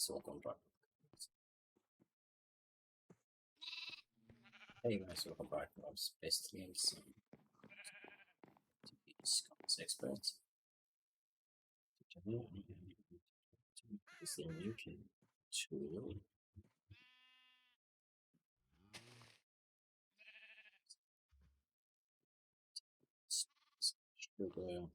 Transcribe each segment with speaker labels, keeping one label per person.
Speaker 1: So compact. Hey guys, welcome back to our space streams. Comms expert. Is there you can tool? Sugar.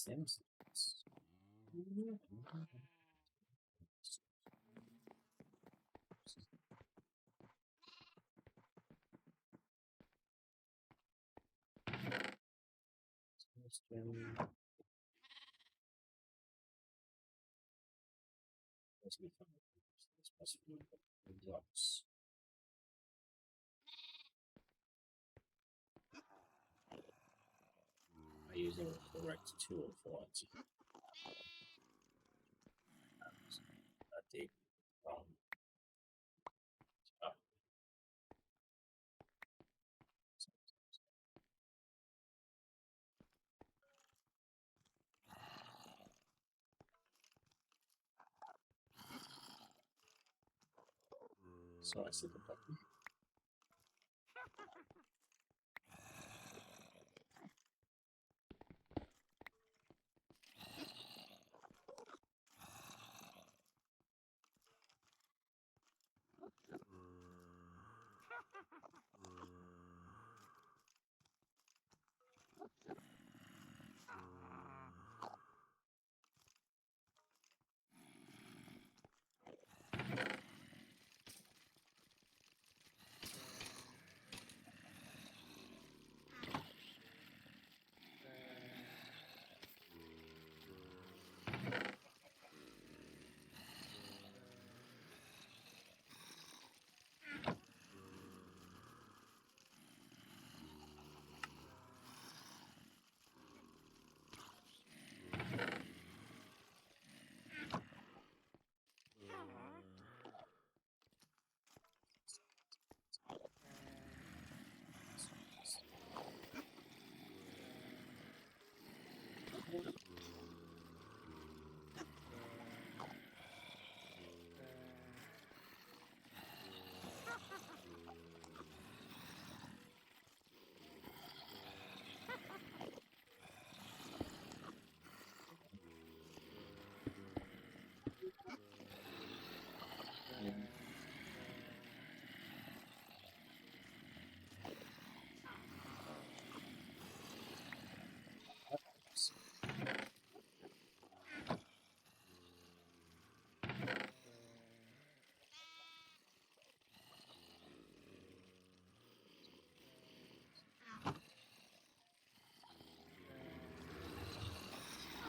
Speaker 1: Things. Blocks. Am I using the correct tool for it? I think so I see the button.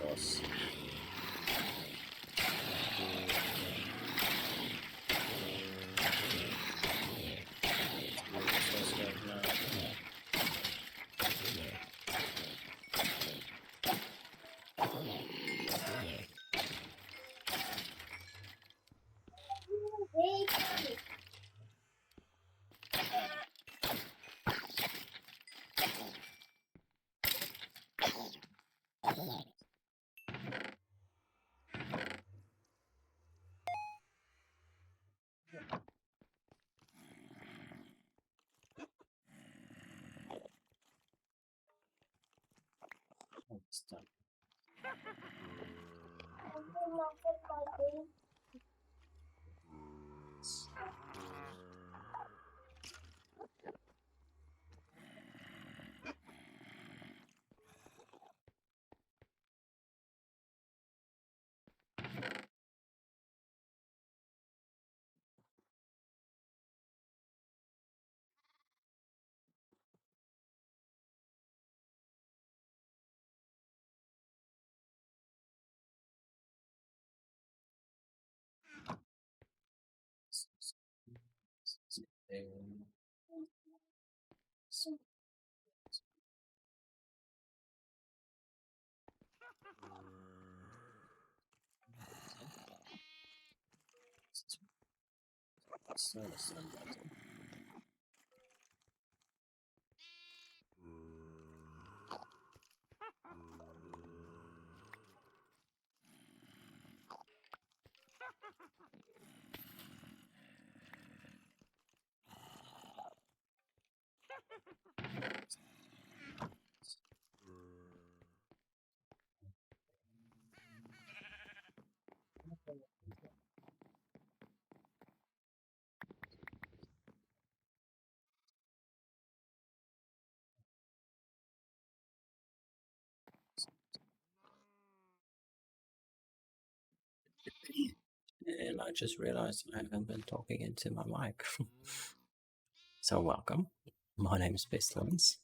Speaker 1: Boss. It's done. Um, so that's not bad. And I just realized I haven't been talking into my mic. So welcome. My name is Pestilence.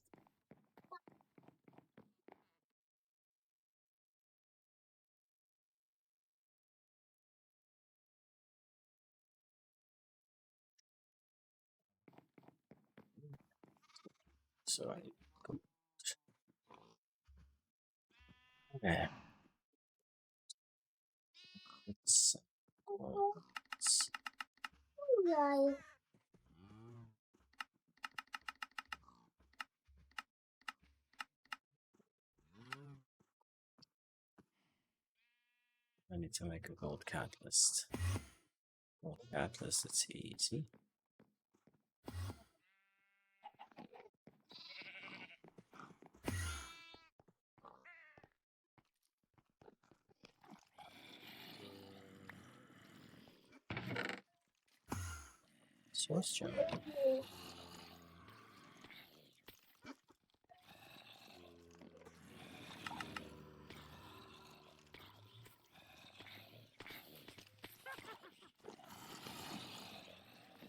Speaker 1: So I yeah, it's, it's I need to make a gold catalyst. Gold catalyst, it's easy. Source gem.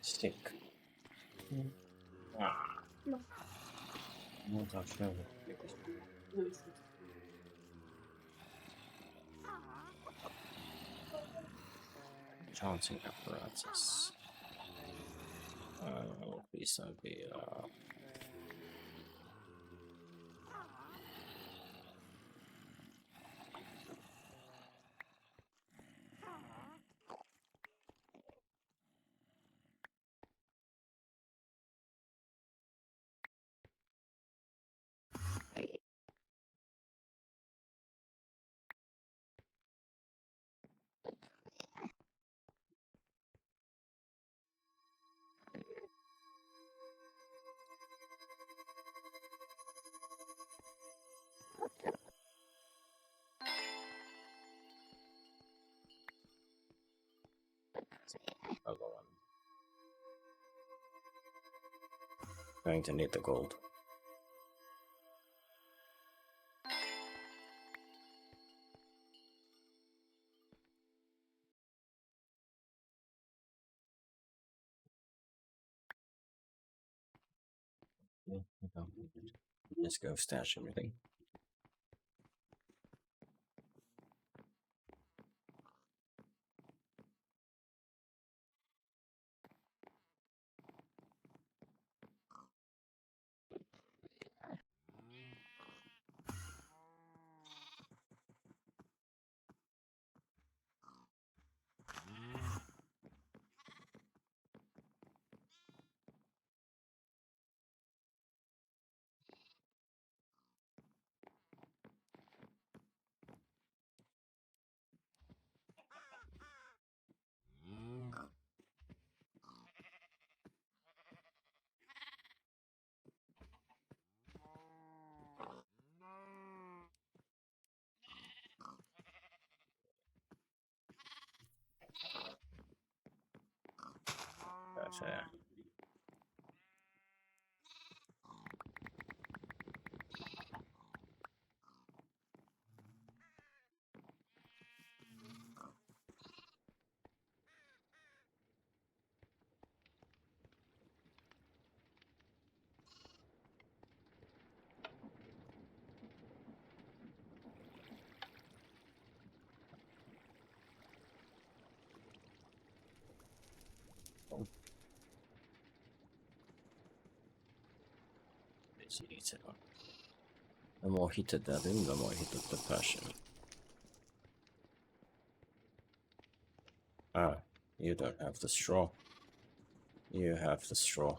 Speaker 1: Stick. Ah. Not actually. Chancing apparatus. Please don't be hold on. Going to need the gold. Yeah, just go stash everything. heated one. The more heated the room, the more heated the person. Ah, you don't have the straw. You have the straw.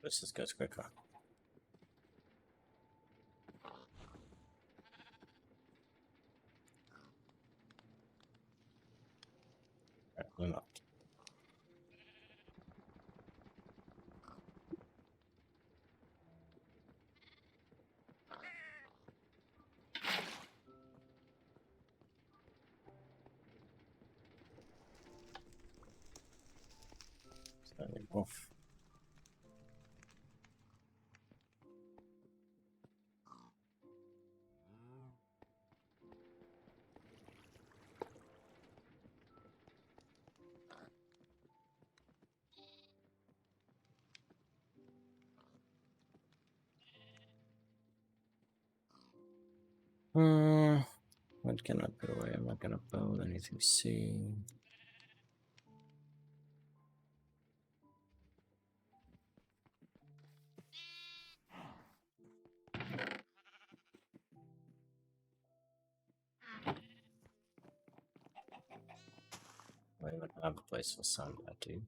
Speaker 1: This goes quicker. Apparently not. Starting off. What can I put away? I'm not gonna build anything soon. I even have a place for sun there too.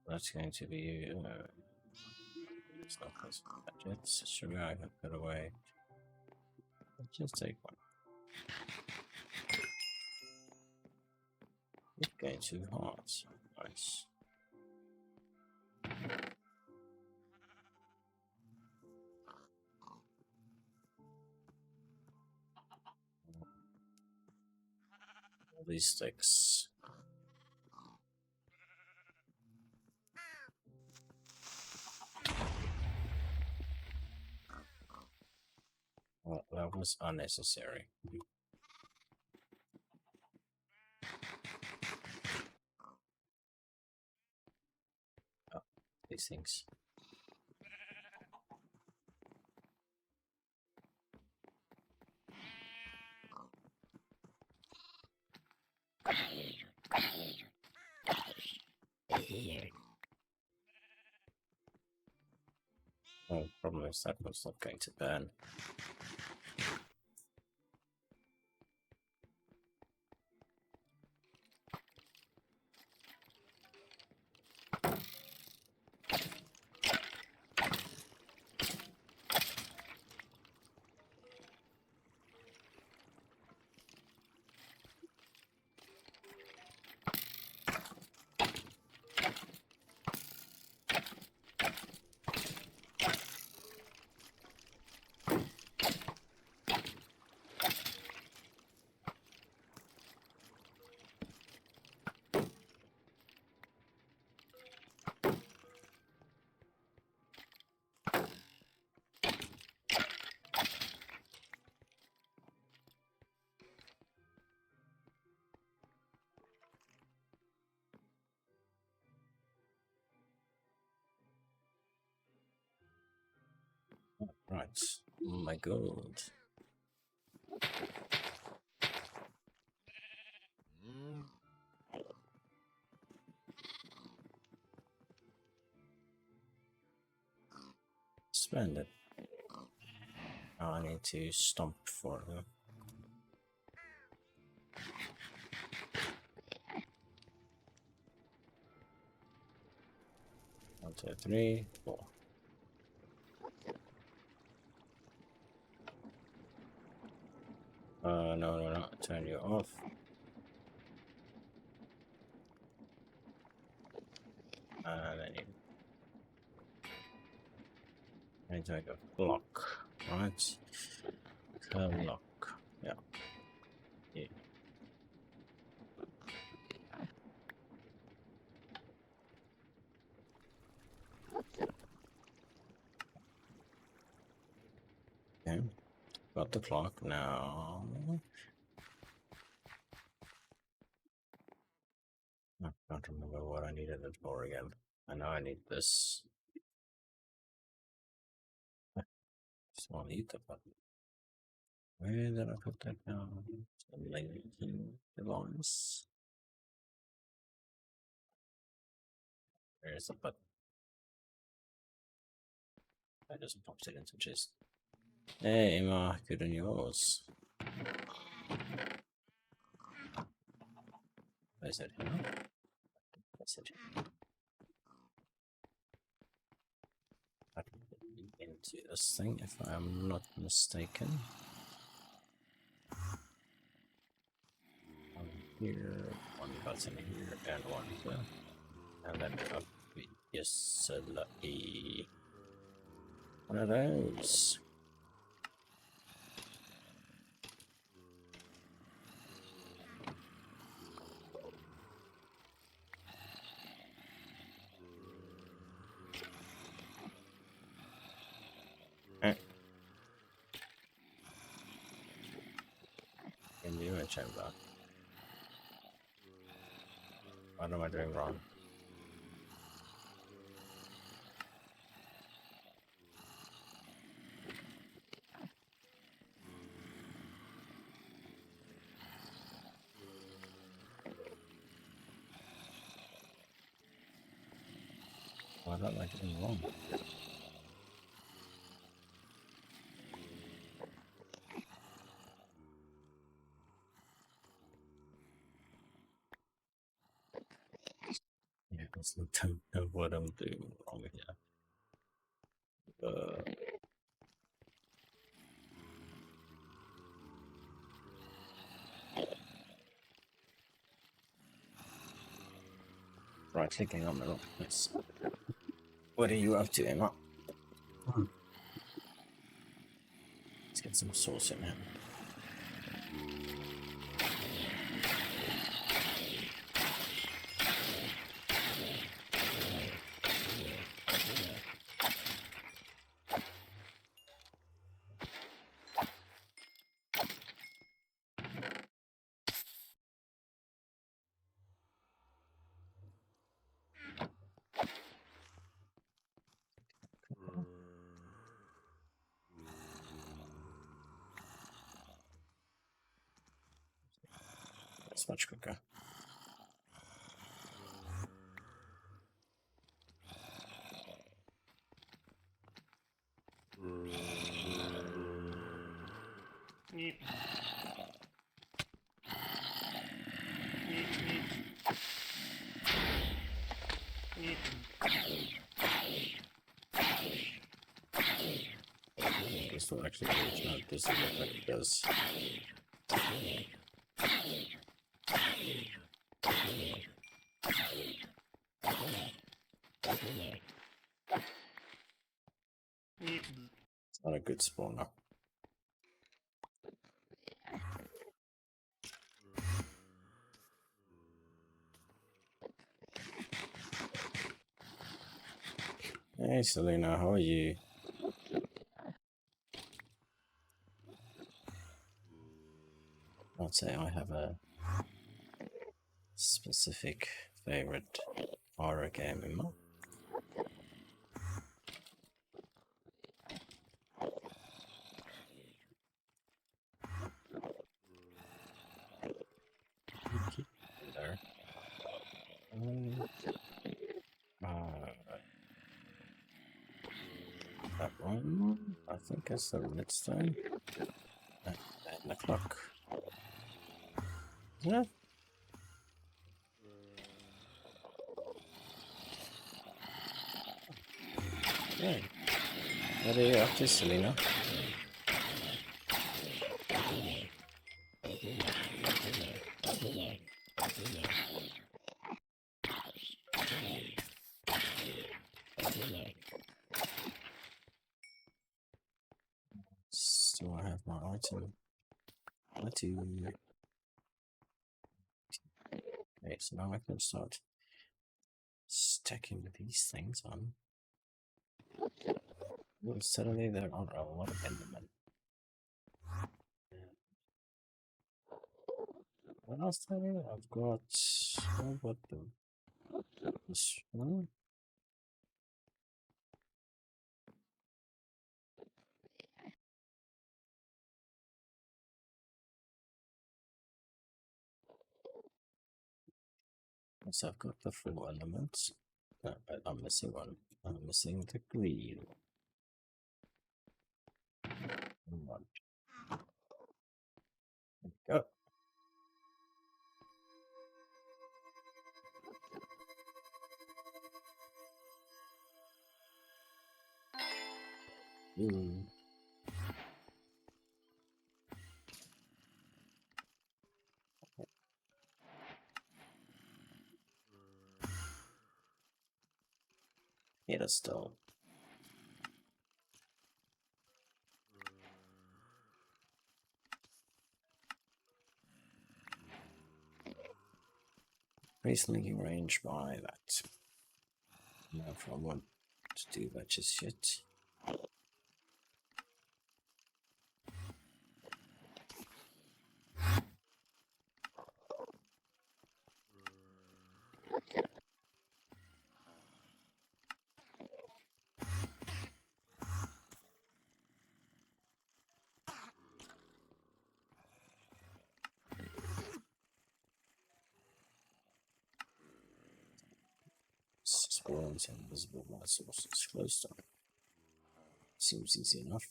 Speaker 1: That's going to be it's not place for gadgets. Sugar I can put away. Let's just take one. It's going too hard. Nice. All these sticks. Well, that was unnecessary. Oh, these things. Oh, problem is that was not going to burn. Right. Oh my god. Splendid. Now I need to stomp for them. 1, 2, 3, 4. No. Turn you off. And I need to make a block, right? Lock. Yeah. Okay. Got the clock now. I can't remember what I needed it for again. I know I need this. Just want to eat the button. Where did I put that now? Linking device. Where's the button? I just popped it into chest. Hey, Emma, good on yours. Is it here? Is it here? I can get into this thing if I am not mistaken. One here, one button here, and one here. And then obviously one of those. In the image chamber. What am I doing wrong? What am I doing wrong? Yeah, I don't know what I'm doing wrong here. Right clicking on the wrong place. What are you up to, Emma? Let's get some sauce in here. That's much quicker. This will actually reach out. This is what it does. It's not a good spawner. Hey Selena, how are you? I'd say I have a specific favorite horror game in mind. That one, I think that's the redstone. And the clock. Yeah. Yeah. What are you up to, Selena? So I have my item. What do you... Okay, so now I can start stacking these things on. Well, suddenly there are a lot of endermen. What else do I have? I've got... What this one? So I've got the 4 elements. No, but I'm missing one. I'm missing the green one. There we go. Hit a stone. Recently arranged by that. No, if I want to do that just yet. Spawns and invisible light sources closed on. Seems easy enough.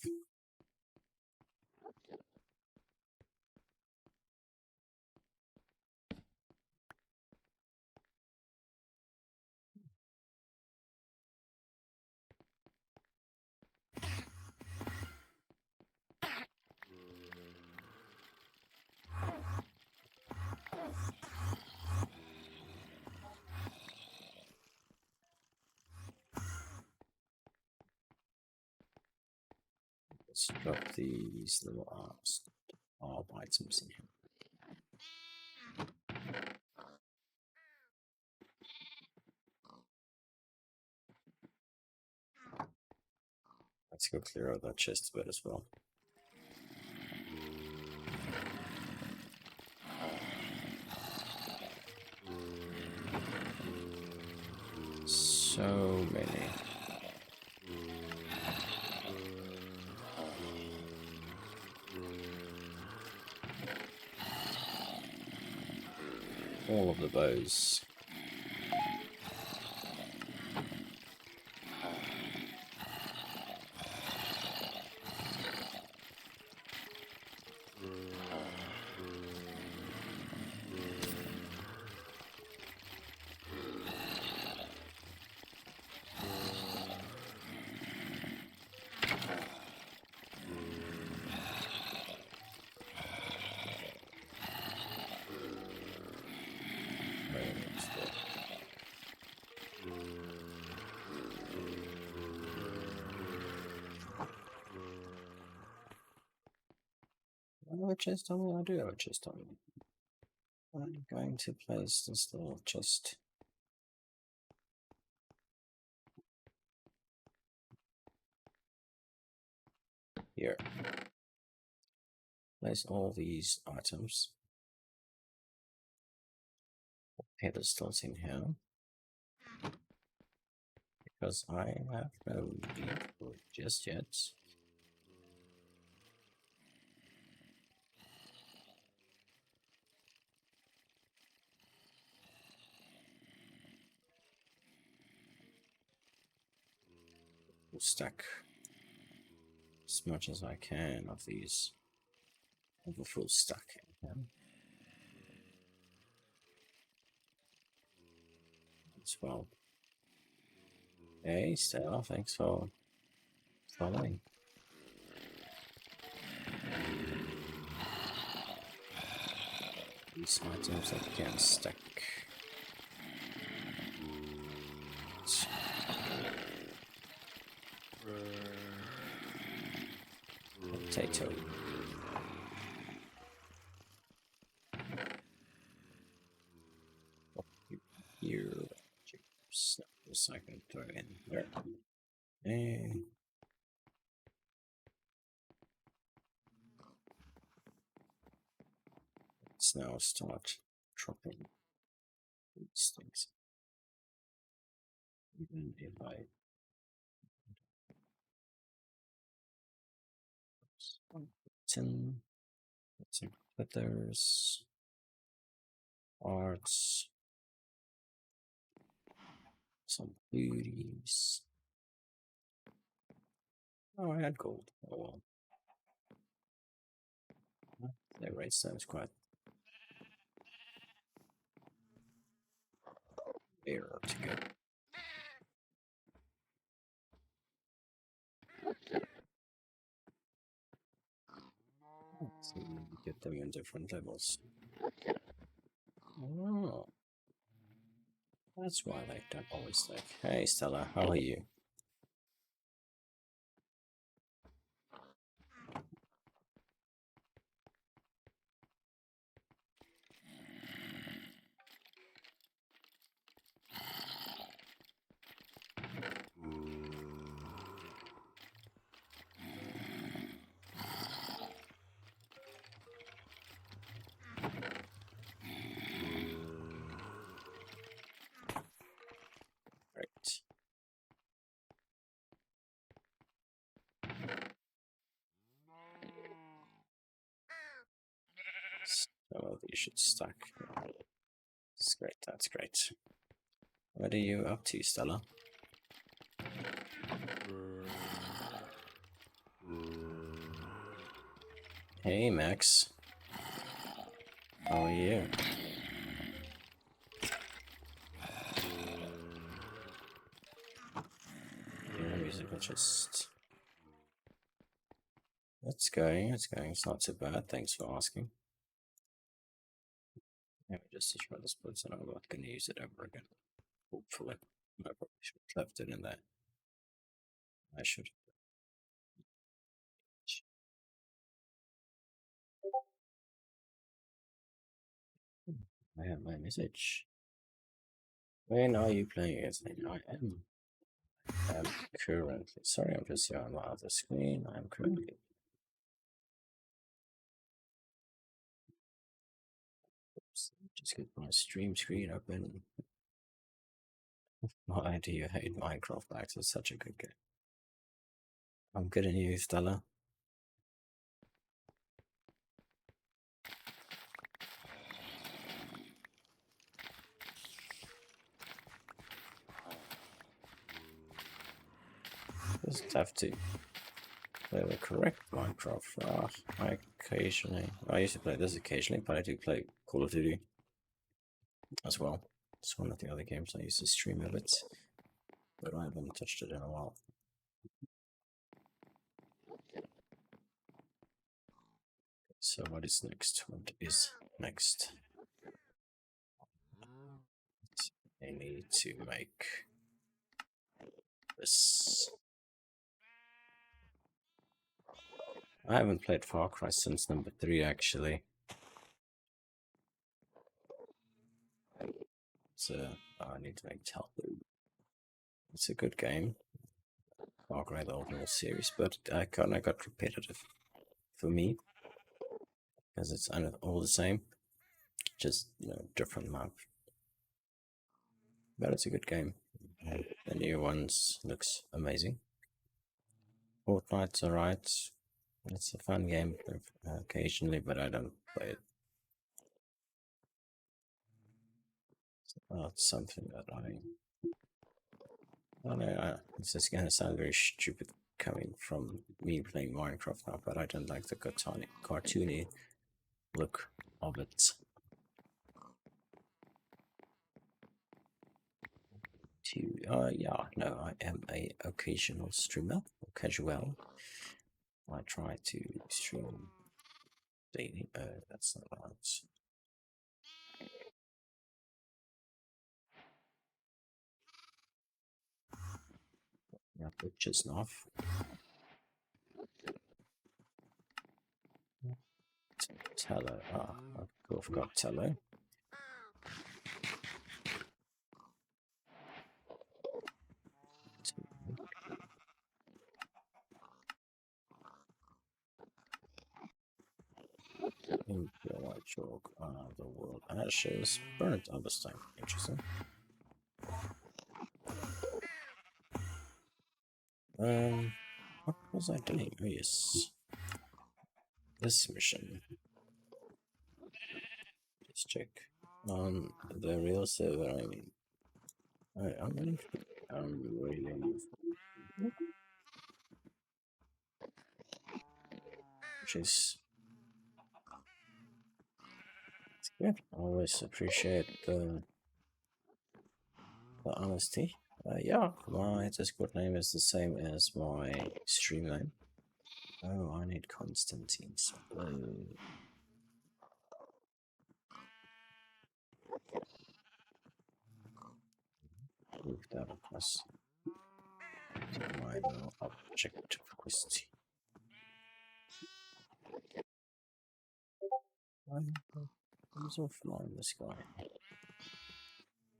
Speaker 1: Let's drop these little orb items in here. Let's go clear out that chest a bit as well. So many. All of the bows. I have a chest on me. I do have a chest on me. I'm going to place this little chest here. Place all these items. Pedestals in here. Because I have no need for it just yet. We'll stack as much as I can of these overfull stacking. Yeah? As well. Hey, Stella, thanks for following. These items that can stack. Potato. Here. Snap this I can throw in there. Hey. Let's now start dropping these things. Even if I tin, some feathers, arts, some beauties. Oh, I had gold. Oh well. The right sounds quite rare to get. So you get them in different levels. Oh, that's why I don't always think. Hey Stella, how are you? Right. So you should stack. That's great, that's great. What are you up to, Stella? Hey Max. How are you? Your music will just... It's going, it's not too bad, thanks for asking. Let me just destroy this place and I'm not going to use it ever again. Hopefully. I probably should have left it in there. I should. I have my message. When are you playing it? I am currently. Sorry, I'm just here on my other screen. I am currently. Oops, just get my stream screen open. Why do you hate Minecraft, Max? It's such a good game. I'm good at you, Stella. Just have to play the correct Minecraft. I used to play this occasionally, but I do play Call of Duty as well. It's one of the other games I used to stream a bit, but I haven't touched it in a while. So what is next? What is next? I need to make this. I haven't played Far Cry since number 3 actually. So I need to make Talbot. It's a good game. Far Cry the original series, but I kind of got repetitive for me because it's all the same, just different map. But it's a good game. The new ones looks amazing. Fortnite's alright. It's a fun game occasionally, but I don't play it. It's something that I don't know. It's just gonna sound very stupid coming from me playing Minecraft now, but I don't like the cartoony look of it. Yeah, no, I am a occasional streamer, or casual. I try to stream daily. That's not right. Yeah, butcher's knife. Tello. I've got Tello. White chalk. The world ashes. Burnt understand. Interesting. What was I doing? Oh yes. This mission. Let's check. On the real server, I mean. I'm really which is good. I always appreciate the honesty. Yeah, my Discord name is the same as my stream name. Oh, I need Constantine. So, move that across to my little object of quest. Who's offline, this guy?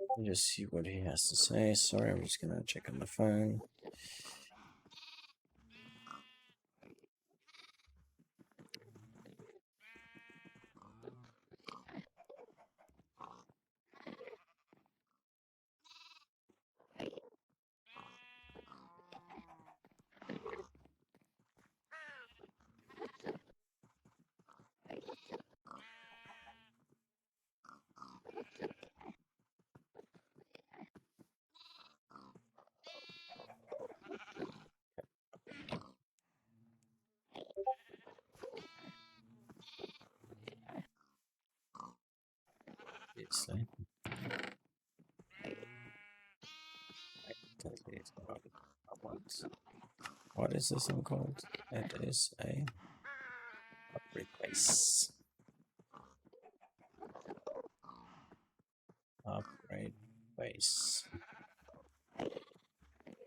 Speaker 1: Let me just see what he has to say. Sorry, I'm just gonna check on the phone. Obviously. What is this one called? It is a upgrade base. Upgrade base.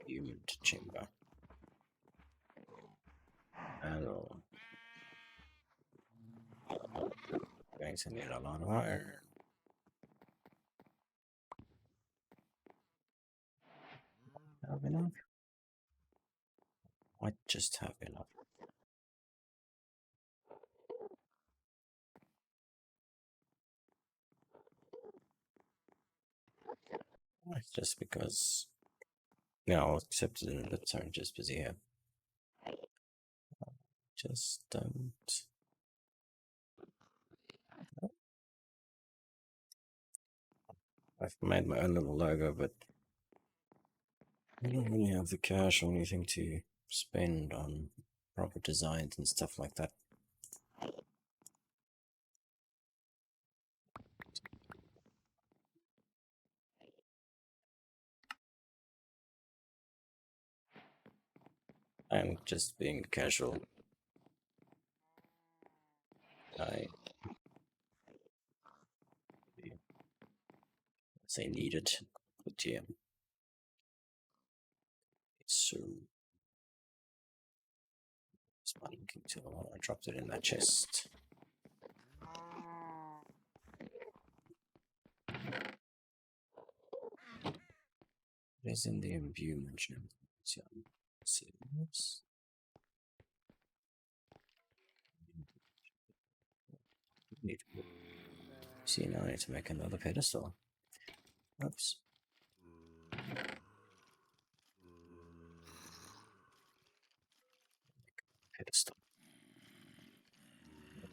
Speaker 1: Unit chamber. Hello. Going to need a lot of iron. Have enough? I just have enough. Just because. Yeah, I'll accept it in a bit. Sorry, just busy here. Just don't. I've made my own little logo, but I don't really have the cash or anything to spend on proper designs and stuff like that. I'm just being casual. I say needed, but yeah. So looking to I dropped it in that chest. It is in the imbue mention. See, now I need to make another pedestal. Oops. Pedestal.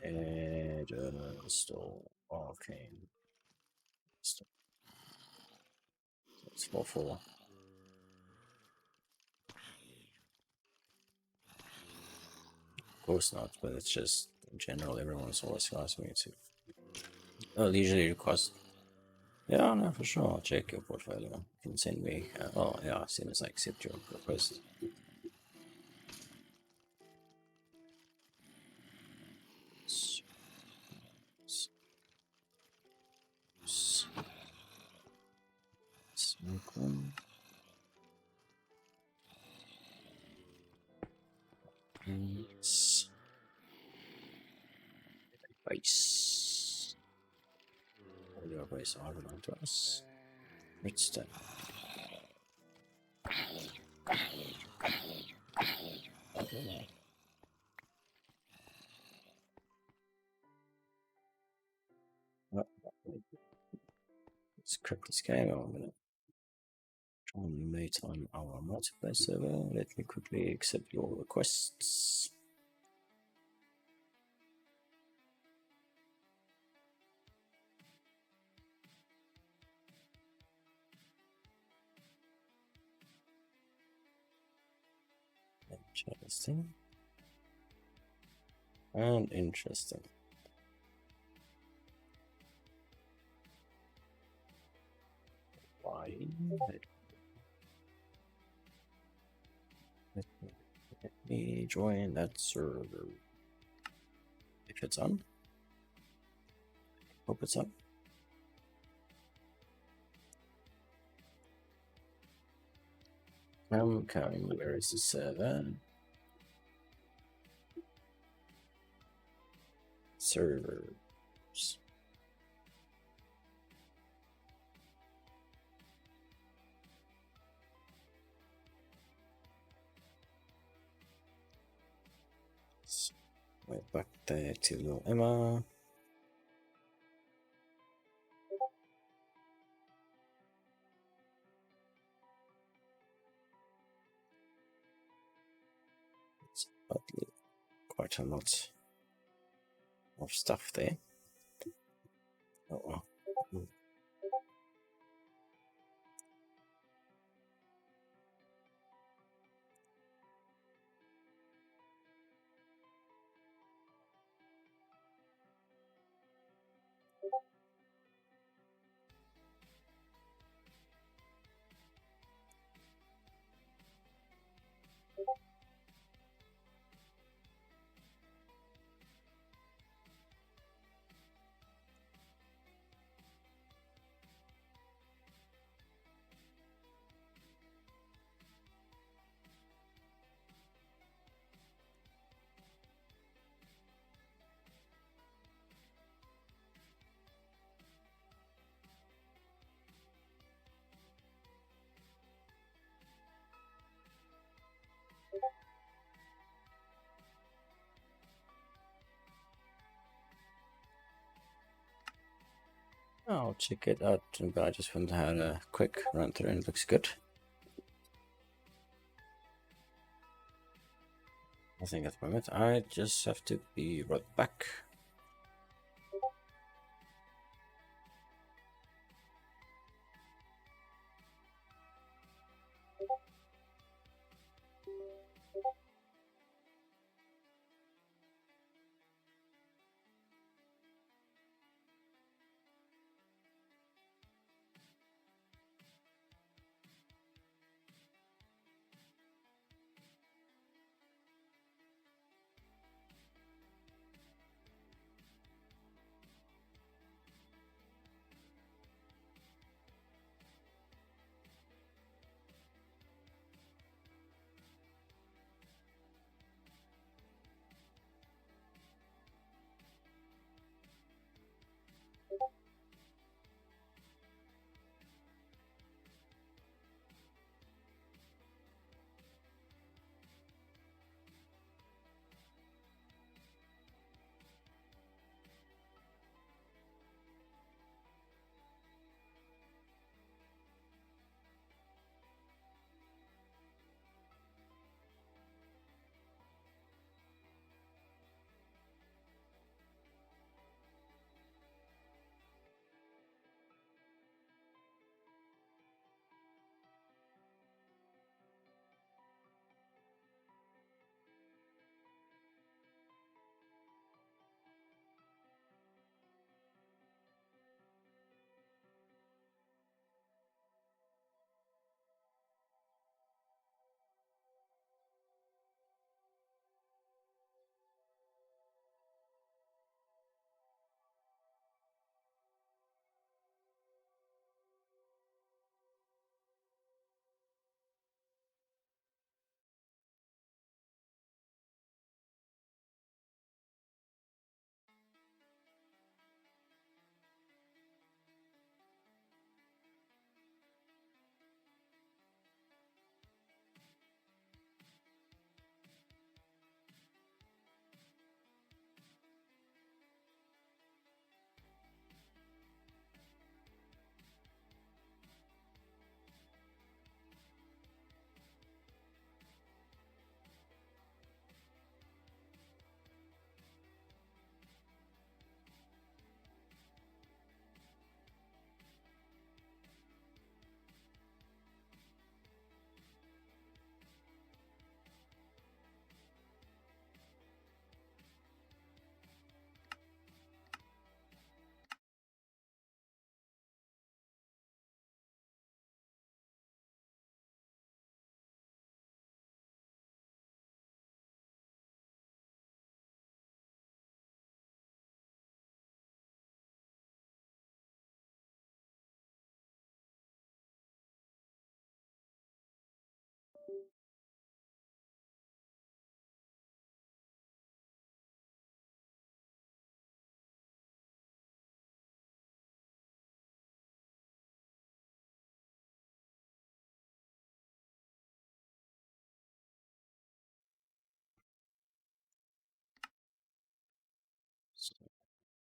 Speaker 1: Pedestal. Arcane. So it's 4-4. course not, but it's just in general, everyone's always asking me to. Well, usually request. Yeah, no, for sure. I'll check your portfolio. You can send me. Oh, yeah, as soon as I accept your request. Smoke one. Base. Base. All your base are belong to us. Redstone. Let's crypt this game. I'm gonna try and mate on our multiplayer server. Let me quickly accept your requests. Interesting. And interesting. Why? Let me join that server. If it's on. Hope it's on. I'm coming. Where is the server? Servers. Right back there to little Emma. It's quite a lot of stuff there. Oh well. I'll check it out, but I just want to have a quick run through and it looks good. I think at the moment I just have to be right back.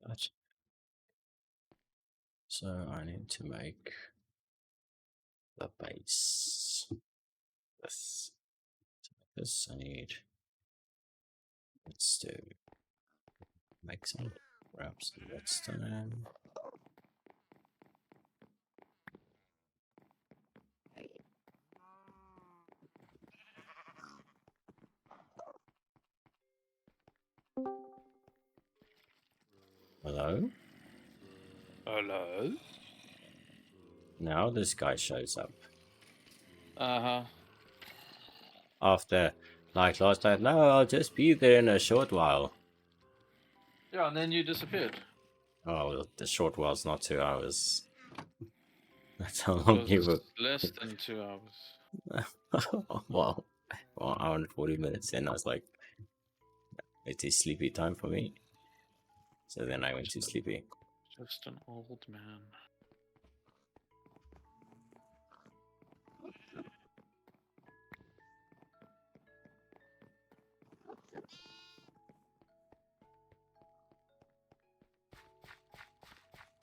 Speaker 1: That. So I need to make the base. This I need. Let's do. Make some. Grab some redstone. Hello?
Speaker 2: Hello?
Speaker 1: Now this guy shows up.
Speaker 2: Uh-huh.
Speaker 1: After, like last night, no, I'll just be there in a short while.
Speaker 2: Yeah, and then you disappeared.
Speaker 1: Oh, well, the short while's not 2 hours. That's how
Speaker 2: It
Speaker 1: long you
Speaker 2: was
Speaker 1: were.
Speaker 2: less than 2 hours.
Speaker 1: well, hour and 40 minutes in, I was like, it is sleepy time for me. So then I went to sleepy.
Speaker 2: Just an old man.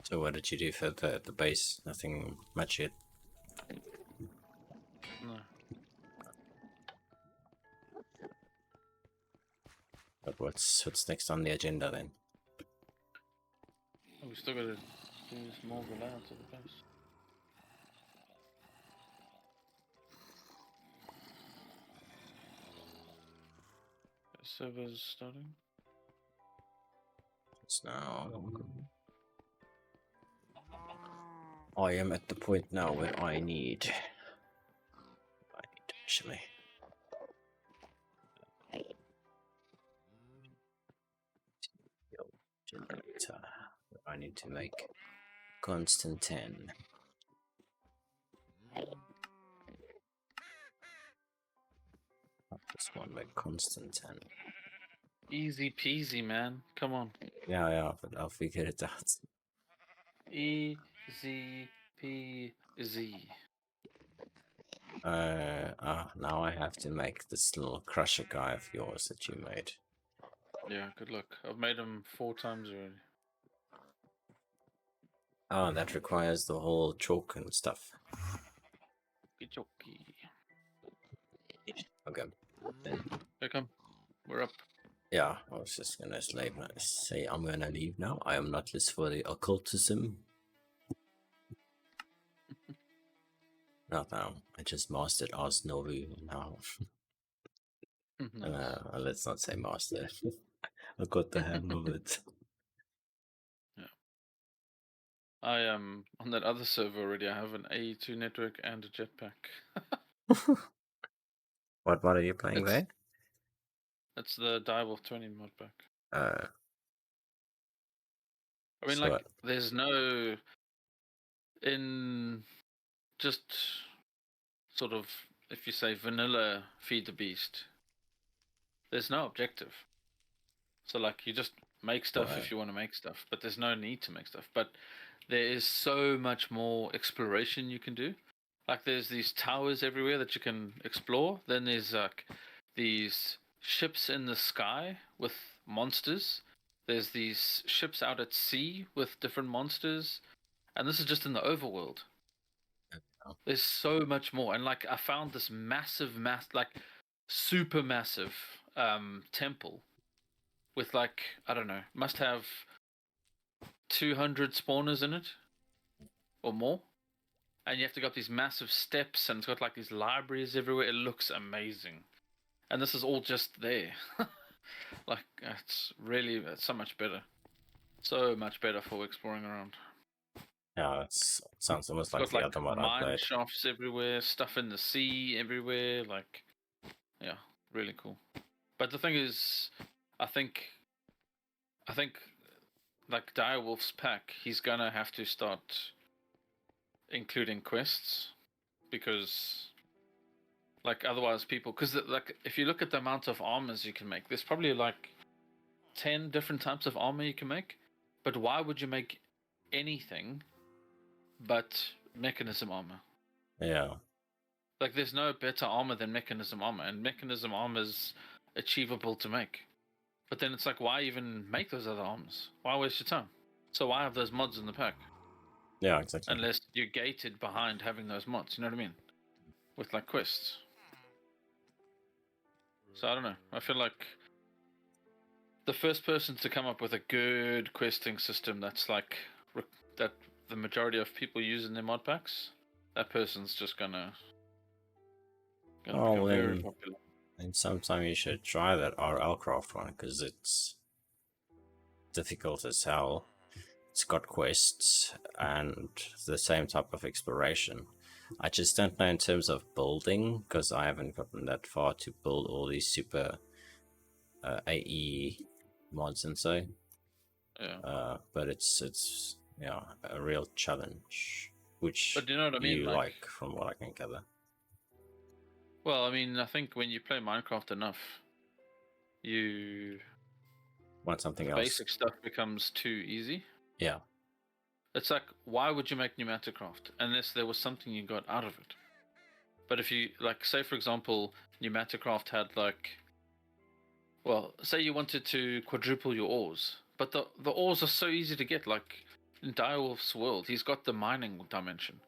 Speaker 1: So what did you do for the base? Nothing much yet.
Speaker 2: No.
Speaker 1: But what's next on the agenda then?
Speaker 2: Oh, we still gotta do some more layouts of the base. Servers starting.
Speaker 1: It's now. I am at the point now where I need actually. Generator. I need to make constant 10. This one make constant 10.
Speaker 2: Easy peasy, man. Come on.
Speaker 1: Yeah, but I'll figure it out.
Speaker 2: Easy peasy.
Speaker 1: Now I have to make this little crusher guy of yours that you made.
Speaker 2: Yeah, good luck. I've made them 4 times already.
Speaker 1: Oh, that requires the whole chalk and stuff.
Speaker 2: Okie
Speaker 1: Okay.
Speaker 2: Here come. We're up.
Speaker 1: Yeah, I was just gonna say I'm gonna leave now. I am not list for the occultism. Not now. I just mastered Ars Novi now.
Speaker 2: Nice.
Speaker 1: Let's not say master. I got the hang of it.
Speaker 2: Yeah. I am on that other server already. I have an AE2 network and a jetpack.
Speaker 1: What mod are you playing there?
Speaker 2: It's the Direwolf 20 modpack. I mean,
Speaker 1: So
Speaker 2: like, there's no in just sort of, if you say vanilla feed the beast, there's no objective. So like, you just make stuff if you want to make stuff, but there's no need to make stuff. But there is so much more exploration you can do. Like, there's these towers everywhere that you can explore. Then there's like these ships in the sky with monsters. There's these ships out at sea with different monsters. And this is just in the overworld. There's so much more. And like, I found this like super massive temple with, like, I don't know, must have 200 spawners in it or more. And you have to go up these massive steps, and it's got like these libraries everywhere. It looks amazing. And this is all just there. Like, it's so much better. So much better for exploring around.
Speaker 1: yeah, it sounds almost
Speaker 2: It's
Speaker 1: like
Speaker 2: got
Speaker 1: the
Speaker 2: like
Speaker 1: other one I
Speaker 2: mine
Speaker 1: played.
Speaker 2: shafts everywhere, stuff in the sea everywhere. Like, yeah, really cool. But the thing is, I think, like Direwolf's pack, he's gonna have to start including quests, because like otherwise people, because like if you look at the amount of armors you can make, there's probably like 10 different types of armor you can make. But why would you make anything but mechanism armor?
Speaker 1: Yeah.
Speaker 2: Like, there's no better armor than mechanism armor, and mechanism armor is achievable to make. But then it's like, why even make those other armors? Why waste your time? So why have those mods in the pack?
Speaker 1: Yeah, exactly.
Speaker 2: Unless you're gated behind having those mods, you know what I mean? With like quests. So I don't know. I feel like the first person to come up with a good questing system that's like that the majority of people use in their mod packs, that person's just gonna become very popular.
Speaker 1: And sometime you should try that RL-Craft one, because it's difficult as hell. It's got quests and the same type of exploration. I just don't know in terms of building, because I haven't gotten that far to build all these super AE mods and so.
Speaker 2: Yeah.
Speaker 1: But it's yeah, a real challenge, which
Speaker 2: But you know what I mean?
Speaker 1: like from what I can gather.
Speaker 2: Well, I mean, I think when you play Minecraft enough, you
Speaker 1: Want something
Speaker 2: the
Speaker 1: else?
Speaker 2: basic stuff becomes too easy.
Speaker 1: Yeah.
Speaker 2: It's like, why would you make Pneumaticraft unless there was something you got out of it? But if you, like, say for example, Pneumaticraft had like, well, say you wanted to quadruple your ores, but the ores are so easy to get. Like in Direwolf's world, he's got the mining dimension.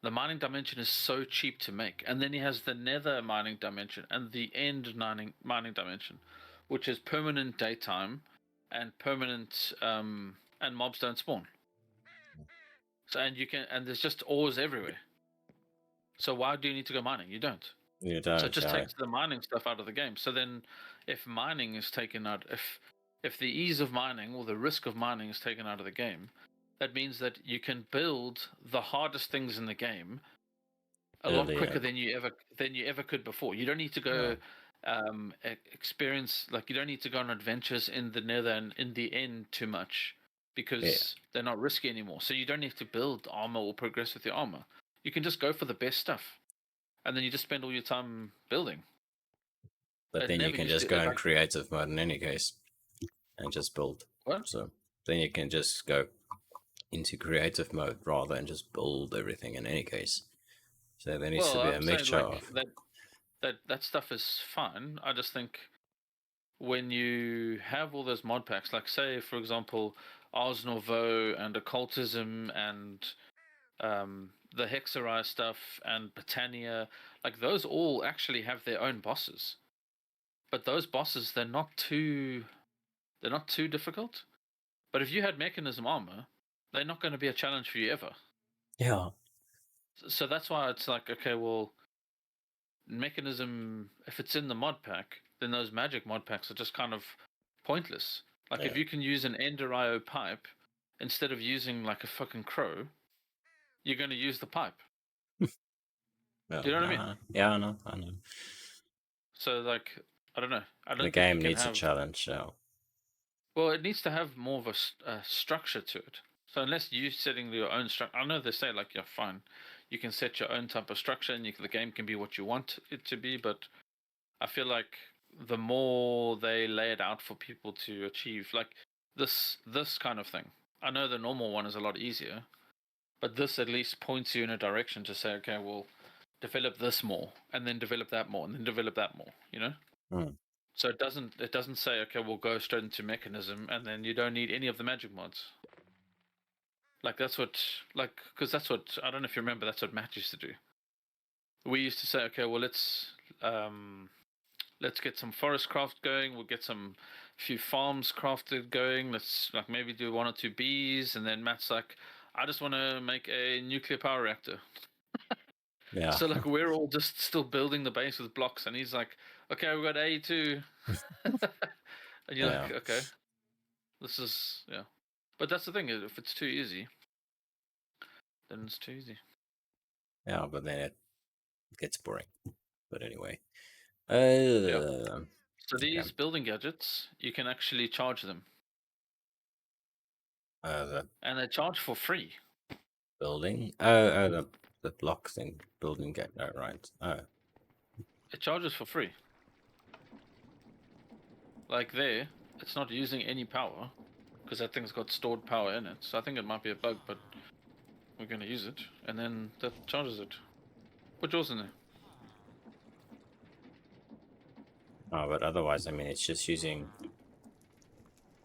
Speaker 2: The mining dimension is so cheap to make, and then he has the nether mining dimension and the end mining dimension, which is permanent daytime and permanent and mobs don't spawn. So and you can and there's just ores everywhere. So why do you need to go mining? You don't.
Speaker 1: You don't.
Speaker 2: So it just
Speaker 1: Yeah.
Speaker 2: takes the mining stuff out of the game. So then, if mining is taken out, if the ease of mining or the risk of mining is taken out of the game, that means that you can build the hardest things in the game a lot quicker than you ever could before. You don't need to go experience, like you don't need to go on adventures in the nether and in the end too much, because they're not risky anymore. So you don't need to build armor or progress with your armor. You can just go for the best stuff, and then you just spend all your time building.
Speaker 1: But then you can just go in creative mode in any case and just build.
Speaker 2: What?
Speaker 1: So then you can just go into creative mode rather than just build everything in any case. So there needs to be a mixture of
Speaker 2: that stuff is fine. I just think when you have all those mod packs, like say for example, Ars Nouveau and Occultism and the Hexerai stuff and Britannia, like those all actually have their own bosses. But those bosses, they're not too difficult. But if you had mechanism armor, they're not going to be a challenge for you ever.
Speaker 1: Yeah.
Speaker 2: So that's why it's like, okay, well, mechanism, if it's in the mod pack, then those magic mod packs are just kind of pointless. Like if you can use an Ender IO pipe instead of using like a fucking crow, you're going to use the pipe.
Speaker 1: Well,
Speaker 2: do you know what I mean?
Speaker 1: Yeah, I know.
Speaker 2: So like, I don't know. I don't
Speaker 1: the
Speaker 2: think
Speaker 1: game needs a challenge, so.
Speaker 2: Well, it needs to have more of a structure to it. So unless you're setting your own structure, I know they say like you're fine, you can set your own type of structure and the game can be what you want it to be. But I feel like the more they lay it out for people to achieve, like this kind of thing. I know the normal one is a lot easier, but this at least points you in a direction to say, okay, well, develop this more, and then develop that more, and then develop that more. You know. So it doesn't say, okay, we'll go straight into mechanism and then you don't need any of the magic mods. Like that's what, like, because that's what, I don't know if you remember, that's what Matt used to do. We used to say, okay, well let's get some forest craft going. We'll get some few farms crafted going. Let's like maybe do 1 or 2 bees, and then Matt's like, I just want to make a nuclear power reactor.
Speaker 1: Yeah.
Speaker 2: So like we're all just still building the base with blocks, and he's like, okay, we've got A2. And you're like, okay, this is But that's the thing, if it's too easy, then it's too easy.
Speaker 1: Yeah, but then it gets boring. But anyway.
Speaker 2: So these building gadgets, you can actually charge them. And they charge for free.
Speaker 1: Building? Oh, the block thing. Building get right. Oh.
Speaker 2: It charges for free. Like there, it's not using any power because that thing's got stored power in it. So I think it might be a bug, but we're going to use it. And then that charges it. Put yours in there.
Speaker 1: Oh, but otherwise, I mean, it's just using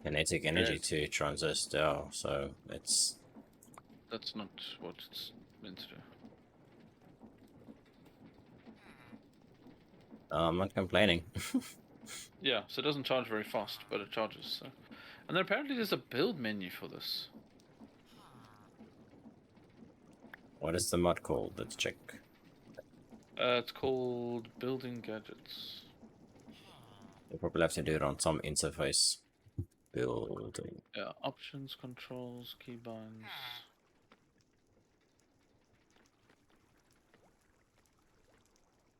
Speaker 1: kinetic energy
Speaker 2: Yes.
Speaker 1: to transistor, so it's...
Speaker 2: That's not what it's meant to do.
Speaker 1: I'm not complaining.
Speaker 2: Yeah, so it doesn't charge very fast, but it charges. So. And then apparently there's a build menu for this.
Speaker 1: What is the mod called? Let's check.
Speaker 2: It's called Building Gadgets.
Speaker 1: We'll probably have to do it on some interface. Building.
Speaker 2: Yeah, options, controls, keybinds.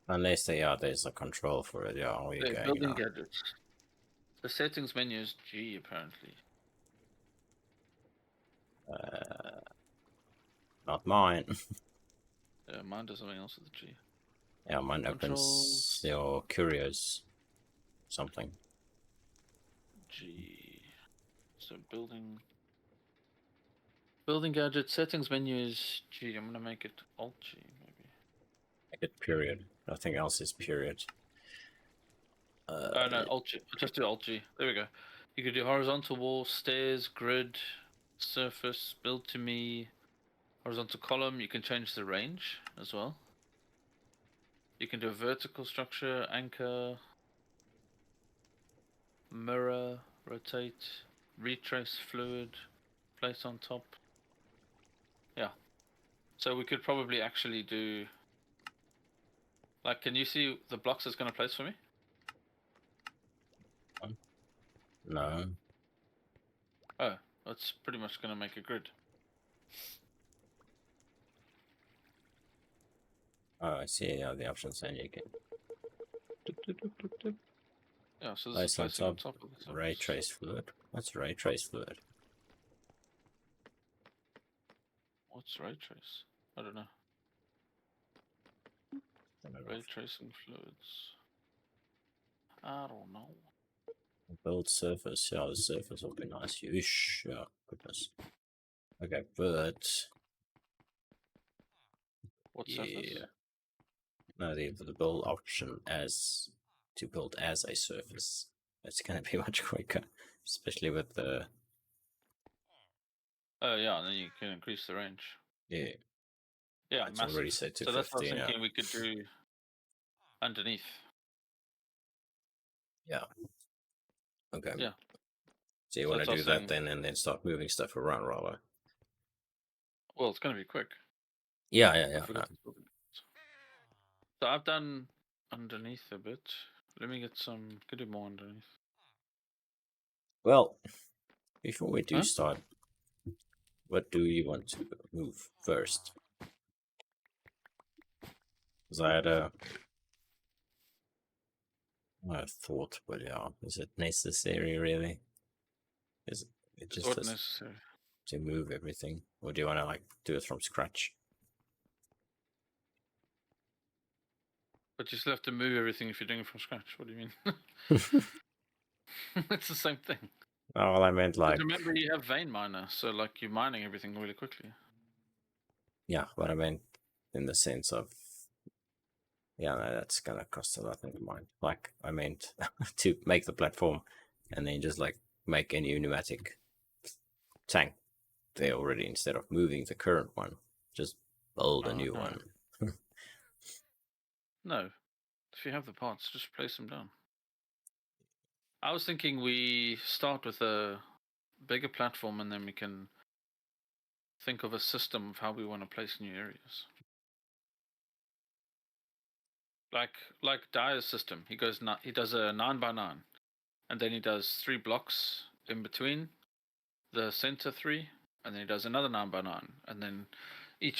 Speaker 1: Unless there's a control for it. Yeah, where you
Speaker 2: Okay,
Speaker 1: going
Speaker 2: Building
Speaker 1: now?
Speaker 2: Gadgets. The settings menu is G apparently.
Speaker 1: Not mine.
Speaker 2: Yeah, mine does something else with the G.
Speaker 1: Yeah, mine
Speaker 2: Controls
Speaker 1: opens your curios something.
Speaker 2: G. So building gadget settings menu is G. I'm gonna make it Alt G maybe.
Speaker 1: Make it period. Nothing else is period.
Speaker 2: Oh no, Alt G. Just do Alt G. There we go. You could do horizontal wall, stairs, grid, surface, build to me, horizontal column. You can change the range as well. You can do a vertical structure, anchor, mirror, rotate, retrace fluid, place on top. Yeah. So we could probably actually do... Like, can you see the blocks it's going to place for me?
Speaker 1: No.
Speaker 2: Oh, that's pretty much going to make a grid.
Speaker 1: Oh, I see. Yeah, the options then you can
Speaker 2: Yeah, so this is
Speaker 1: place on
Speaker 2: placing on
Speaker 1: top.
Speaker 2: top of the
Speaker 1: Ray
Speaker 2: surface.
Speaker 1: trace fluid. What's ray trace fluid?
Speaker 2: What's ray trace? I don't know. Ray tracing fluids. I don't know.
Speaker 1: Build surface. Yeah, the surface will be nice. Yeesh. Yeah, goodness. Okay, but
Speaker 2: What
Speaker 1: yeah,
Speaker 2: surface?
Speaker 1: no, the build option as to build as a surface. It's gonna be much quicker, especially with the
Speaker 2: Oh yeah, and then you can increase the range.
Speaker 1: yeah.
Speaker 2: Yeah,
Speaker 1: It's
Speaker 2: massive.
Speaker 1: already set to
Speaker 2: So that's what I was
Speaker 1: 15 now.
Speaker 2: thinking we could do underneath.
Speaker 1: Yeah. Okay.
Speaker 2: Yeah.
Speaker 1: So you
Speaker 2: So
Speaker 1: want to
Speaker 2: that's what I
Speaker 1: do
Speaker 2: was
Speaker 1: that
Speaker 2: saying.
Speaker 1: then, and then start moving stuff around, rather?
Speaker 2: Well, it's going to be quick.
Speaker 1: Yeah, yeah, yeah.
Speaker 2: If we
Speaker 1: No.
Speaker 2: got this building. So I've done underneath a bit. Let me get some. Could do more underneath.
Speaker 1: Well, before we do
Speaker 2: Huh?
Speaker 1: start, what do you want to move first? Because I had a thought, but yeah, is it necessary really? Is it
Speaker 2: It's
Speaker 1: just
Speaker 2: what
Speaker 1: has
Speaker 2: necessary.
Speaker 1: to move everything, or do you want to like do it from scratch?
Speaker 2: But you still have to move everything if you're doing it from scratch. What do you mean? It's the same thing.
Speaker 1: Oh, well, I meant
Speaker 2: Because
Speaker 1: like
Speaker 2: remember, you have vein miner, so like you're mining everything really quickly.
Speaker 1: yeah, but I meant in the sense of yeah, no, that's gonna cost a lot of money. Like I meant to make the platform, and then just like make a new pneumatic tank there already instead of moving the current one. Just build a
Speaker 2: Oh
Speaker 1: new
Speaker 2: no,
Speaker 1: one.
Speaker 2: no. If you have the parts, just place them down. I was thinking we start with a bigger platform, and then we can think of a system of how we want to place new areas. Like Dyer's system, he does a 9x9, and then he does 3 blocks in between the center 3, and then he does another 9x9, and then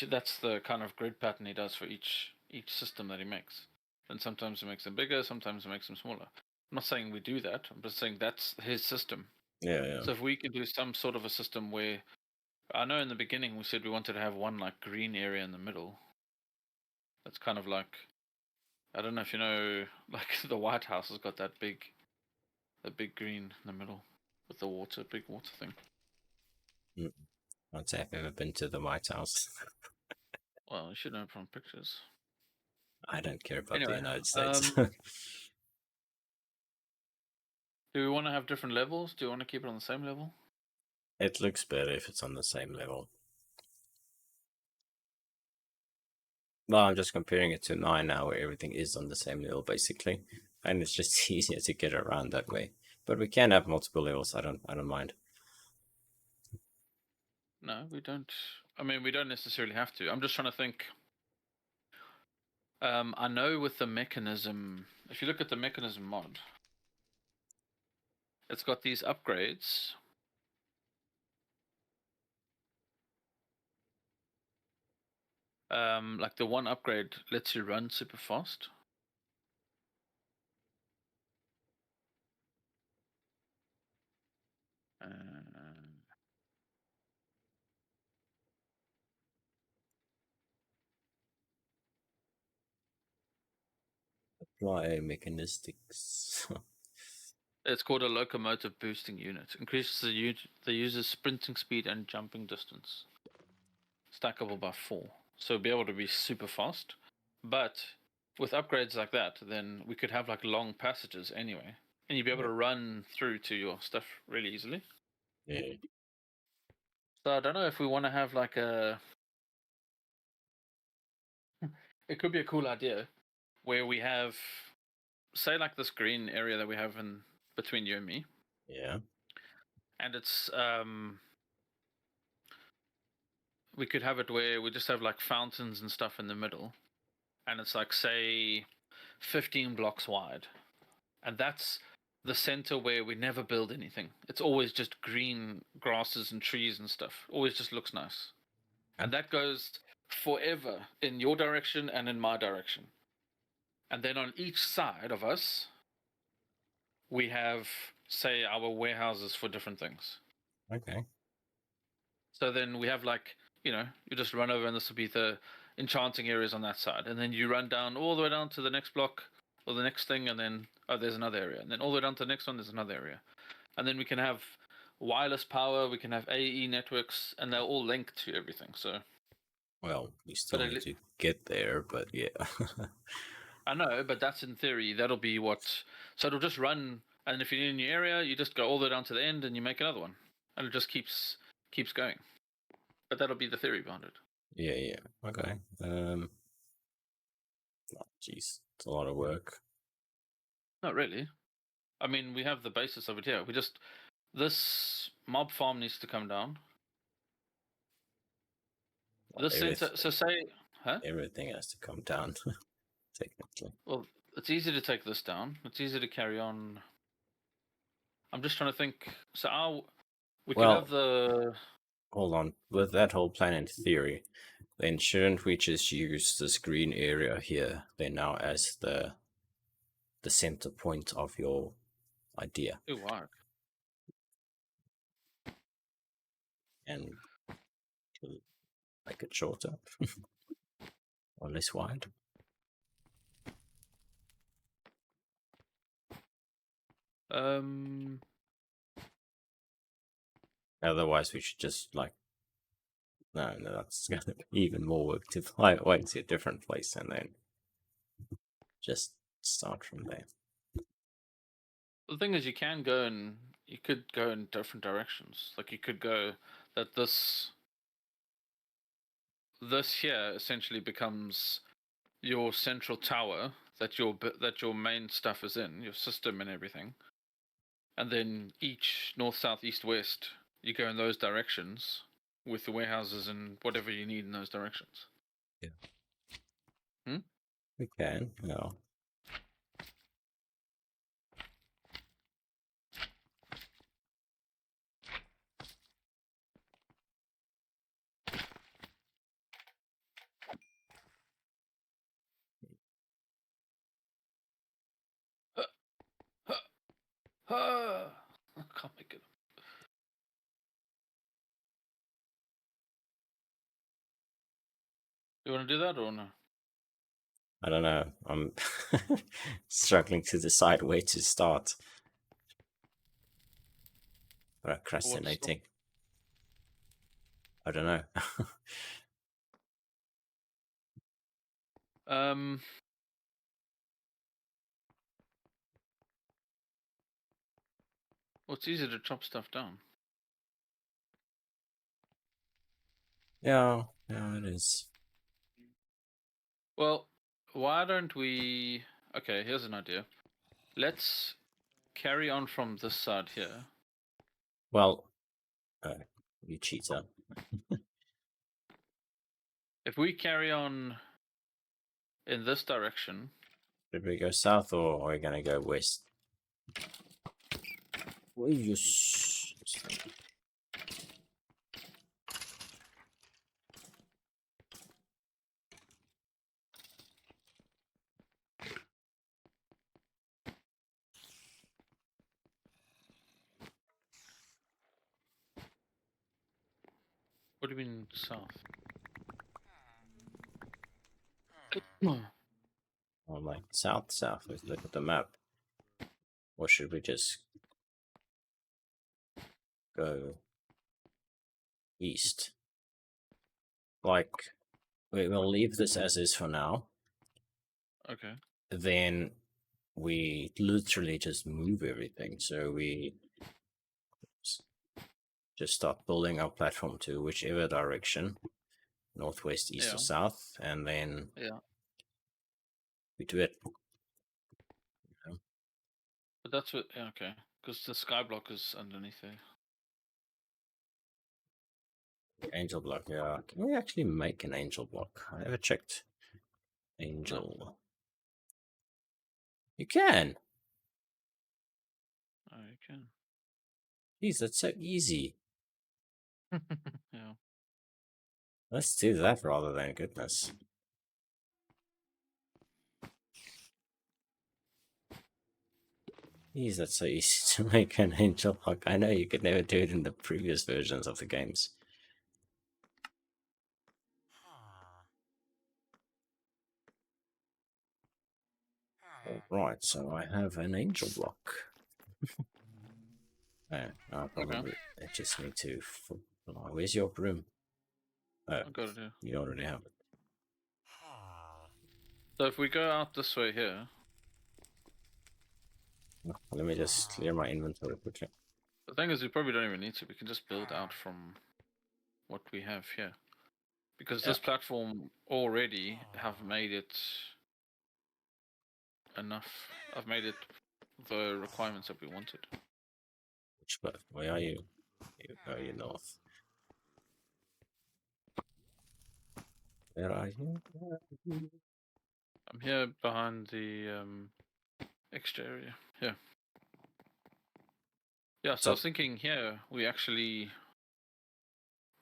Speaker 2: that's the kind of grid pattern he does for each system that he makes. And sometimes he makes them bigger, sometimes he makes them smaller. I'm not saying we do that. I'm just saying that's his system.
Speaker 1: Yeah, yeah.
Speaker 2: So if we could do some sort of a system where, I know in the beginning we said we wanted to have one like green area in the middle. That's kind of like, I don't know if you know, like the White House has got that big green in the middle with the big water thing.
Speaker 1: Mm. I'd say I've ever been to the White House.
Speaker 2: Well, you should know from pictures.
Speaker 1: I don't care about the
Speaker 2: Anyway,
Speaker 1: United States.
Speaker 2: Do we want to have different levels? Do you want to keep it on the same level?
Speaker 1: It looks better if it's on the same level. Well, I'm just comparing it to 9 now, where everything is on the same level, basically. And it's just easier to get around that way. But we can have multiple levels, I don't mind.
Speaker 2: No, we don't. I mean, we don't necessarily have to. I'm just trying to think. I know with the mechanism, if you look at the mechanism mod, it's got these upgrades. Like the one upgrade lets you run super fast. Uh,
Speaker 1: Apply mechanistics.
Speaker 2: It's called a locomotive boosting unit. Increases the user's sprinting speed and jumping distance. Stackable by 4. So be able to be super fast. But with upgrades like that, then we could have like long passages anyway. And you'd be able to run through to your stuff really easily.
Speaker 1: Yeah.
Speaker 2: So I don't know if we want to have like a... It could be a cool idea where we have, say, like this green area that we have in between you and me.
Speaker 1: Yeah.
Speaker 2: And it's we could have it where we just have like fountains and stuff in the middle, and it's like, say, 15 blocks wide, and that's the center where we never build anything. It's always just green grasses and trees and stuff. Always just looks nice, and that goes forever in your direction and in my direction. And then on each side of us we have, say, our warehouses for different things.
Speaker 1: Okay.
Speaker 2: So then we have like, you just run over and this will be the enchanting areas on that side. And then you run down all the way down to the next block or the next thing, and then, oh, there's another area. And then all the way down to the next one, there's another area. And then we can have wireless power, we can have AE networks, and they're all linked to everything. So,
Speaker 1: Well, we still
Speaker 2: but
Speaker 1: need to get there, but yeah.
Speaker 2: I know, but that's in theory. That'll be what. So it'll just run, and if you're in your area, you just go all the way down to the end and you make another one. And it just keeps going. But that'll be the theory behind it.
Speaker 1: Yeah. Okay. Jeez, it's a lot of work.
Speaker 2: Not really. I mean, we have the basis of it here. This mob farm needs to come down.
Speaker 1: Well,
Speaker 2: This center, so say, huh?
Speaker 1: everything has to come down, technically.
Speaker 2: Well, it's easy to take this down. It's easy to carry on. I'm just trying to think. So we could have the.
Speaker 1: Hold on. With that whole plan in theory, then shouldn't we just use this green area here then now as the center point of your idea?
Speaker 2: Ooh, wow.
Speaker 1: And make it shorter or less wide. Otherwise, we should just like no, that's gonna be even more work to fly away to a different place and then just start from there.
Speaker 2: The thing is, you could go in different directions. Like you could go that this here essentially becomes your central tower that your main stuff is in, your system and everything. And then each north, south, east, west, you go in those directions with the warehouses and whatever you need in those directions.
Speaker 1: Yeah.
Speaker 2: Hmm?
Speaker 1: We can, no.
Speaker 2: I can't make it. You want to do that or no?
Speaker 1: I don't know. I'm struggling to decide where to start. Procrastinating. I don't know.
Speaker 2: Um, Well, it's easier to chop stuff down.
Speaker 1: Yeah, it is.
Speaker 2: Well, why don't we... Okay, here's an idea. Let's carry on from this side here.
Speaker 1: Well, you cheater.
Speaker 2: If we carry on in this direction...
Speaker 1: Did we go south or are we going to go west? What
Speaker 2: What do you mean south?
Speaker 1: I'm like, south. Let's look at the map. Or should we just go east? Like, we'll leave this as is for now.
Speaker 2: Okay.
Speaker 1: Then we literally just move everything. So we just start building our platform to whichever direction, northwest, east, or south, and then we do it.
Speaker 2: But that's what... Okay. Because the sky block is underneath there.
Speaker 1: Angel block, yeah. Can we actually make an angel block? I never checked. Angel. No. You can.
Speaker 2: Oh, you can.
Speaker 1: Jeez, that's so easy.
Speaker 2: Yeah.
Speaker 1: Let's do that rather than goodness. Jeez, that's so easy to make an angel block. I know you could never do it in the previous versions of the games. Alright, so I have an angel block. I probably just need to... Where's your broom? Oh,
Speaker 2: I got it here.
Speaker 1: You already have it.
Speaker 2: So if we go out this way here...
Speaker 1: Let me just clear my inventory quickly.
Speaker 2: The thing is, we probably don't even need to. We can just build out from what we have here. Because this platform already have made it enough. I've made it the requirements that we wanted.
Speaker 1: Which part? Where are you? Are you north? Where are you?
Speaker 2: I'm here behind the extra area. Yeah. Yeah, so I was thinking here, we actually,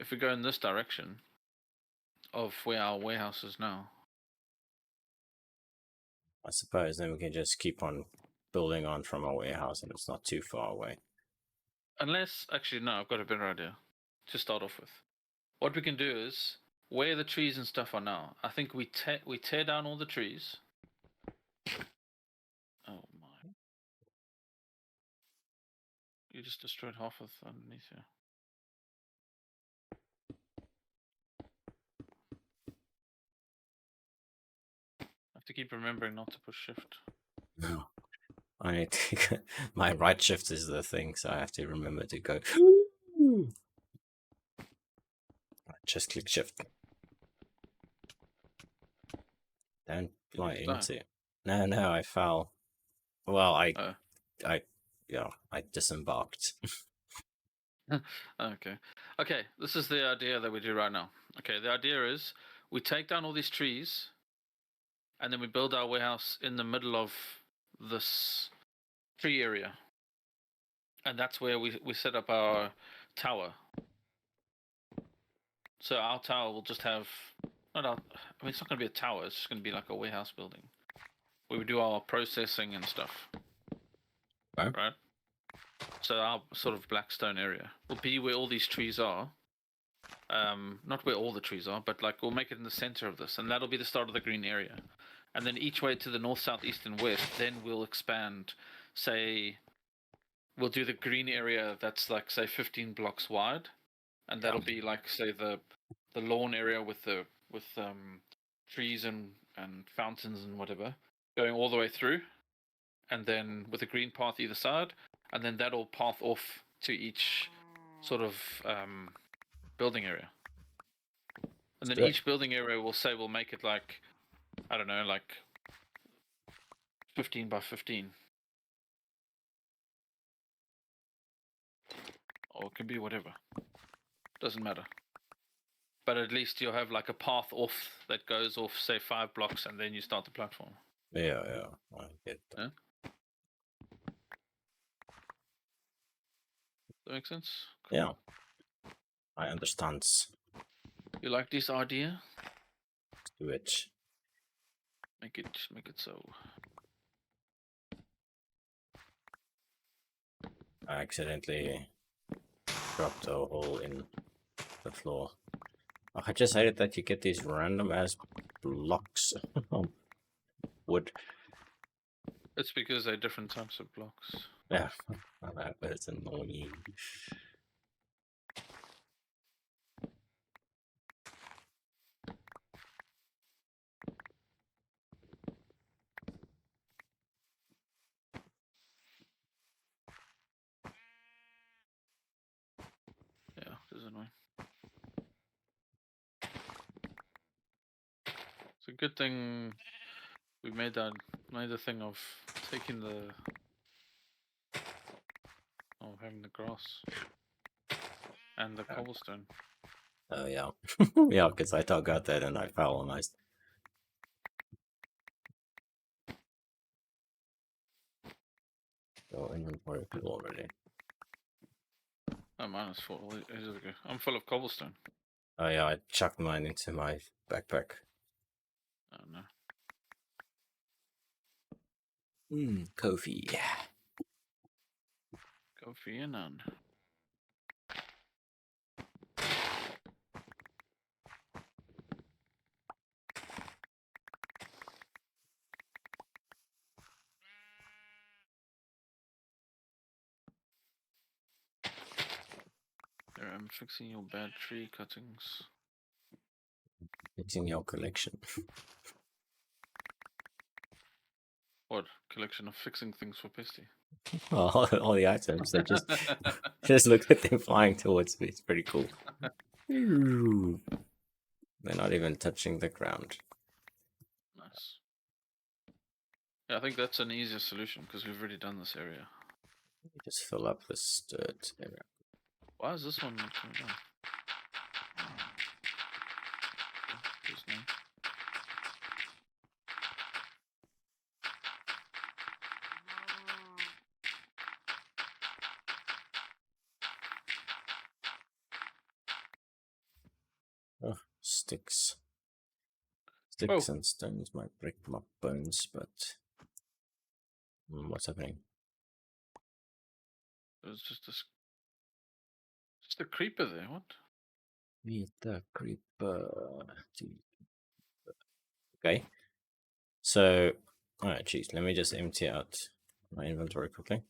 Speaker 2: if we go in this direction of where our warehouse is now.
Speaker 1: I suppose then we can just keep on building on from our warehouse and it's not too far away.
Speaker 2: Unless, actually, no, I've got a better idea to start off with. What we can do is, where the trees and stuff are now, I think we tear down all the trees. Oh my. You just destroyed half of underneath here. I have to keep remembering not to push shift.
Speaker 1: No. I need to... My right shift is the thing, so I have to remember to go... Just click shift. Don't fly into... No, I fell. Well, I disembarked.
Speaker 2: Okay, this is the idea that we do right now. Okay, the idea is we take down all these trees and then we build our warehouse in the middle of this tree area. And that's where we set up our tower. So our tower will just have... it's not going to be a tower, it's just going to be like a warehouse building. Where we do our processing and stuff.
Speaker 1: Okay.
Speaker 2: Right? So our sort of Blackstone area will be where all these trees are. Not where all the trees are, but like we'll make it in the center of this, and that'll be the start of the green area. And then each way to the north, south, east, and west, then we'll expand. Say, we'll do the green area that's like, say, 15 blocks wide, and that'll be like, say, the lawn area with trees and fountains and whatever, going all the way through, and then with a green path either side. and then that'll path off to each sort of building area. And then each building area will say we'll make it like, I don't know, like 15 by 15. Or it can be whatever. Doesn't matter. But at least you'll have like a path off that goes off, say, 5 blocks, and then you start the platform.
Speaker 1: Yeah, I get that.
Speaker 2: Yeah? That make sense?
Speaker 1: Cool. Yeah. I understand.
Speaker 2: You like this idea?
Speaker 1: Let's do it.
Speaker 2: Make it so.
Speaker 1: I accidentally dropped a hole in the floor. Oh, I just hated that you get these random ass blocks of wood.
Speaker 2: It's because they're different types of blocks.
Speaker 1: Yeah, that's annoying.
Speaker 2: Yeah, it is annoying. It's a good thing we made the thing of taking having the grass and the cobblestone.
Speaker 1: Oh yeah, yeah, because I dug out that and I fell and I. So inventory full already.
Speaker 2: Oh, mine is full. Here's it go. I'm full of cobblestone.
Speaker 1: Oh yeah, I chucked mine into my backpack.
Speaker 2: Oh no.
Speaker 1: Kofi. Yeah.
Speaker 2: Go for you, none. There, I'm fixing your bad tree cuttings.
Speaker 1: It's in your collection.
Speaker 2: What collection of fixing things for Pesty?
Speaker 1: all the items, they just just look at them flying towards me. It's pretty cool. They're not even touching the ground.
Speaker 2: Nice. Yeah, I think that's an easier solution because we've already done this area.
Speaker 1: Just fill up this dirt area.
Speaker 2: Why is this one not coming down? There's no.
Speaker 1: Oh, sticks. Sticks and stones might break my bones, but what's happening?
Speaker 2: There's just a creeper there. What?
Speaker 1: Meet the creeper. Okay. So, alright, geez, let me just empty out my inventory quickly.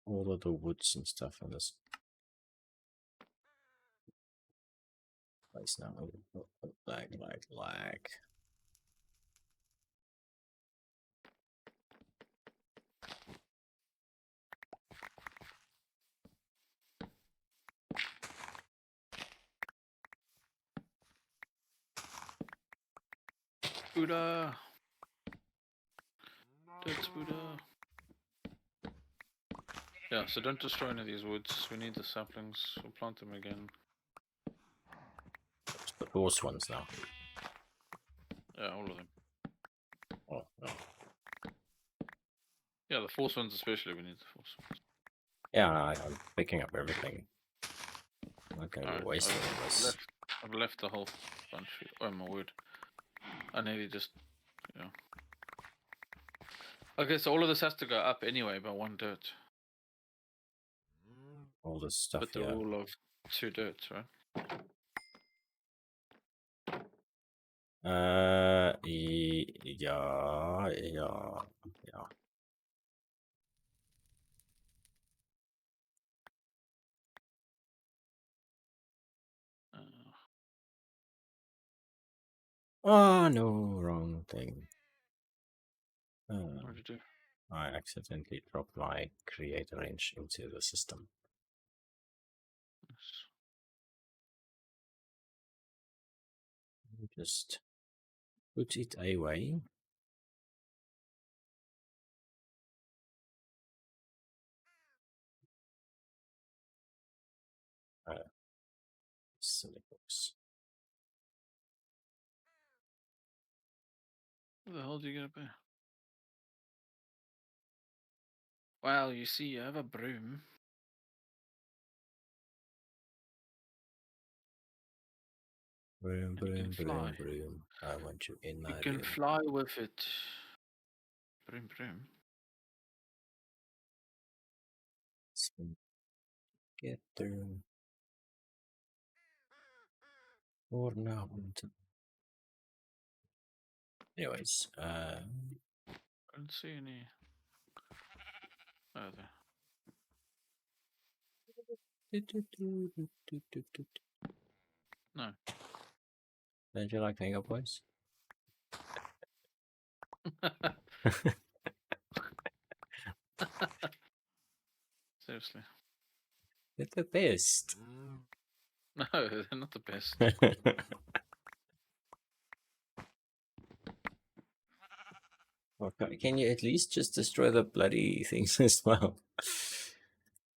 Speaker 1: All of the woods and stuff in this place now. Lag.
Speaker 2: Buddha. That's Buddha. Yeah, so don't destroy any of these woods. We need the saplings. We'll plant them again.
Speaker 1: It's the force ones now.
Speaker 2: Yeah, all of them.
Speaker 1: Oh, no.
Speaker 2: Yeah, the force ones especially. We need the force ones.
Speaker 1: Yeah, I'm picking up everything. I'm not gonna
Speaker 2: Alright,
Speaker 1: waste all this.
Speaker 2: I've left the whole bunch. Oh my word! I nearly just, you know. Okay, so all of this has to go up anyway by 1 dirt.
Speaker 1: All this stuff
Speaker 2: With the
Speaker 1: here.
Speaker 2: rule of 2 dirts, right?
Speaker 1: Yeah. Oh no, wrong thing.
Speaker 2: What did you do?
Speaker 1: I accidentally dropped my creator range into the system.
Speaker 2: Yes.
Speaker 1: Just put it away. Silly books.
Speaker 2: What the hell do you get up there? Well, you see, you have a broom.
Speaker 1: Broom,
Speaker 2: And you can
Speaker 1: broom,
Speaker 2: fly.
Speaker 1: broom, broom. I want you in
Speaker 2: You
Speaker 1: my
Speaker 2: can
Speaker 1: room.
Speaker 2: fly with it. Broom, broom.
Speaker 1: Spin. Get through. Or now. Anyways,
Speaker 2: I don't see any. Oh, there. No.
Speaker 1: Don't you like Hangout Boys?
Speaker 2: Seriously.
Speaker 1: They're the best.
Speaker 2: No, they're not the best.
Speaker 1: Okay, can you at least just destroy the bloody things as well?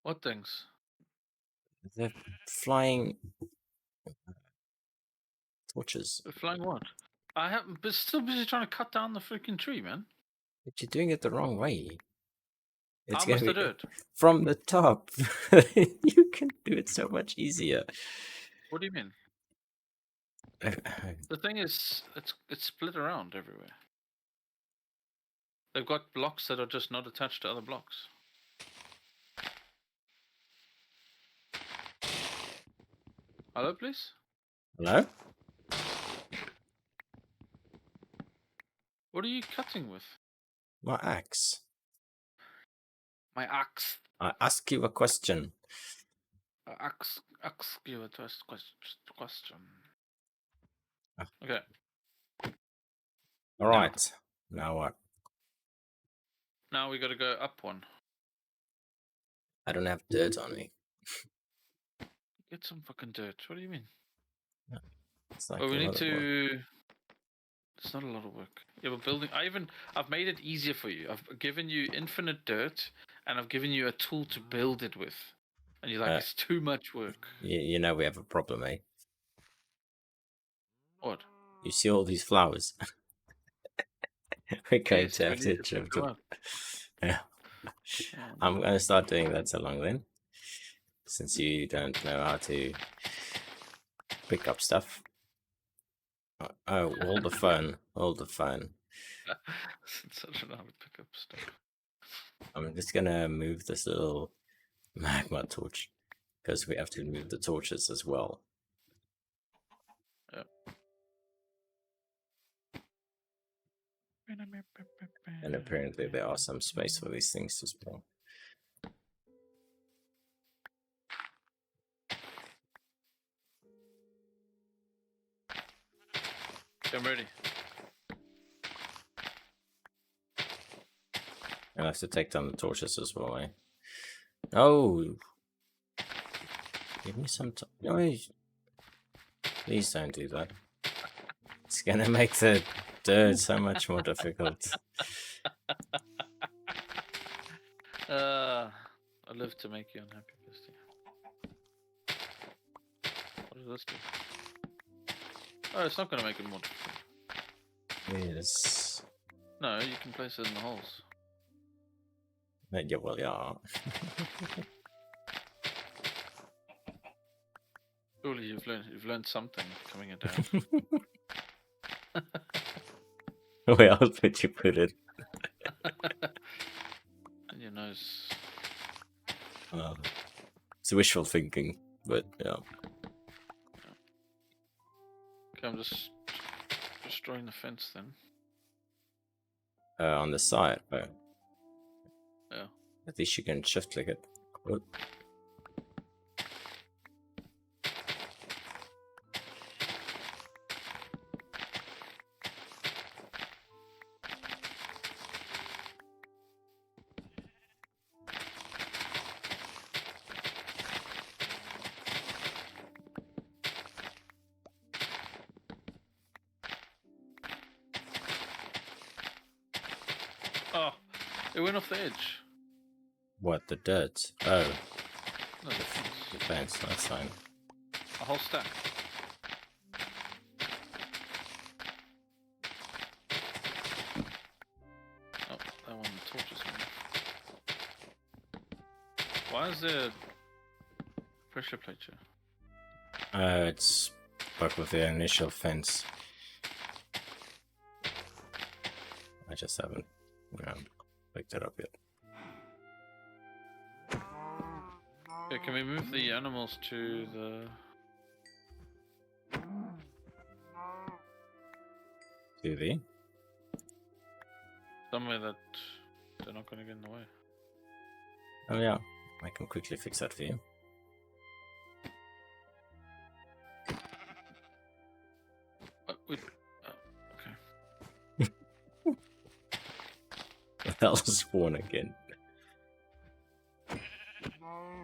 Speaker 2: What things?
Speaker 1: The flying torches.
Speaker 2: The flying what? I have, but still busy trying to cut down the freaking tree, man.
Speaker 1: But you're doing it the wrong way. It's
Speaker 2: How
Speaker 1: gonna
Speaker 2: must I
Speaker 1: be
Speaker 2: do it?
Speaker 1: from the top. You can do it so much easier.
Speaker 2: What do you mean? The thing is, it's split around everywhere. They've got blocks that are just not attached to other blocks. Hello, please?
Speaker 1: Hello?
Speaker 2: What are you cutting with?
Speaker 1: My axe.
Speaker 2: My axe.
Speaker 1: I ask you a question.
Speaker 2: Axe you a question.
Speaker 1: Ah.
Speaker 2: Okay.
Speaker 1: All right. Now what?
Speaker 2: Now we gotta go up one.
Speaker 1: I don't have dirt on me.
Speaker 2: Get some fucking dirt. What do you mean?
Speaker 1: It's like
Speaker 2: Well,
Speaker 1: a
Speaker 2: we need
Speaker 1: lot of work.
Speaker 2: to. It's not a lot of work. Yeah, we're building. I've made it easier for you. I've given you infinite dirt, and I've given you a tool to build it with. And you're like, it's too much work.
Speaker 1: You know we have a problem, eh?
Speaker 2: What?
Speaker 1: You see all these flowers? We're going
Speaker 2: Yes,
Speaker 1: to
Speaker 2: we
Speaker 1: have
Speaker 2: need
Speaker 1: to
Speaker 2: to pick
Speaker 1: trim
Speaker 2: them
Speaker 1: them.
Speaker 2: up.
Speaker 1: Yeah. I'm going to start doing that so long then. Since you don't know how to pick up stuff. Oh, hold the phone. Hold the phone.
Speaker 2: Since I don't know how to pick up stuff.
Speaker 1: I'm just going to move this little magma torch. Because we have to move the torches as well.
Speaker 2: Yeah.
Speaker 1: And apparently there are some space for these things to spawn.
Speaker 2: I'm ready.
Speaker 1: And I have to take down the torches as well, eh? Oh! Give me some time. No, please don't do that. It's gonna make the dirt so much more difficult.
Speaker 2: I live to make you unhappy, Bestie. What does this do? Oh, it's not going to make it more difficult.
Speaker 1: Yes.
Speaker 2: No, you can place it in the holes.
Speaker 1: Yeah, well, yeah.
Speaker 2: Surely you've learned something coming it down.
Speaker 1: Where else would you put it?
Speaker 2: And your nose.
Speaker 1: It's wishful thinking, but yeah.
Speaker 2: Okay, I'm just destroying the fence then.
Speaker 1: On the side, oh.
Speaker 2: Yeah.
Speaker 1: At least you can shift click it. Oh.
Speaker 2: It went off the edge.
Speaker 1: What, the dirt? Oh,
Speaker 2: No, the fence.
Speaker 1: the fence, that's fine.
Speaker 2: A whole stack. Oh, that one torches me. Why is there a pressure plate here?
Speaker 1: It's stuck with the initial fence. I just haven't picked it up yet.
Speaker 2: Yeah, can we move the animals to the...
Speaker 1: TV?
Speaker 2: somewhere that they're not going to get in the way?
Speaker 1: Oh yeah, I can quickly fix that for you.
Speaker 2: Okay.
Speaker 1: The hell spawn again?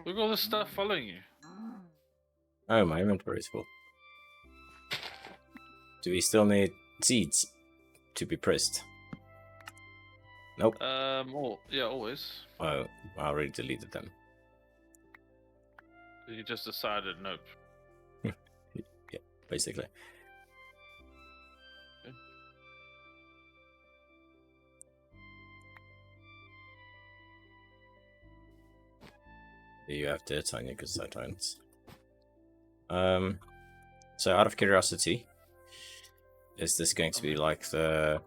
Speaker 2: Look at all this stuff following you.
Speaker 1: Oh, my inventory is full. Do we still need seeds to be pressed? Nope.
Speaker 2: Yeah, always.
Speaker 1: Oh, I already deleted them.
Speaker 2: You just decided nope.
Speaker 1: Yeah, basically.
Speaker 2: Okay.
Speaker 1: You have dirt on you because I don't. So out of curiosity, is this going to be like the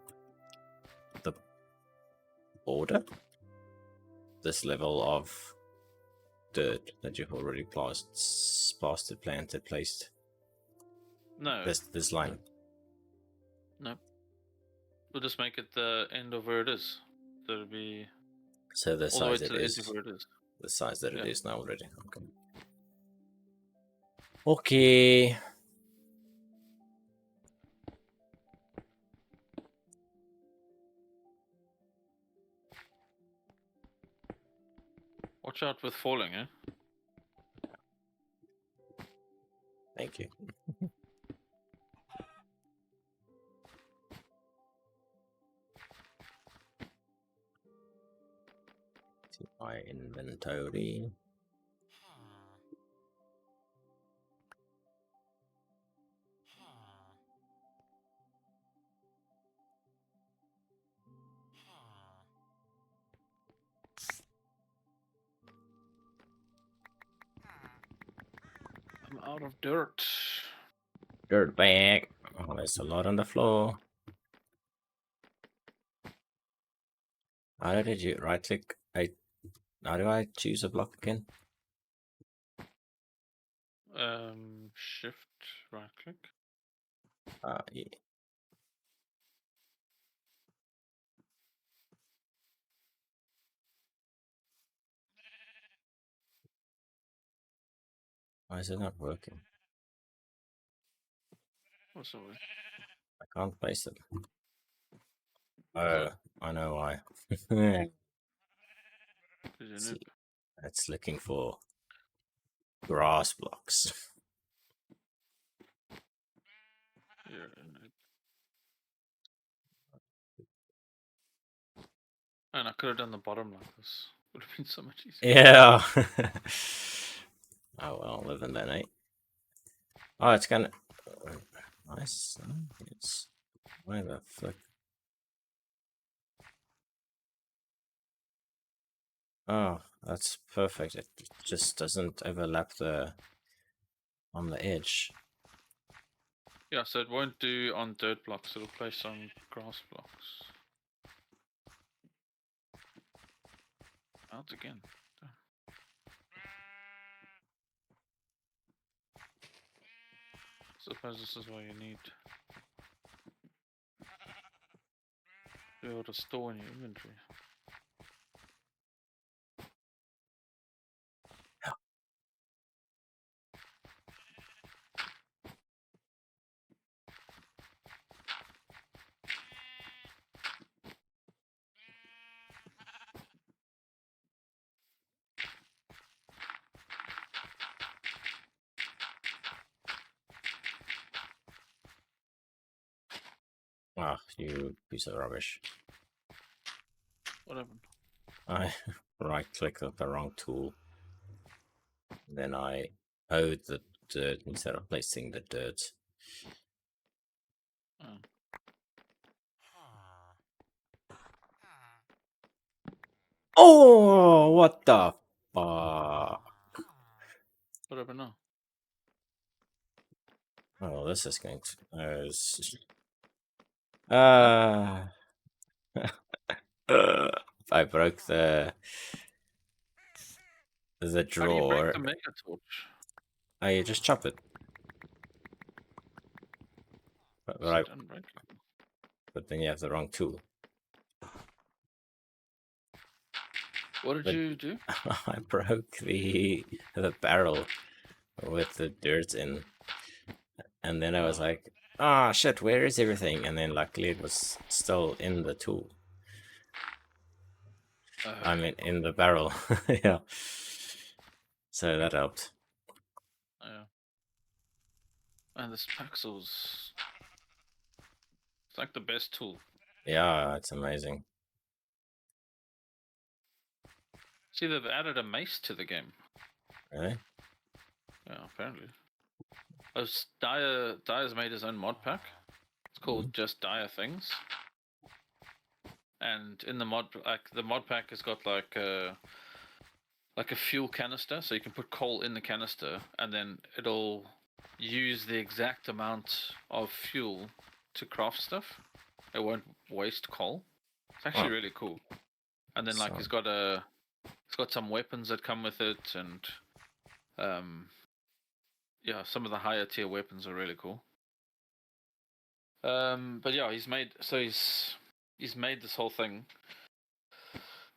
Speaker 1: border? This level of dirt that you've already plastered, planted, placed?
Speaker 2: No.
Speaker 1: This line?
Speaker 2: No. We'll just make it the end of where it is. So it'll be
Speaker 1: So the
Speaker 2: all the way
Speaker 1: size
Speaker 2: to
Speaker 1: it
Speaker 2: the
Speaker 1: is.
Speaker 2: edge of where it is.
Speaker 1: The size that it
Speaker 2: Yeah.
Speaker 1: is now already. Okay. Okay.
Speaker 2: Watch out with falling, eh?
Speaker 1: Thank you. To my inventory.
Speaker 2: I'm out of dirt.
Speaker 1: Dirt bag. Oh, there's a lot on the floor. How did you right click? How do I choose a block again?
Speaker 2: Shift, right click.
Speaker 1: Yeah. Why is it not working?
Speaker 2: What's over?
Speaker 1: I can't place it. Oh,
Speaker 2: Sorry.
Speaker 1: I know why. See, it's looking for grass blocks.
Speaker 2: And I could have done the bottom like this. Would have been so much easier.
Speaker 1: Yeah. Oh well, live in that night. Oh, it's gonna. Nice. It's. Why the fuck? Oh, that's perfect. It just doesn't overlap on the edge.
Speaker 2: Yeah, so it won't do on dirt blocks, it'll place on grass blocks. Out again. Suppose this is why you need to be able to store in your inventory.
Speaker 1: Ah, you piece of rubbish.
Speaker 2: What happened?
Speaker 1: I right-clicked on the wrong tool. Then I owed the dirt instead of placing the dirt.
Speaker 2: Oh.
Speaker 1: Oh, what the fuck?
Speaker 2: What happened now?
Speaker 1: Oh, this is going to. I broke the
Speaker 2: How do you break
Speaker 1: drawer.
Speaker 2: the mega torch?
Speaker 1: I just chop it. But,
Speaker 2: Said unbreakable.
Speaker 1: but then you have the wrong tool.
Speaker 2: What did
Speaker 1: But
Speaker 2: you do?
Speaker 1: I broke the barrel with the dirt in, and then I was
Speaker 2: Oh.
Speaker 1: like, "Ah, shit! Where is everything?" And then luckily it was still in the tool. I mean,
Speaker 2: Okay,
Speaker 1: in the barrel. Yeah. So that helped.
Speaker 2: yeah. And this Paxel's it's like the best tool.
Speaker 1: Yeah, it's amazing.
Speaker 2: See, they've added a mace to the game.
Speaker 1: Really?
Speaker 2: Yeah, apparently. Dyer's made his own mod pack. It's called Just Dyer Things. And in the mod pack has got like a fuel canister, so you can put coal in the canister, and then it'll use the exact amount of fuel to craft stuff. It won't waste coal. It's actually
Speaker 1: Oh,
Speaker 2: really cool. And then like
Speaker 1: so
Speaker 2: he's got some weapons that come with it, and yeah, some of the higher tier weapons are really cool. But yeah, he's made this whole thing,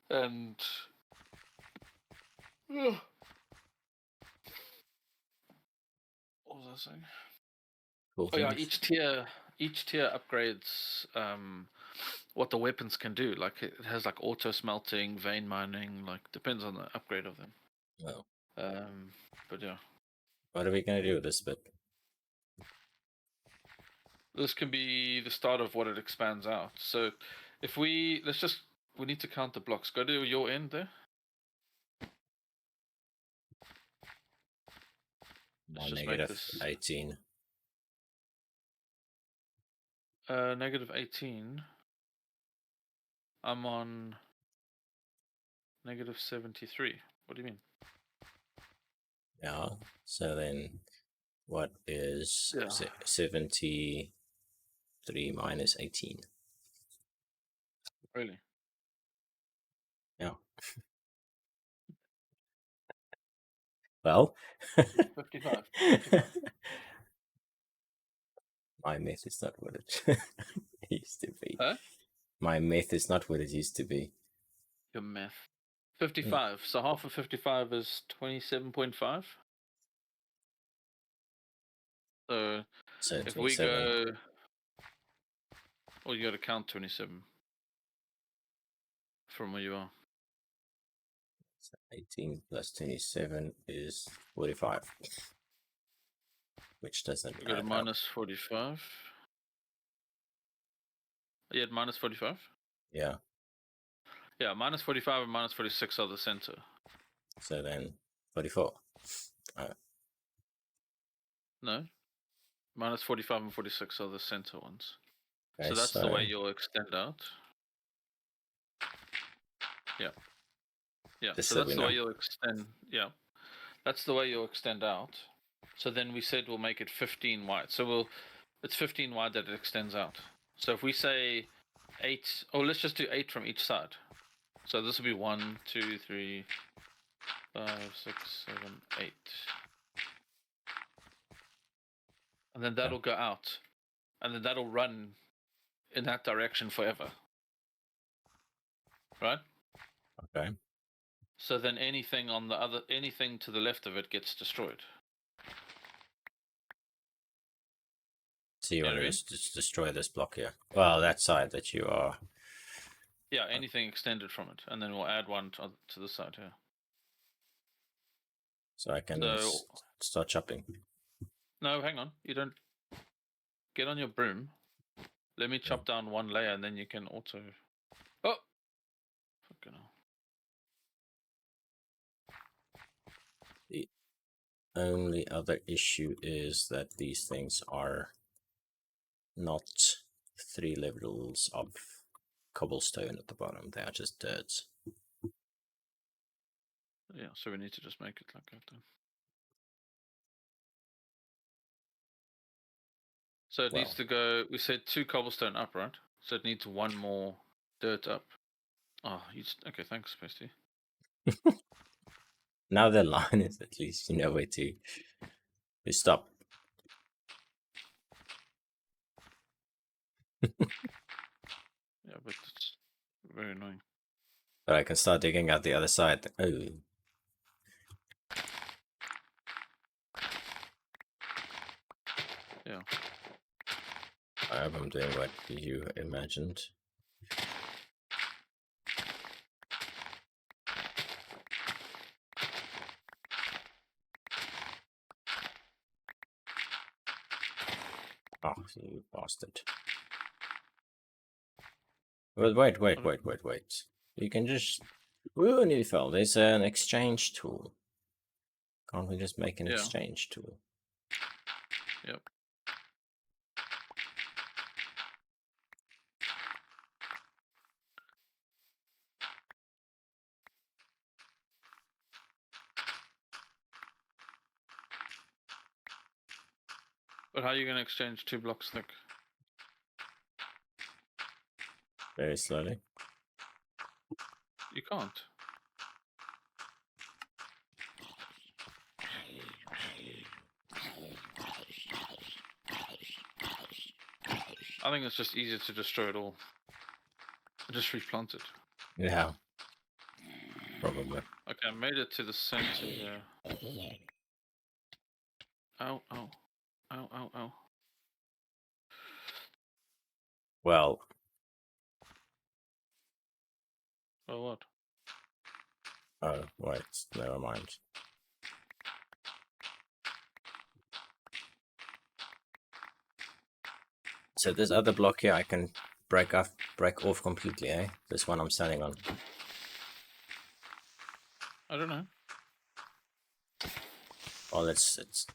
Speaker 2: and what was I saying?
Speaker 1: cool
Speaker 2: Oh yeah,
Speaker 1: things.
Speaker 2: each tier upgrades what the weapons can do. Like it has like auto smelting, vein mining, like depends on the upgrade of them.
Speaker 1: Well,
Speaker 2: But yeah,
Speaker 1: what are we gonna do with this bit?
Speaker 2: this can be the start of what it expands out. So if we need to count the blocks. Go to your end there. Let's
Speaker 1: On
Speaker 2: just make
Speaker 1: negative
Speaker 2: this
Speaker 1: 18.
Speaker 2: -18. I'm on -73. What do you mean?
Speaker 1: Yeah. So then, what is
Speaker 2: Yeah.
Speaker 1: 73 minus 18?
Speaker 2: Really?
Speaker 1: Yeah. Well,
Speaker 2: 55. 55.
Speaker 1: my math is not what it used to be.
Speaker 2: Huh?
Speaker 1: My math is not what it used to be.
Speaker 2: Your math.
Speaker 1: Yeah.
Speaker 2: 55. So half of 55 is 27.5. So
Speaker 1: So
Speaker 2: if we
Speaker 1: 27.
Speaker 2: go, well, you got to count 27 from where you are.
Speaker 1: 18 plus 27 is 45, which doesn't
Speaker 2: We go to
Speaker 1: add up.
Speaker 2: -45. Are you at -45?
Speaker 1: Yeah.
Speaker 2: Yeah, -45 and -46 are the center.
Speaker 1: So then 44.
Speaker 2: No? -45 and 46 are the center ones.
Speaker 1: Okay,
Speaker 2: So that's the
Speaker 1: so
Speaker 2: way you'll extend out. Yeah. Yeah.
Speaker 1: just
Speaker 2: So
Speaker 1: so
Speaker 2: that's
Speaker 1: we
Speaker 2: the
Speaker 1: know.
Speaker 2: way you'll extend. Yeah. That's the way you'll extend out. So then we said we'll make it 15 wide. So it's 15 wide that it extends out. So if we say 8, oh, let's just do 8 from each side. So this will be 1, 2, 3, 5, 6, 7, 8. And then that'll go out. And then that'll run in that direction forever. Right?
Speaker 1: Okay.
Speaker 2: So then anything to the left of it gets destroyed.
Speaker 1: So you
Speaker 2: You
Speaker 1: want
Speaker 2: know
Speaker 1: to
Speaker 2: what I mean?
Speaker 1: just destroy this block here? Well, that side that you are.
Speaker 2: Yeah, anything extended from it. And then we'll add one to the side here.
Speaker 1: So I can
Speaker 2: So,
Speaker 1: start chopping.
Speaker 2: no, hang on. You don't get on your broom. Let me chop down one layer and then you can auto. Oh! Fucking hell.
Speaker 1: only other issue is that these things are not 3 levels of cobblestone at the bottom. They are just dirt.
Speaker 2: Yeah, so we need to just make it like that then. So it needs to go. We said 2 cobblestone up, right? So it needs 1 more dirt up. Oh, okay. Thanks, Pasty.
Speaker 1: Now the line is at least you know where to stop.
Speaker 2: Yeah, but it's very annoying.
Speaker 1: But I can start digging out the other side. Oh.
Speaker 2: Yeah.
Speaker 1: I hope I'm doing what you imagined. Oh, you bastard. But wait. You can just... Ooh, nearly fell. There's an exchange tool. Can't we just make an exchange tool?
Speaker 2: Yep. But how are you going to exchange 2 blocks thick?
Speaker 1: Very slowly.
Speaker 2: You can't. I think it's just easier to destroy it all. Just replant it.
Speaker 1: Yeah. Probably.
Speaker 2: Okay, I made it to the center here. Ow, ow. Ow, ow, ow.
Speaker 1: Well.
Speaker 2: Well, what?
Speaker 1: Oh, wait. Never mind. So this other block here I can break off completely, eh? This one I'm standing on.
Speaker 2: I don't know.
Speaker 1: Well, it's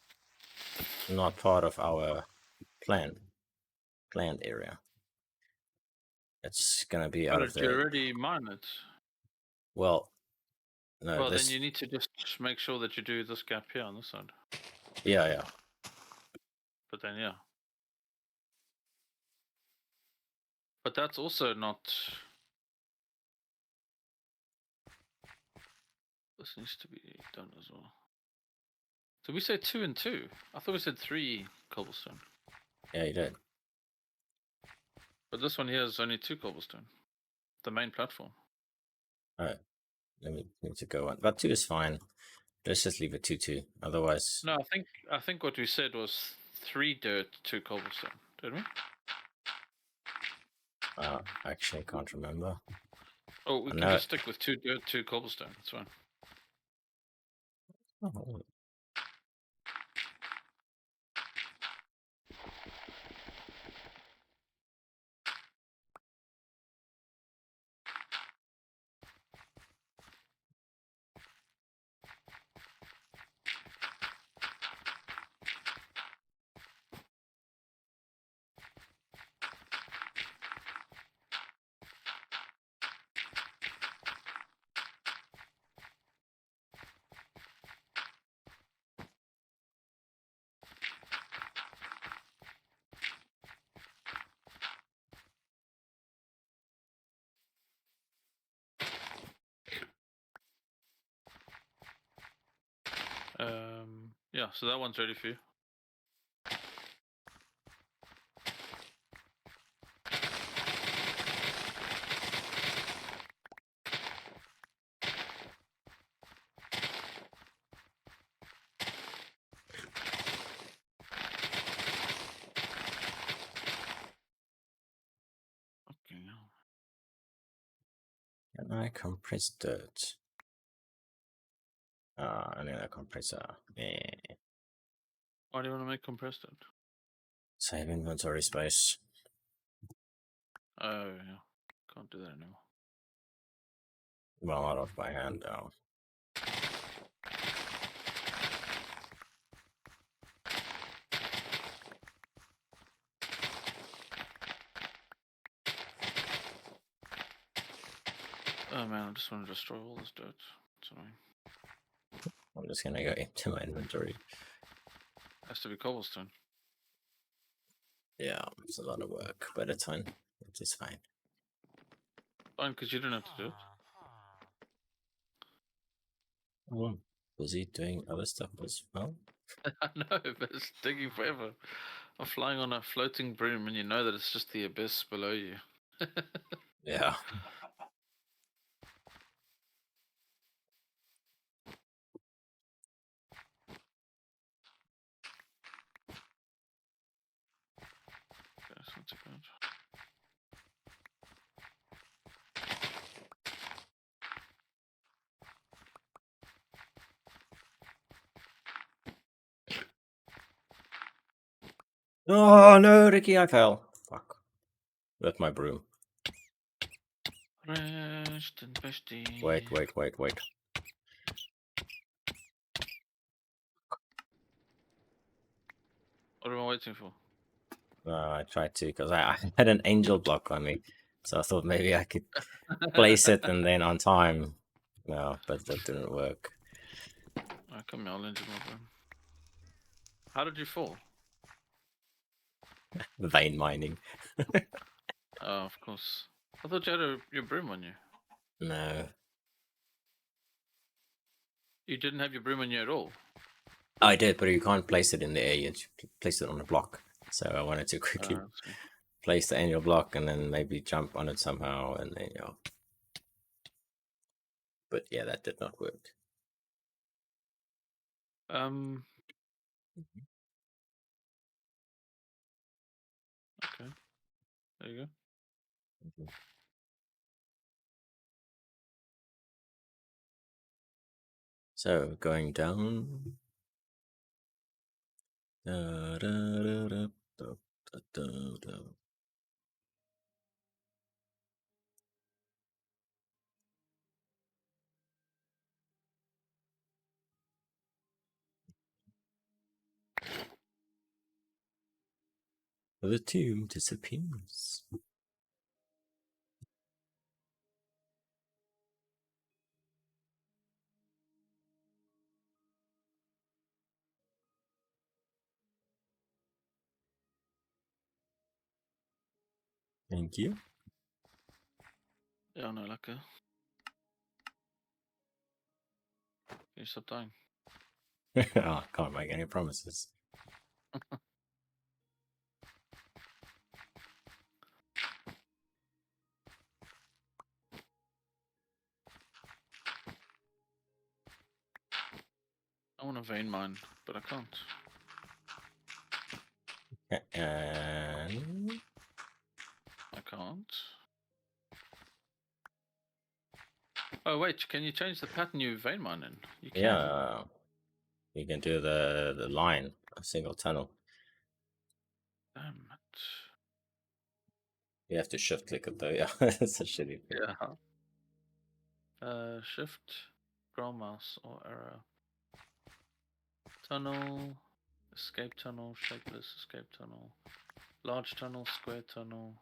Speaker 1: not part of our planned area. It's gonna be out of
Speaker 2: But you
Speaker 1: the...
Speaker 2: already mined it.
Speaker 1: Well, no.
Speaker 2: Well,
Speaker 1: this...
Speaker 2: then you need to just make sure that you do this gap here on this side.
Speaker 1: Yeah.
Speaker 2: But then, yeah. But that's also not... This needs to be done as well. Did we say 2 and 2? I thought we said 3 cobblestone.
Speaker 1: Yeah, you did.
Speaker 2: But this one here is only 2 cobblestone. The main platform.
Speaker 1: Alright. Let me need to go on. But 2 is fine. Let's just leave it 2-2. Otherwise...
Speaker 2: No, I think what we said was 3 dirt, 2 cobblestone. Did we?
Speaker 1: Actually, I can't remember.
Speaker 2: Oh, we can just stick with 2 dirt, 2 cobblestone. That's fine.
Speaker 1: Oh.
Speaker 2: Yeah, so that one's ready for you. Okay, now.
Speaker 1: Can I compress dirt? I need a compressor. Yeah.
Speaker 2: Why do you want to make compressed dirt?
Speaker 1: Save inventory space.
Speaker 2: Oh, yeah. Can't do that anymore.
Speaker 1: Well, not off by hand, though.
Speaker 2: Oh man, I just want to destroy all this dirt. Sorry.
Speaker 1: I'm just gonna go into my inventory.
Speaker 2: Has to be cobblestone.
Speaker 1: Yeah, it's a lot of work, but it's fine. It's fine.
Speaker 2: Fine, because you don't have to do it.
Speaker 1: Oh, was he doing other stuff as well?
Speaker 2: I know, but it's taking forever. I'm flying on a floating broom, and you know that it's just the abyss below you.
Speaker 1: Yeah.
Speaker 2: Okay, that's not too bad.
Speaker 1: Oh no, Ricky, I fell. Fuck. With my broom.
Speaker 2: Rest and bestie.
Speaker 1: Wait.
Speaker 2: What am I waiting for?
Speaker 1: I tried to because I had an angel block on me, so I thought maybe I could place it and then on time. No, but that didn't work.
Speaker 2: Oh, come here, I'll lend you my broom. How did you fall?
Speaker 1: Vein mining.
Speaker 2: Oh, of course. I thought you had your broom on you.
Speaker 1: No.
Speaker 2: You didn't have your broom on you at all.
Speaker 1: I did, but you can't place it in the air. You place it on a block. So I wanted to quickly place the angel block and then maybe jump on it somehow, and then But yeah, that did not work.
Speaker 2: Okay. There you go.
Speaker 1: So going down. Da, da, da, da, da, da, da. The tomb disappears. Thank you.
Speaker 2: Ja, no, lekker. Can you stop dying?
Speaker 1: Oh, can't make any promises.
Speaker 2: I want to vein mine, but I can't.
Speaker 1: And
Speaker 2: I can't. Oh wait, can you change the pattern you vein mine in? You can.
Speaker 1: yeah, you can do the line, a single tunnel.
Speaker 2: Damn it.
Speaker 1: You have to shift click it though. Yeah, it's a shitty thing.
Speaker 2: Yeah. Shift, scroll mouse or arrow. Tunnel, escape tunnel, shapeless escape tunnel, large tunnel, square tunnel,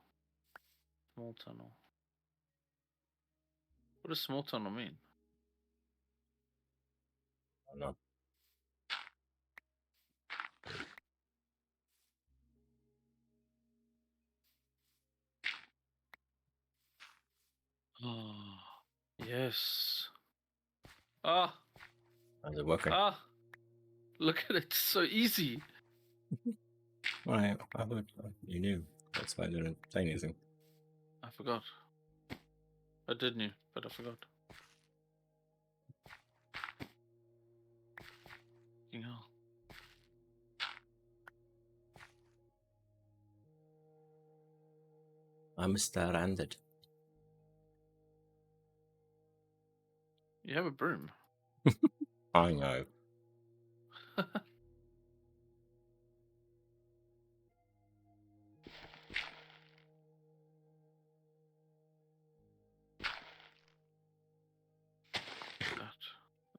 Speaker 2: small tunnel. What does small tunnel mean?
Speaker 1: I don't know.
Speaker 2: Oh, yes. Ah,
Speaker 1: How's it working?
Speaker 2: look at it, it's so easy.
Speaker 1: I thought you knew. That's why I didn't say anything.
Speaker 2: I forgot. I did knew, but I forgot. Fucking hell.
Speaker 1: I'm stranded.
Speaker 2: You have a broom.
Speaker 1: I know.
Speaker 2: That.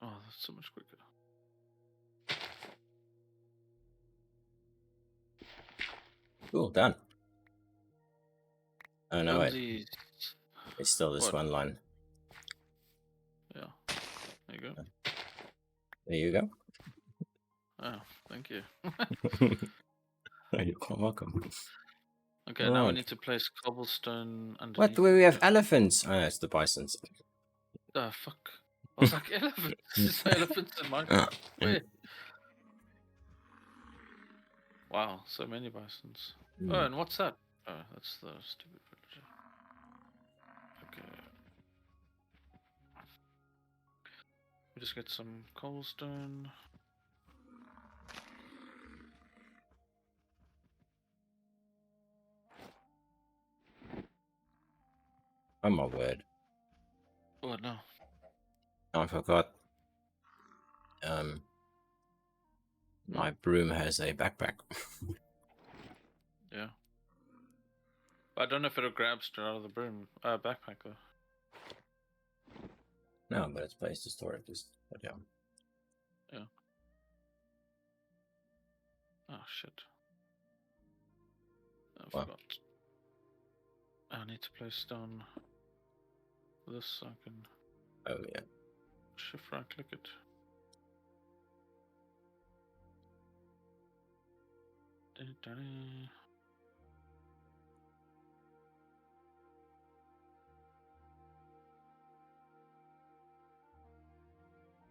Speaker 2: Oh, that's so much quicker.
Speaker 1: Cool, done. Oh no, wait.
Speaker 2: Dunsies.
Speaker 1: It's still this
Speaker 2: What?
Speaker 1: one line.
Speaker 2: you go.
Speaker 1: There you go.
Speaker 2: Oh, thank you.
Speaker 1: You're quite welcome.
Speaker 2: Okay, now we
Speaker 1: Right.
Speaker 2: need to place cobblestone underneath.
Speaker 1: What? We have elephants. Oh, it's the bisons.
Speaker 2: Oh, fuck. I was like, elephants. It's elephants in Minecraft. Where? Wow, so many bisons. Oh, and what's that? Oh, that's the stupid villager. Okay. We just get some cobblestone.
Speaker 1: Oh my word.
Speaker 2: What now?
Speaker 1: I forgot. My broom has a backpack.
Speaker 2: Yeah. I don't know if it'll grab straight out of the broom. Backpack though.
Speaker 1: No, but it's placed to store it. But yeah.
Speaker 2: Yeah. Oh shit. I forgot. I need to place down this so I can
Speaker 1: Oh yeah.
Speaker 2: shift right click it.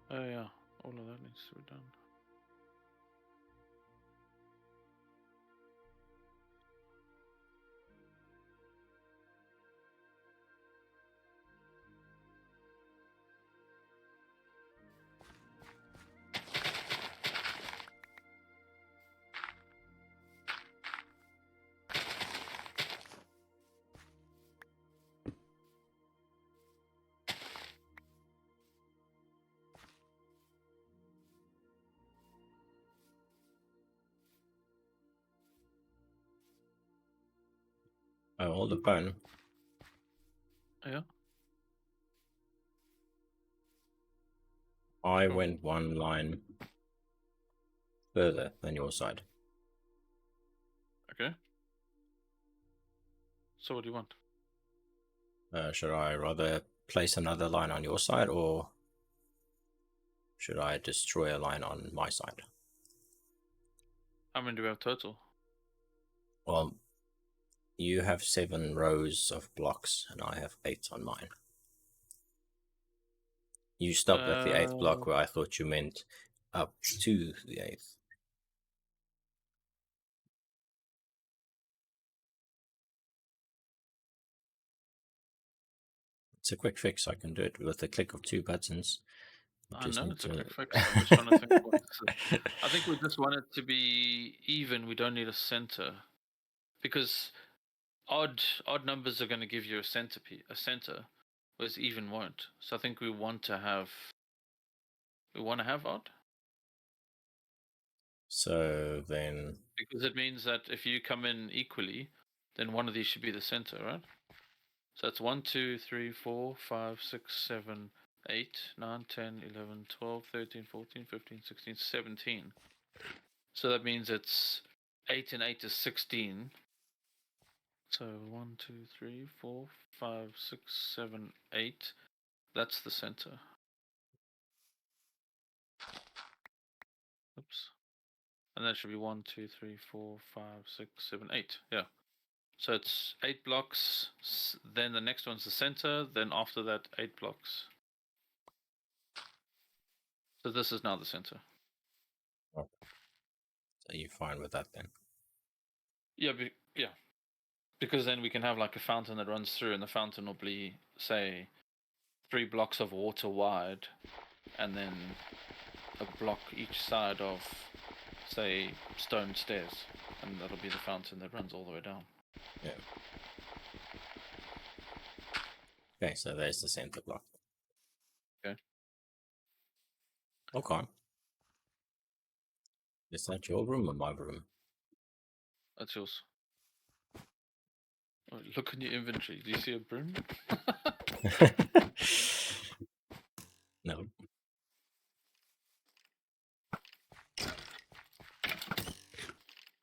Speaker 2: Oh yeah, all of that needs to be done.
Speaker 1: Oh, all the bone.
Speaker 2: Yeah.
Speaker 1: I went one line further than your side.
Speaker 2: Okay. So what do you want?
Speaker 1: Should I rather place another line on your side, or should I destroy a line on my side?
Speaker 2: How many do we have total?
Speaker 1: Well, you have 7 rows of blocks, and I have 8 on mine. You stopped at the 8th block, where I thought you meant up to the 8th. It's a quick fix. I can do it with a click of 2 buttons.
Speaker 2: I know it's a quick fix. I'm just trying to think what I think we just want it to be even. We don't need a center, because odd numbers are going to give you a center, whereas even won't. So I think we want to have odd.
Speaker 1: So then,
Speaker 2: Because it means that if you come in equally, then one of these should be the center, right? So it's 1, 2, 3, 4, 5, 6, 7, 8, 9, 10, 11, 12, 13, 14, 15, 16, 17. So that means it's 8 and 8 is 16. So 1, 2, 3, 4, 5, 6, 7, 8. That's the center. Oops. And that should be 1, 2, 3, 4, 5, 6, 7, 8. Yeah. So it's 8 blocks. Then the next one's the center. Then after that, 8 blocks. So this is now the center.
Speaker 1: are you fine with that then?
Speaker 2: Yeah. Yeah. Because then we can have like a fountain that runs through, and the fountain will be, say, 3 blocks of water wide, and then a block each side of, say, stone stairs, and that'll be the fountain that runs all the way down.
Speaker 1: Yeah. Okay, so there's the center block.
Speaker 2: Okay.
Speaker 1: Okay. Is that your room or my room?
Speaker 2: That's yours. Oh, look in your inventory. Do you see a broom?
Speaker 1: No.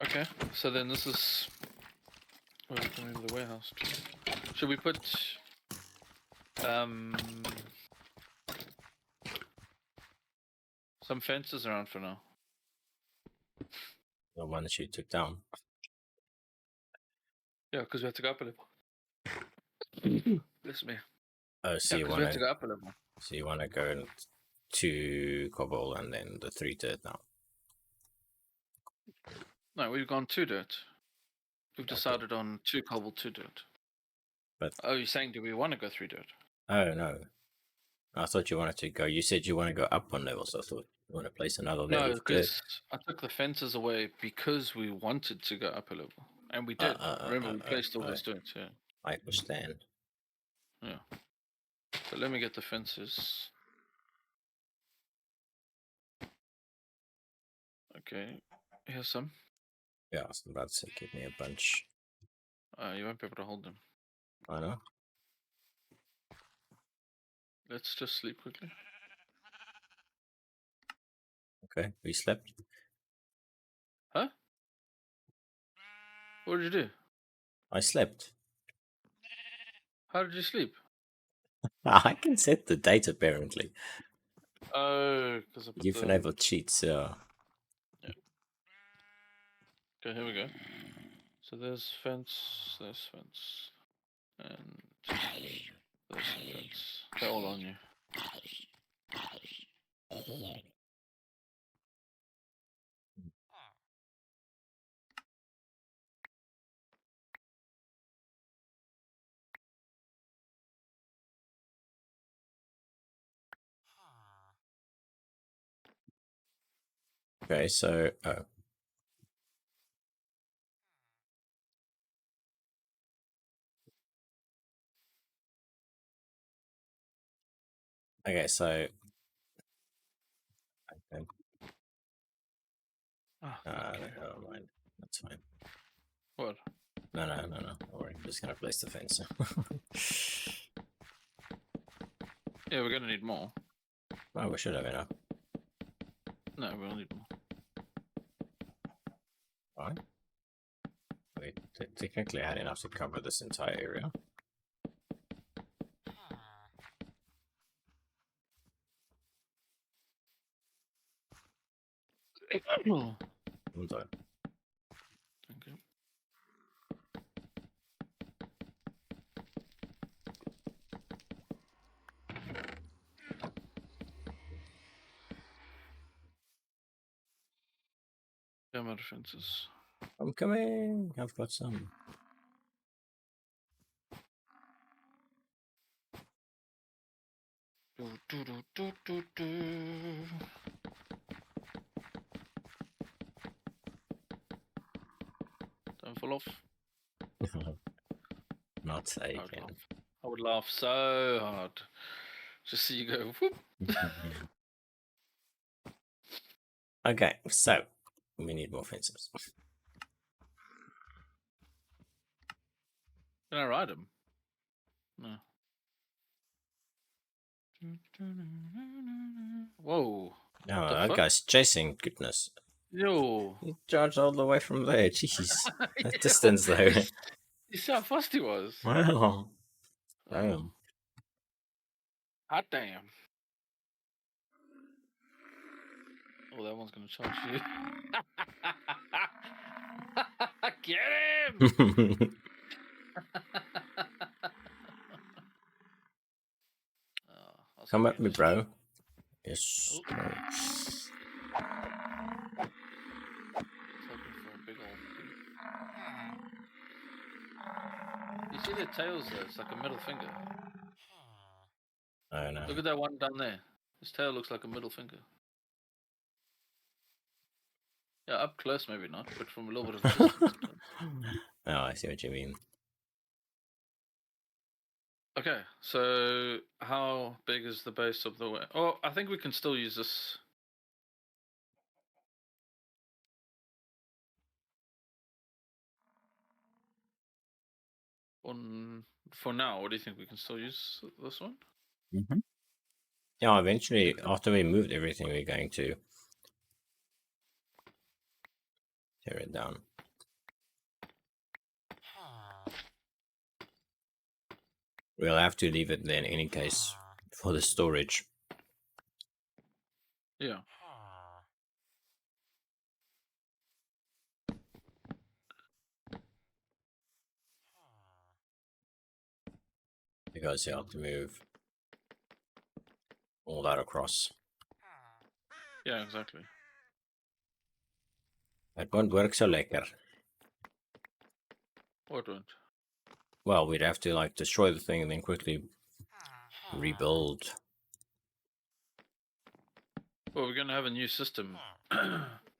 Speaker 2: Okay, so then this is where we can move the warehouse to. Should we put some fences around for now.
Speaker 1: The one that you took down.
Speaker 2: Yeah, because we have to go up a level. Bless me.
Speaker 1: Oh, so
Speaker 2: Yeah,
Speaker 1: you
Speaker 2: because we
Speaker 1: want
Speaker 2: have to
Speaker 1: to?
Speaker 2: go up a level.
Speaker 1: So you want to go to cobble and then the 3 dirt now?
Speaker 2: No, we've gone 2 dirt. We've
Speaker 1: Okay.
Speaker 2: decided on 2 cobble, 2 dirt.
Speaker 1: But
Speaker 2: oh, you're saying do we want to go 3 dirt?
Speaker 1: Oh no, I thought you wanted to go. You said you want to go up 1 level, so I thought you want to place another level
Speaker 2: No,
Speaker 1: of dirt.
Speaker 2: because I took the fences away because we wanted to go up a level, and we did. Remember, we placed all those dirt. Yeah.
Speaker 1: I understand.
Speaker 2: Yeah. But let me get the fences. Okay. Here's some.
Speaker 1: Yeah, I was about to say, give me a bunch.
Speaker 2: You won't be able to hold them.
Speaker 1: I know.
Speaker 2: Let's just sleep quickly.
Speaker 1: Okay, we slept.
Speaker 2: Huh? What did you do?
Speaker 1: I slept.
Speaker 2: How did you sleep?
Speaker 1: I can set the date apparently.
Speaker 2: Oh, because I put
Speaker 1: You've enabled cheats.
Speaker 2: Yeah. Okay, here we go. So there's fence, and there's fence. They're all on you.
Speaker 1: Okay, so okay, so okay.
Speaker 2: Okay.
Speaker 1: Never mind. That's fine.
Speaker 2: What?
Speaker 1: No. Don't worry. I'm just gonna place the fence.
Speaker 2: Yeah, we're gonna need more.
Speaker 1: Well, we should have enough.
Speaker 2: No, we'll need more.
Speaker 1: Fine. We technically had enough to cover this entire area.
Speaker 2: Oh.
Speaker 1: I'm done.
Speaker 2: Thank you. Camera fences.
Speaker 1: I'm coming. I've got some.
Speaker 2: Don't fall off.
Speaker 1: Not taken.
Speaker 2: I would laugh so hard. Just see you go whoop.
Speaker 1: Okay, so we need more fences.
Speaker 2: Can I ride him? No. Whoa.
Speaker 1: No,
Speaker 2: The
Speaker 1: that
Speaker 2: fuck?
Speaker 1: guy's chasing. Goodness.
Speaker 2: Yo.
Speaker 1: He charged all the way from there. Jeez. That
Speaker 2: Yo.
Speaker 1: distance, though.
Speaker 2: You see how fast he was?
Speaker 1: Wow. Damn.
Speaker 2: Hot damn. Oh, that one's gonna charge you. Get him!
Speaker 1: Come at me, bro. Yes.
Speaker 2: Oh.
Speaker 1: No.
Speaker 2: You see their tails there? It's like a middle finger.
Speaker 1: I know.
Speaker 2: Look at that one down there. His tail looks like a middle finger. Yeah, up close maybe not, but from a little bit of a distance.
Speaker 1: Oh, I see what you mean.
Speaker 2: Okay, so how big is the base of the way? Oh, I think we can still use this. For now, what do you think? We can still use this one?
Speaker 1: Mm-hmm. Yeah, eventually, after we moved everything, we're going to tear it down. We'll have to leave it there in any case for the storage.
Speaker 2: Yeah.
Speaker 1: because you have to move all that across.
Speaker 2: Yeah, exactly.
Speaker 1: It won't work so lekker.
Speaker 2: What won't?
Speaker 1: Well, we'd have to like destroy the thing and then quickly rebuild.
Speaker 2: Well, we're gonna have a new system.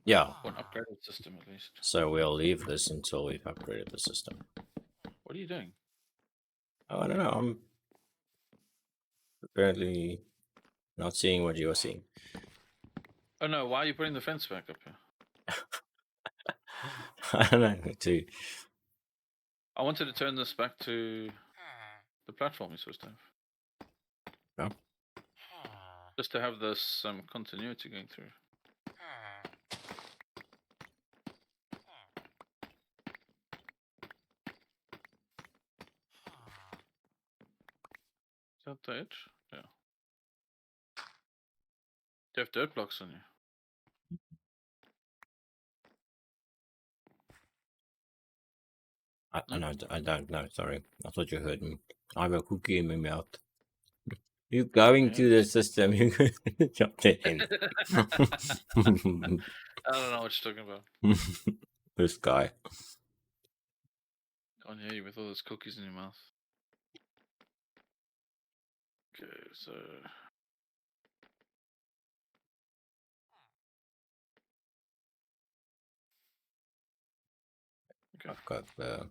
Speaker 1: Yeah.
Speaker 2: Or an upgraded system, at least.
Speaker 1: So we'll leave this until we've upgraded the system.
Speaker 2: What are you doing?
Speaker 1: Oh, I don't know. I'm apparently not seeing what you are seeing.
Speaker 2: Oh no, why are you putting the fence back up here?
Speaker 1: I don't know, too.
Speaker 2: I wanted to turn this back to the platform you're supposed to have.
Speaker 1: Yeah.
Speaker 2: Just to have this continuity going through. Is that the edge? Yeah. Do you have dirt blocks on you?
Speaker 1: I don't know, sorry. I thought you heard me. I have a cookie in my mouth. You going to the system, you jumped in.
Speaker 2: I don't know what you're talking about.
Speaker 1: This guy.
Speaker 2: Can't hear you with all those cookies in your mouth. Okay, so okay.
Speaker 1: I've got the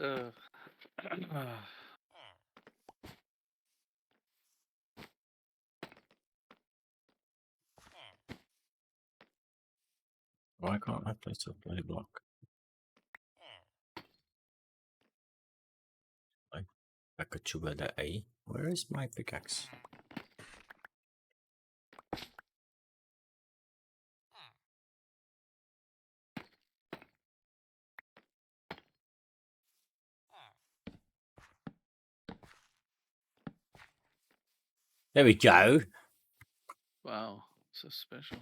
Speaker 2: uh,
Speaker 1: why can't I place a play block? I could chew the A. Where is my pickaxe? There we go.
Speaker 2: wow, so special.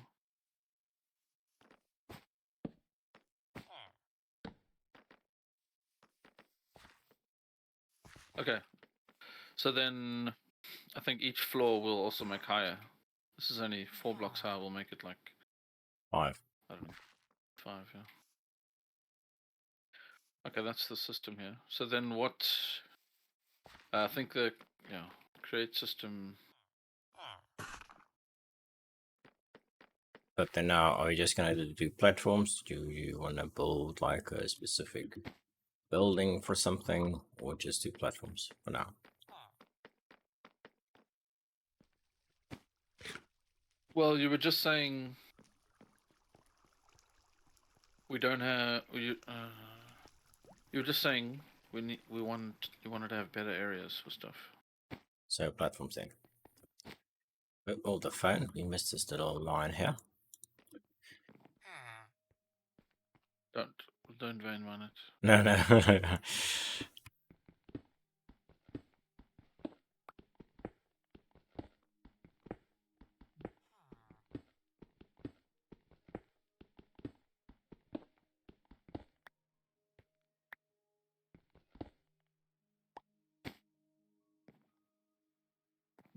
Speaker 2: Okay, so then I think each floor will also make higher. This is only 4 blocks high. We'll make it like
Speaker 1: 5.
Speaker 2: I don't know, 5. Yeah. Okay, that's the system here. So then what? I think the create system.
Speaker 1: But then now, are you just gonna do platforms? Do you want to build like a specific building for something, or just do platforms for now?
Speaker 2: Well, you were just saying we don't have. You were just saying you wanted to have better areas for stuff.
Speaker 1: So platforms then. Oh, the phone. We missed this little line here.
Speaker 2: Don't vein run it.
Speaker 1: No, no. Right.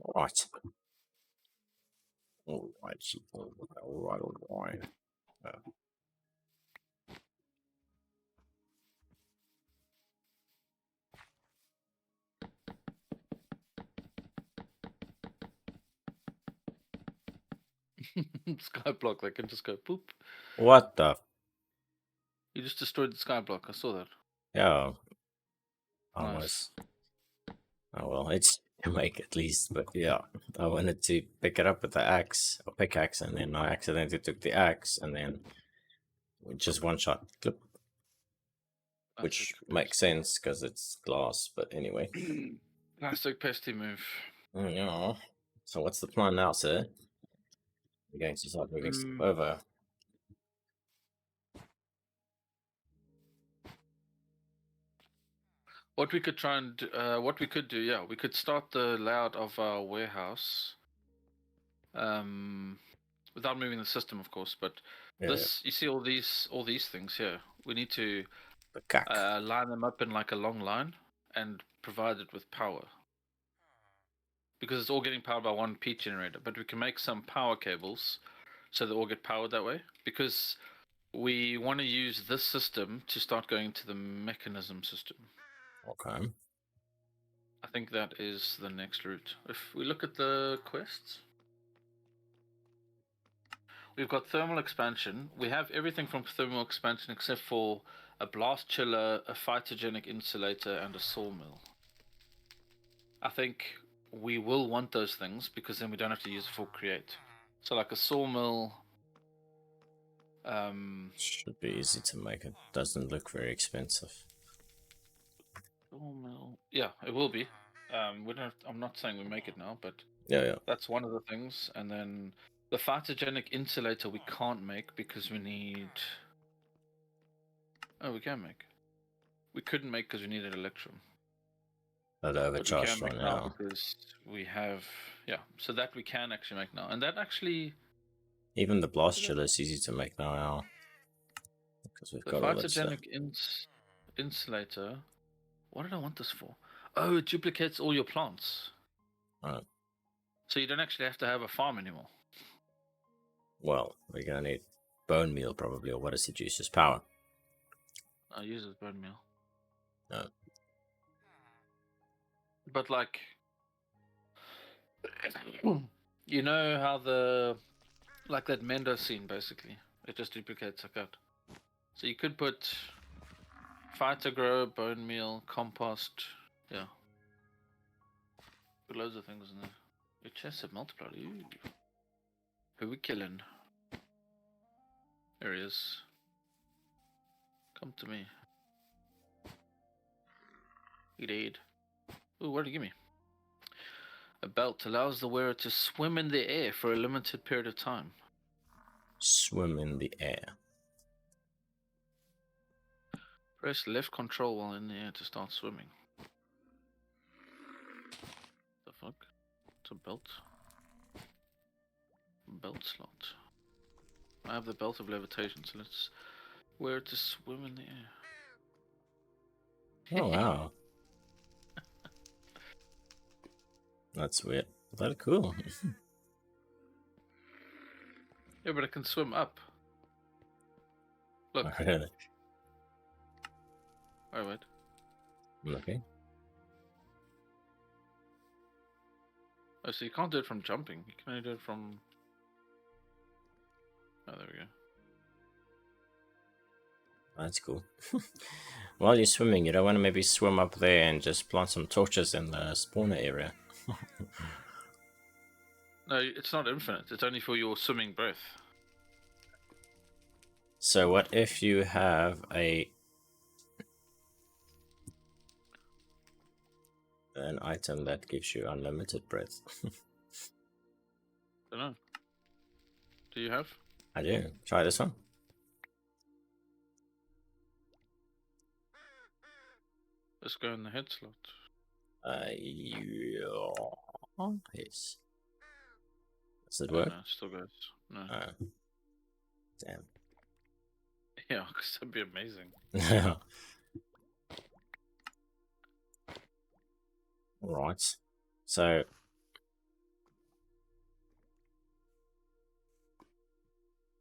Speaker 1: All right.
Speaker 2: Skyblock, they can just go poop.
Speaker 1: What the?
Speaker 2: You just destroyed the skyblock. I saw that.
Speaker 1: Yeah.
Speaker 2: Nice.
Speaker 1: Oh well, it's to make at least. But yeah, I wanted to pick it up with the axe or pickaxe, and then I accidentally took the axe, and then just one shot clip, which
Speaker 2: Classic
Speaker 1: makes
Speaker 2: pesty.
Speaker 1: sense because it's glass. But anyway,
Speaker 2: Classic pesty move.
Speaker 1: yeah. So what's the plan now, sir? We're going to start moving stuff over.
Speaker 2: What we could try and do, what we could do, yeah, we could start the layout of our warehouse, without moving the system, of course. But this, you see, all these things here, we need to
Speaker 1: The cack.
Speaker 2: line them up in like a long line and provide it with power, because it's all getting powered by one peak generator. But we can make some power cables so they all get powered that way, because we want to use this system to start going to the mechanism system.
Speaker 1: Okay.
Speaker 2: I think that is the next route. If we look at the quests, we've got thermal expansion. We have everything from thermal expansion except for a blast chiller, a phytogenic insulator, and a sawmill. I think we will want those things because then we don't have to use it for create. So like a sawmill.
Speaker 1: Should be easy to make. It doesn't look very expensive.
Speaker 2: Sawmill. Yeah, it will be. We don't have, I'm not saying we make it now, but
Speaker 1: Yeah.
Speaker 2: that's one of the things. And then the phytogenic insulator we can't make because we need. Oh, we can make. We couldn't make because we needed electrum.
Speaker 1: That
Speaker 2: But we
Speaker 1: overcharged
Speaker 2: can make
Speaker 1: right
Speaker 2: now
Speaker 1: now.
Speaker 2: because we have. Yeah, so that we can actually make now. And that actually.
Speaker 1: Even the blast chiller is easy to make now. Because we've
Speaker 2: The
Speaker 1: got all that stuff.
Speaker 2: phytogenic insulator. What did I want this for? Oh, it duplicates all your plants.
Speaker 1: Right.
Speaker 2: So you don't actually have to have a farm anymore.
Speaker 1: Well, we're going to need bone meal probably, or what does it use as power?
Speaker 2: I use it bone meal.
Speaker 1: No.
Speaker 2: But like, you know how like that Mendo scene basically, it just duplicates like that. So you could put Phytogrow, bone meal, compost, yeah. Put loads of things in there. Your chests have multiplied. Ooh. Who we killing? There he is. Come to me. He did. Ooh, what did he give me? A belt allows the wearer to swim in the air for a limited period of time.
Speaker 1: Swim in the air.
Speaker 2: Press left control while in the air to start swimming. The fuck? It's a belt. Belt slot. I have the belt of levitation, so let's wear it to swim in the air.
Speaker 1: Oh, wow. That's weird. That's cool.
Speaker 2: Yeah, but it can swim up. Look.
Speaker 1: Oh, really?
Speaker 2: Oh, wait.
Speaker 1: Okay.
Speaker 2: Oh, so you can't do it from jumping. You can only do it from... Oh, there we go.
Speaker 1: That's cool. While you're swimming, you don't want to maybe swim up there and just plant some torches in the spawner area.
Speaker 2: No, it's not infinite. It's only for your swimming breath.
Speaker 1: So what if you have an item that gives you unlimited breath?
Speaker 2: Don't know. Do you have?
Speaker 1: I do. Try this one.
Speaker 2: Let's go in the head slot.
Speaker 1: Yes. Does it
Speaker 2: Oh,
Speaker 1: work?
Speaker 2: no, it still goes. No.
Speaker 1: Damn.
Speaker 2: Yeah, because that'd be amazing.
Speaker 1: Right. So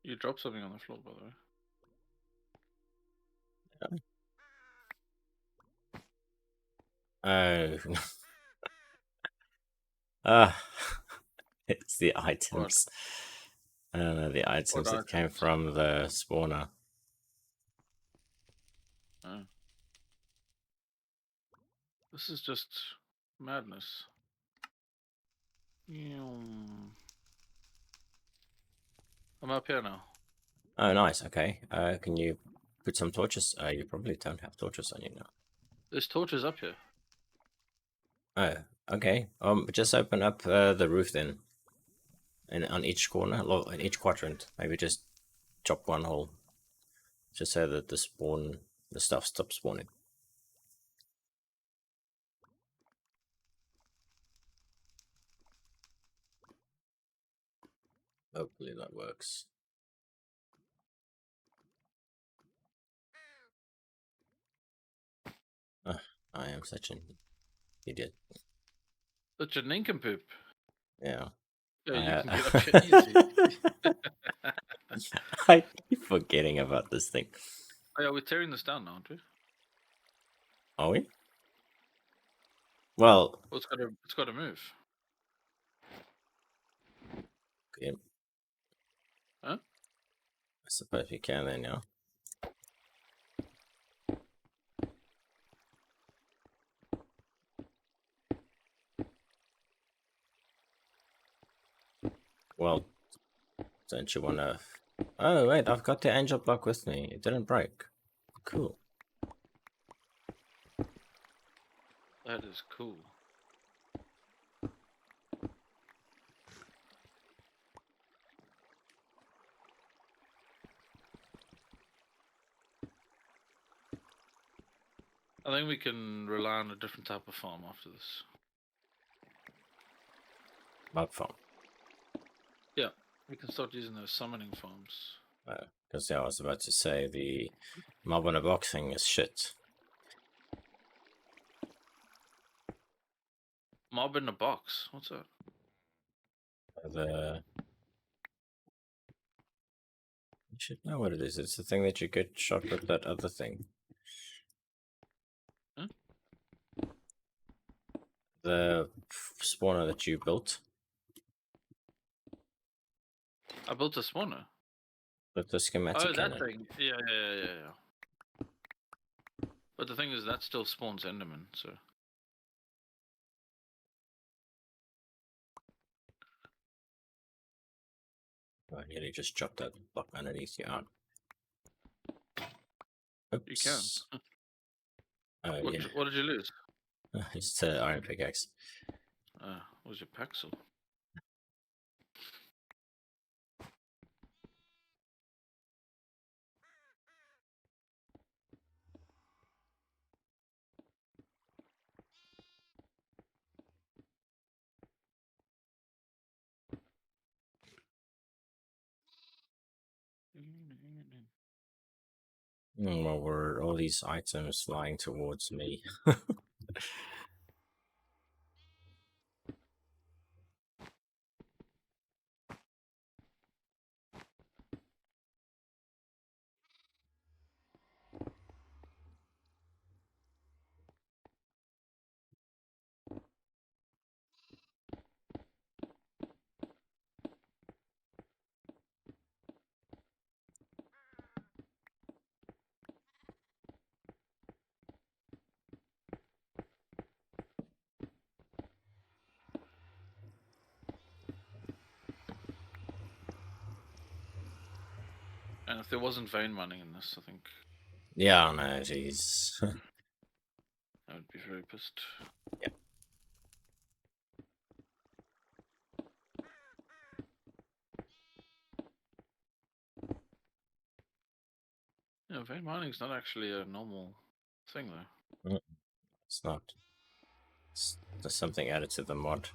Speaker 2: You dropped something on the floor, by the way.
Speaker 1: Oh. Ah. It's the items. I don't know, the items that came from the spawner.
Speaker 2: Oh. This is just madness. I'm up here now.
Speaker 1: Oh, nice. Okay. Can you put some torches? You probably don't have torches on you now.
Speaker 2: There's torches up here.
Speaker 1: Oh, okay. Just open up the roof then, and on each corner, in each quadrant, maybe just chop one hole, just so that the stuff stops spawning. Hopefully that works. I am such an idiot.
Speaker 2: Such a nincompoop.
Speaker 1: Yeah.
Speaker 2: Yeah, you can get up here easy.
Speaker 1: I keep forgetting about this thing.
Speaker 2: Oh, yeah, we're tearing this down now, aren't we?
Speaker 1: Are we? Well,
Speaker 2: It's got to move.
Speaker 1: yeah.
Speaker 2: Huh?
Speaker 1: I suppose we can then, yeah. Well, don't you want to... Oh, wait, I've got the angel block with me. It didn't break. Cool.
Speaker 2: That is cool. I think we can rely on a different type of farm after this.
Speaker 1: Bug farm.
Speaker 2: Yeah, we can start using those summoning farms.
Speaker 1: Because I was about to say the mob in a box thing is shit.
Speaker 2: Mob in a box? What's that?
Speaker 1: You should know what it is. It's the thing that you get shot with that other thing.
Speaker 2: Huh?
Speaker 1: The spawner that you built.
Speaker 2: I built a spawner.
Speaker 1: With the schematic.
Speaker 2: Oh, that thing. Yeah. But the thing is, that still spawns Enderman, so.
Speaker 1: I nearly just chopped that block underneath you out. Oops.
Speaker 2: You can.
Speaker 1: Oh, yeah.
Speaker 2: What did you lose?
Speaker 1: It's an iron pickaxe.
Speaker 2: What was your pixel?
Speaker 1: Well, were all these items flying towards me?
Speaker 2: And if there wasn't vein mining in this, I think.
Speaker 1: Yeah, no, jeez.
Speaker 2: I would be very pissed.
Speaker 1: Yeah.
Speaker 2: Yeah, vein mining is not actually a normal thing, though.
Speaker 1: It's not. There's something added to the mod.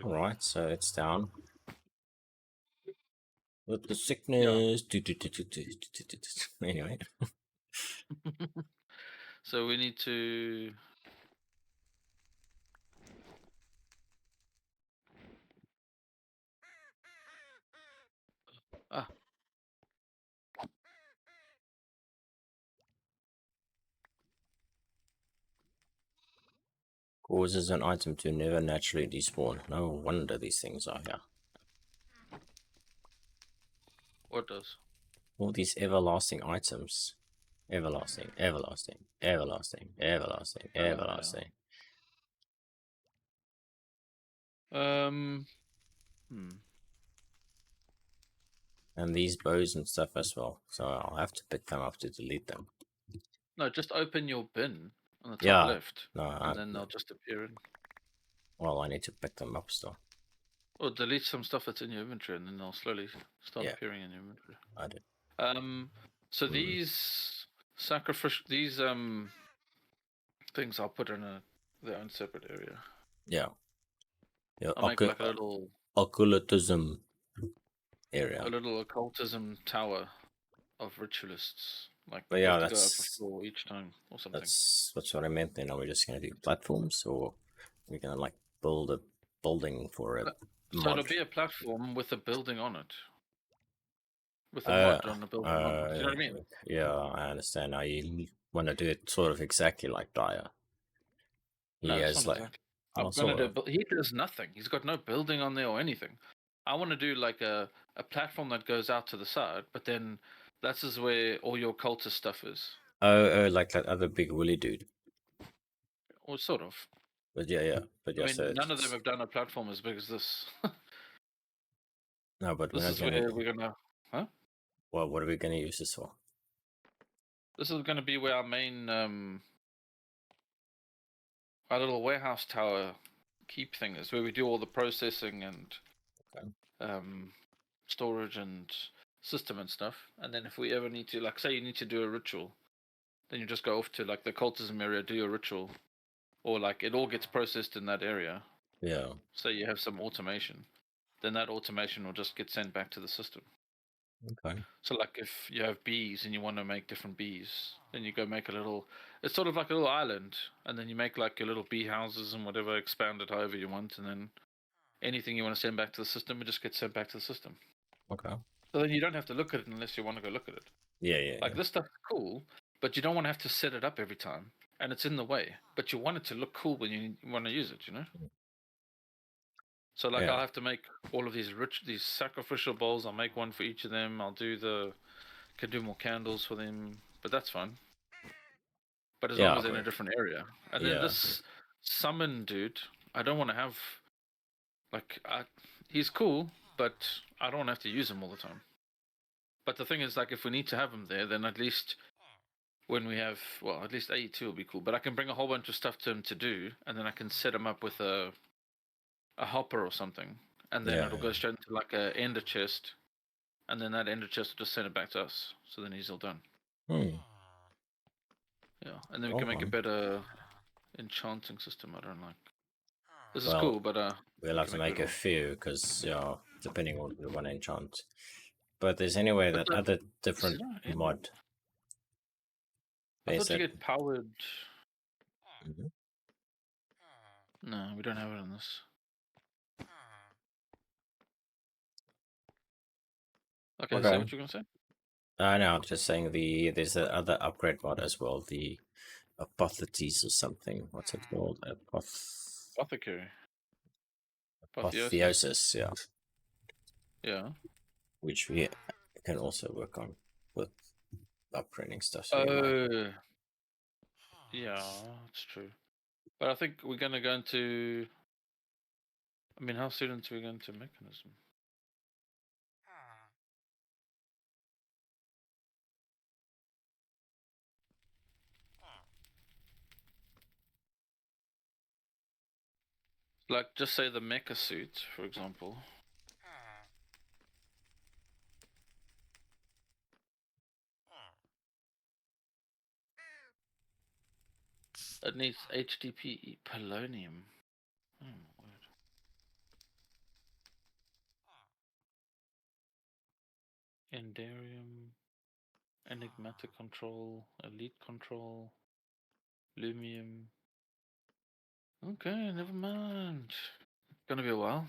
Speaker 1: Alright, so it's down. With the sickness. Yeah. Anyway.
Speaker 2: So we need to.
Speaker 1: Causes an item to never naturally despawn. No wonder these things are here.
Speaker 2: What does?
Speaker 1: All these everlasting items. Everlasting, everlasting, everlasting, everlasting, everlasting.
Speaker 2: Hmm.
Speaker 1: And these bows and stuff as well. So I'll have to pick them up to delete them.
Speaker 2: No, just open your bin on the top
Speaker 1: Yeah.
Speaker 2: left,
Speaker 1: No,
Speaker 2: and then they'll just appear in.
Speaker 1: well, I need to pick them up still.
Speaker 2: Or delete some stuff that's in your inventory, and then they'll slowly start
Speaker 1: Yeah.
Speaker 2: appearing in your inventory.
Speaker 1: I did.
Speaker 2: So these things I'll put in their own separate area.
Speaker 1: Yeah. Yeah.
Speaker 2: I'll make like a little
Speaker 1: occultism area.
Speaker 2: a little occultism tower of ritualists. Like
Speaker 1: But
Speaker 2: you
Speaker 1: yeah,
Speaker 2: have to go up a floor each time or something.
Speaker 1: that's what I meant. Then are we just gonna do platforms, or we're gonna like build a building for a
Speaker 2: So
Speaker 1: mod?
Speaker 2: it'll be a platform with a building on it. With a mod on the building on it. Do you know what I mean?
Speaker 1: Yeah, I understand. Now you want to do it sort of exactly like Dyer. He
Speaker 2: No, it's
Speaker 1: has
Speaker 2: not
Speaker 1: like,
Speaker 2: exactly.
Speaker 1: well,
Speaker 2: I'm gonna
Speaker 1: sort
Speaker 2: do,
Speaker 1: of.
Speaker 2: but he does nothing. He's got no building on there or anything. I want to do like a platform that goes out to the side, but then that's is where all your cultist stuff is.
Speaker 1: Oh, like that other big woolly dude.
Speaker 2: Or sort of.
Speaker 1: But yeah. But
Speaker 2: I
Speaker 1: yeah,
Speaker 2: mean,
Speaker 1: so
Speaker 2: none of them have done a platform as big as this.
Speaker 1: no, but we're
Speaker 2: This
Speaker 1: not
Speaker 2: is
Speaker 1: gonna.
Speaker 2: where we're gonna. Huh?
Speaker 1: Well, what are we gonna use this for?
Speaker 2: This is gonna be where our main our little warehouse tower keep thing is, where we do all the processing and storage and system and stuff. And then if we ever need to, like, say you need to do a ritual, then you just go off to like the cultism area, do your ritual, or like it all gets processed in that area.
Speaker 1: Yeah.
Speaker 2: So you have some automation, then that automation will just get sent back to the system.
Speaker 1: Okay.
Speaker 2: So like if you have bees and you want to make different bees, then you go make a little. It's sort of like a little island, and then you make like your little bee houses and whatever, expand it however you want, and then anything you want to send back to the system, it just gets sent back to the system.
Speaker 1: Okay.
Speaker 2: So then you don't have to look at it unless you want to go look at it.
Speaker 1: Yeah.
Speaker 2: Like this stuff's cool, but you don't want to have to set it up every time, and it's in the way. But you want it to look cool when you want to use it, you know. So like
Speaker 1: Yeah.
Speaker 2: I'll have to make all of these sacrificial bowls. I'll make one for each of them. I'll do can do more candles for them, but that's fun. But as long
Speaker 1: Yeah.
Speaker 2: as they're in a different area, and then
Speaker 1: Yeah.
Speaker 2: this summon dude, I don't want to have like he's cool, but I don't want to have to use him all the time. But the thing is, like, if we need to have him there, then at least when we have, well, at least 82 will be cool. But I can bring a whole bunch of stuff to him to do, and then I can set him up with a hopper or something, and then it'll go straight into like a ender chest, and then that ender chest will just send it back to us. So then he's all done. Yeah, and then we can make a better enchanting system. I don't like. This is cool, but
Speaker 1: we'll have to make a few because depending on what we want to enchant. But there's anyway that other different mod.
Speaker 2: I thought you get powered. No, we don't have it in this. Okay, say what you're gonna say.
Speaker 1: No, I'm just saying there's the other upgrade mod as well, the apotheosis or something. What's it called?
Speaker 2: Apothecary.
Speaker 1: Apotheosis, yeah.
Speaker 2: Yeah.
Speaker 1: Which we can also work on with upgrading stuff.
Speaker 2: So yeah, that's true. But I think we're gonna go into. I mean, how soon until we go into mechanism? Like, just say the mecha suit, for example. It needs HDP polonium. Oh my word. Endarium, enigmatic control, elite control, lumium. Okay, never mind. Gonna be a while.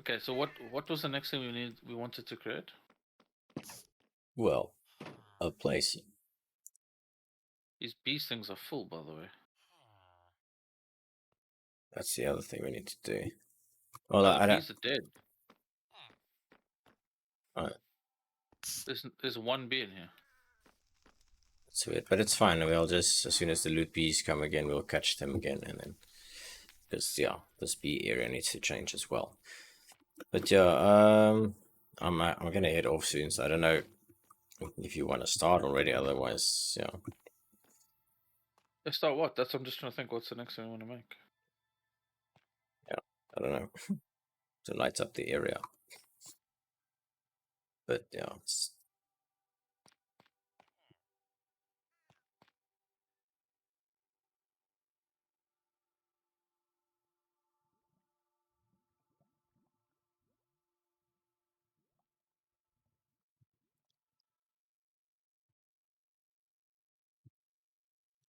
Speaker 2: Okay, so what was the next thing we wanted to create?
Speaker 1: Well, a place.
Speaker 2: These beast things are full, by the way.
Speaker 1: That's the other thing we need to do. Well,
Speaker 2: the bees are dead.
Speaker 1: Alright.
Speaker 2: There's one bee in here.
Speaker 1: It's weird, but it's fine. We'll just, as soon as the loot bees come again, we'll catch them again, and then, because yeah, this bee area needs to change as well. But yeah, I'm gonna head off soon, so I don't know if you want to start already. Otherwise, yeah,
Speaker 2: Let's start what? I'm just trying to think. What's the next thing I want to make?
Speaker 1: I don't know, to light up the area. But yeah,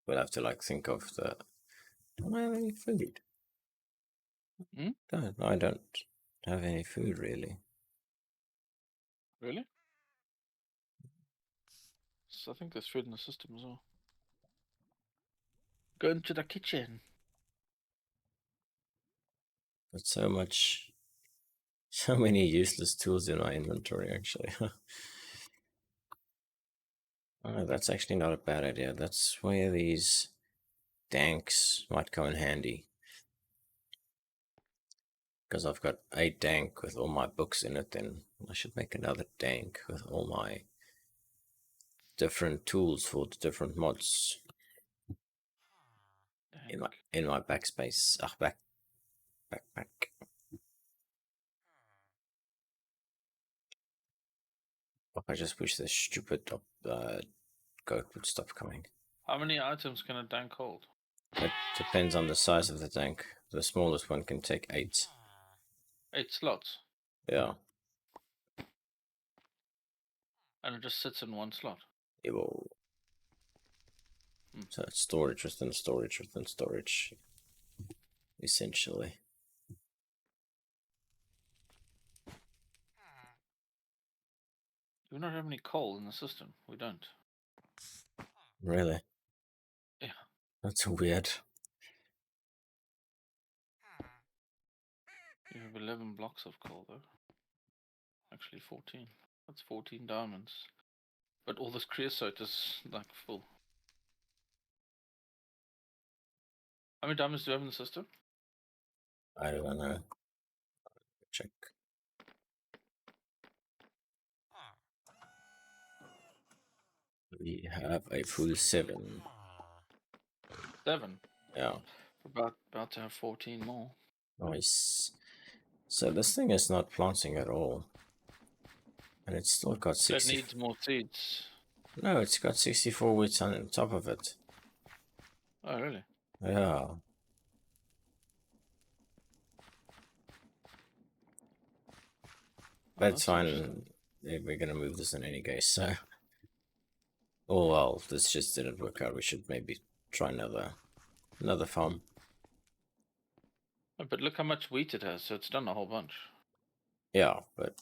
Speaker 1: we'll have to like think of the. Don't I have any food?
Speaker 2: Hmm?
Speaker 1: No, I don't have any food really.
Speaker 2: Really? So I think there's food in the system as well. Go into the kitchen.
Speaker 1: But so many useless tools in my inventory actually. Oh, that's actually not a bad idea. That's where these danks might come in handy. Because I've got a dank with all my books in it, then I should make another dank with all my different tools for the different mods in my backspace. Backpack. If I just wish this stupid goat would stop coming.
Speaker 2: How many items can a dank hold?
Speaker 1: It depends on the size of the tank. The smallest one can take 8.
Speaker 2: 8 slots.
Speaker 1: Yeah.
Speaker 2: And it just sits in one slot.
Speaker 1: Ew. So it's storage within storage within storage, essentially.
Speaker 2: Do we not have any coal in the system? We don't.
Speaker 1: Really?
Speaker 2: Yeah.
Speaker 1: That's weird.
Speaker 2: You have 11 blocks of coal though. Actually 14. That's 14 diamonds. But all this creosote is like full. How many diamonds do you have in the system?
Speaker 1: I don't know. Check. We have a full 7.
Speaker 2: 7.
Speaker 1: Yeah.
Speaker 2: About to have 14 more.
Speaker 1: Nice. So this thing is not planting at all. And it's still got 60.
Speaker 2: It needs more seeds.
Speaker 1: No, it's got 64 wheats on top of it.
Speaker 2: Oh, really?
Speaker 1: Yeah. But it's fine. We're gonna move this in any case, so. Oh well, this just didn't work out. We should maybe try another farm.
Speaker 2: Oh, but look how much wheat it has, so it's done a whole bunch.
Speaker 1: Yeah, but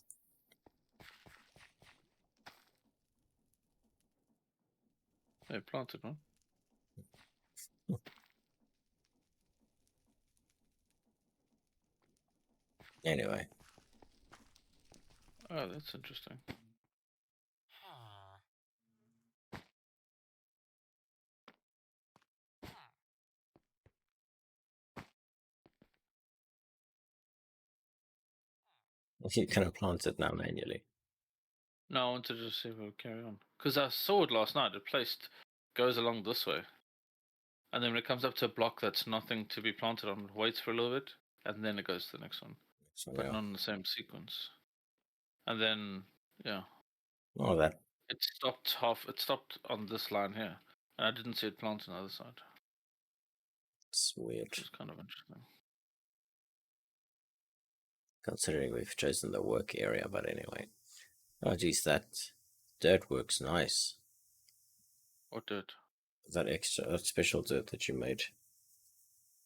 Speaker 2: They planted one.
Speaker 1: anyway.
Speaker 2: Oh, that's interesting.
Speaker 1: You're gonna plant it now manually.
Speaker 2: No, I wanted to see if it would carry on. Because I saw it last night. It goes along this way. And then when it comes up to a block that's nothing to be planted on, it waits for a little bit, and then it goes to the next one.
Speaker 1: So,
Speaker 2: But
Speaker 1: yeah.
Speaker 2: not in the same sequence. And then, yeah.
Speaker 1: Oh, that.
Speaker 2: It stopped on this line here. And I didn't see it plant on the other side.
Speaker 1: It's weird.
Speaker 2: Which is kind of interesting.
Speaker 1: Considering we've chosen the work area, but anyway. Oh geez, that dirt works nice.
Speaker 2: What dirt?
Speaker 1: That special dirt that you made.